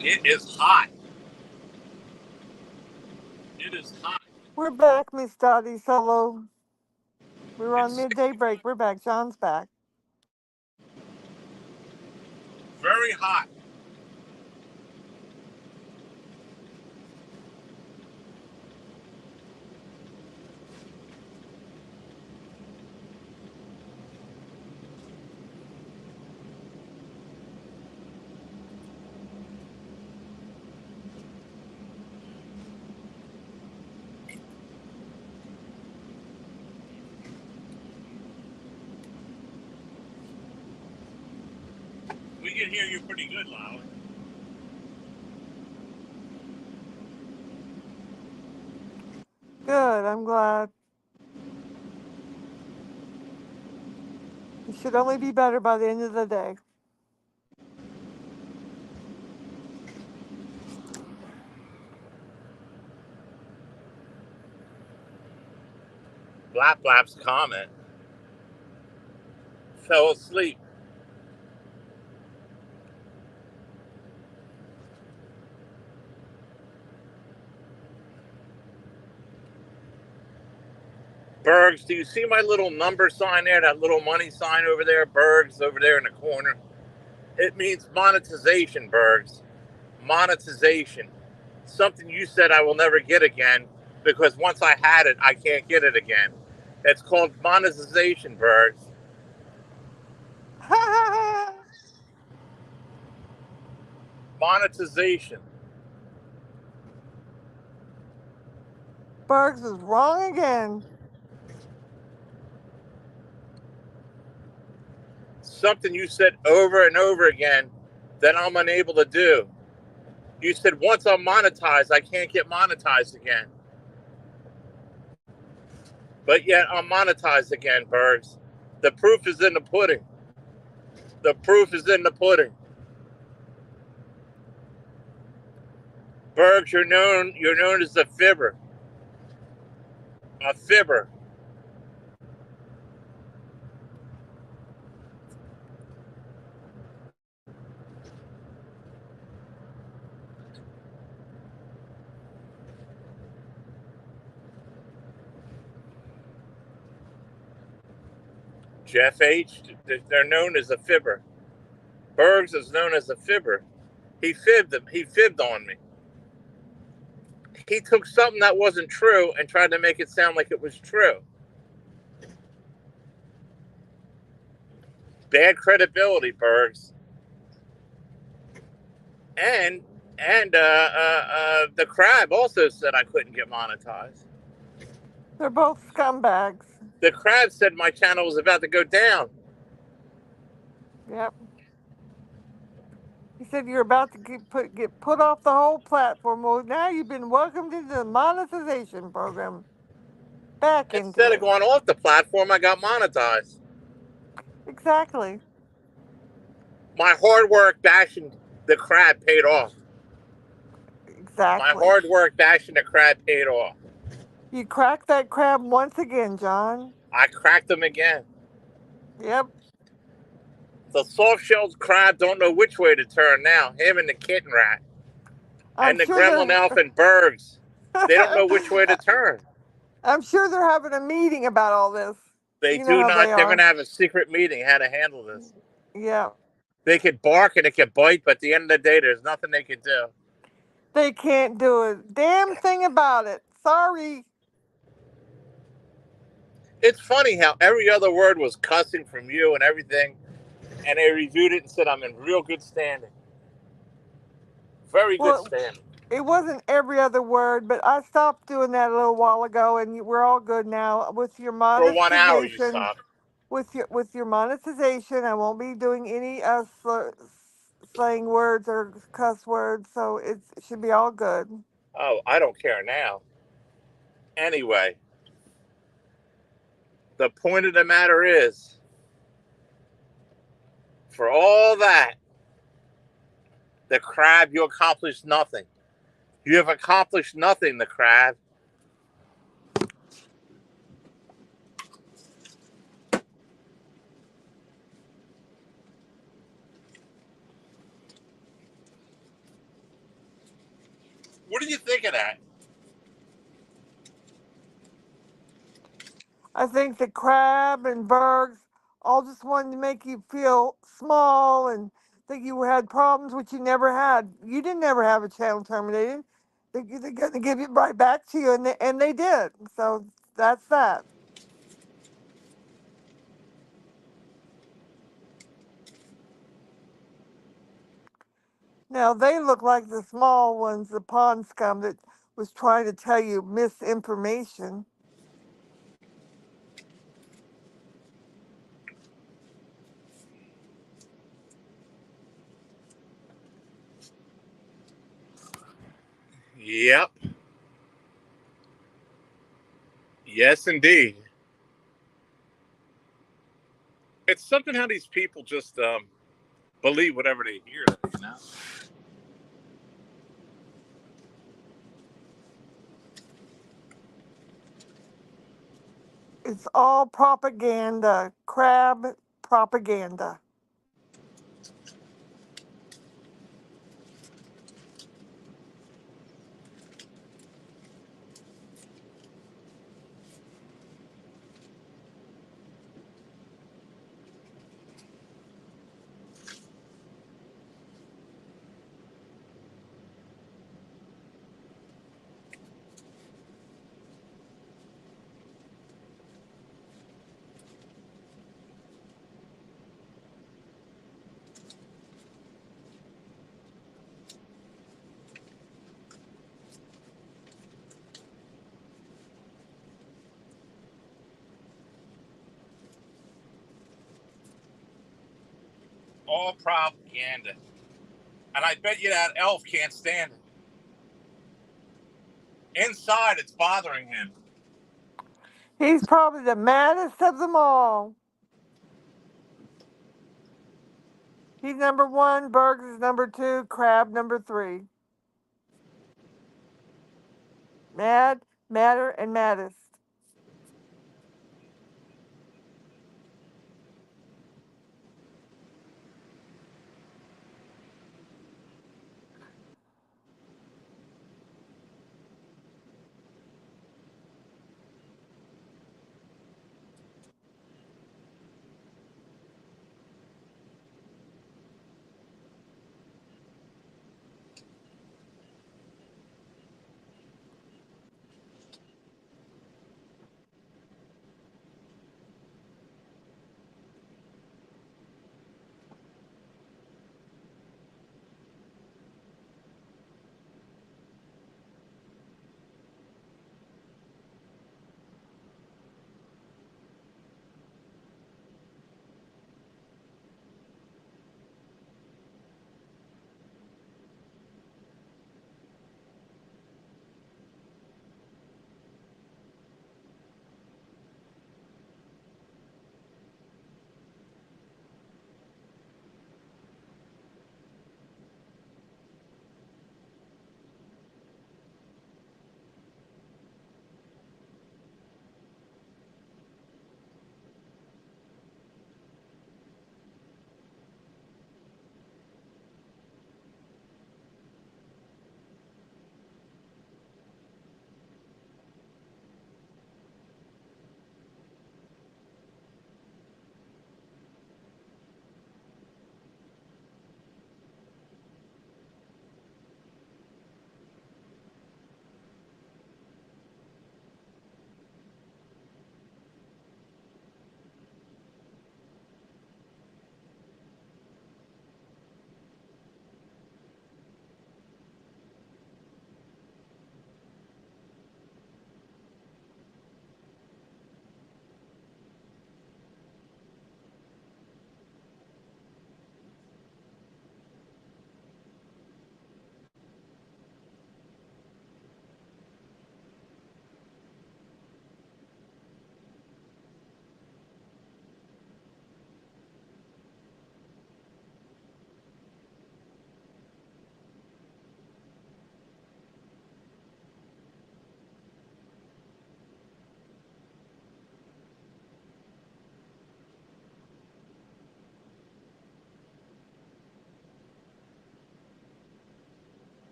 It is hot. It is hot. We're back, Miss Dottie Solo. We were on It's midday break. We're back. John's back. very hot. We can hear you pretty good, Lolly. Good. I'm glad. It should only be better by the end of the day. Blap Blap's comment. Fell asleep. Bergs, do you see my little number sign there? That little money sign over there? Bergs over there in the corner. It means monetization, Bergs. Monetization. Something you said I will never get again because once I had it, I can't get it again. It's called monetization, Bergs. Monetization. Bugs is wrong again. Something you said over and over again that I'm unable to do. You said once I'm monetized, I can't get monetized again. But yet I'm monetized again, Bergs. The proof is in the pudding. The proof is in the pudding. Bergs, you're known as a fibber. A fibber. Jeff H, they're known as a fibber. Bergs is known as a fibber. He fibbed them. He fibbed on me. He took something that wasn't true and tried to make it sound like it was true. Bad credibility, Bergs. And the crab also said I couldn't get monetized. They're both scumbags. The crab said my channel was about to go down. Yep. He said you're about to get put off the whole platform. Well, now you've been welcomed into the monetization program. Back into Instead of it. going off the platform, I got monetized. Exactly. My hard work bashing the crab paid off. My Exactly. hard work bashing the crab paid off. You cracked that crab once again, John. I cracked him again. Yep. The soft-shelled crab don't know which way to turn now. Him and the kitten rat I'm and the sure gremlin elf and Bergs. They don't know which way to turn. I'm sure they're having a meeting about all this. They You know do how not. they They're going are. to have a secret meeting how to handle this. Yeah. They could bark and it could bite, but at the end of the day, there's nothing they could do. They can't do a damn thing about it. Sorry. It's funny how every other word was cussing from you and everything, and they reviewed it and said I'm in real good standing, very good Well, standing. it wasn't every other word, but I stopped doing that a little while ago, and we're all good now with your For 1 hour, you monetization. stopped. With your monetization, I won't be doing any slang words or cuss words, so it should be all good. Oh, I don't care now. Anyway, the point of the matter is, for all that, the crab, you accomplished nothing. You have accomplished nothing, the crab. What do you think of that? I think the crab and Bergs all just wanted to make you feel small and that you had problems which you never had. You didn't ever have a channel terminated. They're going to give it right back to you, and they did. So that's that. Now they look like the small ones, the pond scum that was trying to tell you misinformation. Yep. Yes, indeed. It's something how these people just believe whatever they hear, you know? It's all propaganda, crab propaganda. All propaganda. And I bet you that elf can't stand it. Inside, it's bothering him. He's probably the maddest of them all. He's number one, Bergs is number two, Crab number three. Mad, madder, and maddest.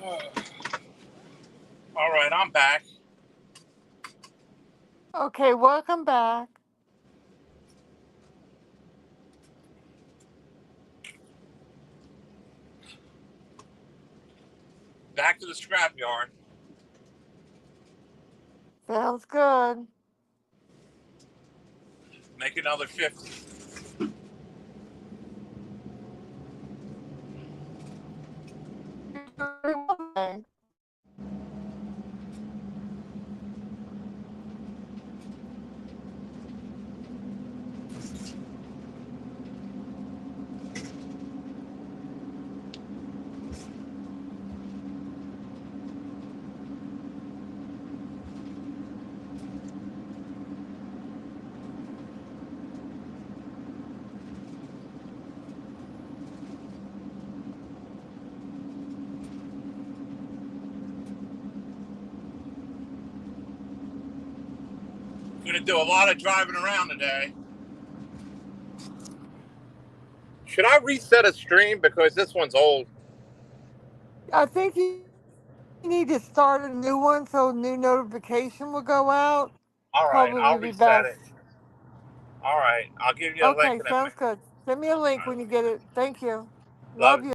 All right, I'm back. Okay, welcome back. Back to the scrapyard. Sounds good. Make another 50. I'm gonna do a lot of driving around today. Should I reset a stream because this one's old? I think you need to start a new one so a new notification will go out. All right, Probably I'll would be reset best. it. All right, I'll give you a link Okay, in a sounds minute. good. Send me a All link right, when you get it. Thank you. love Love it. you.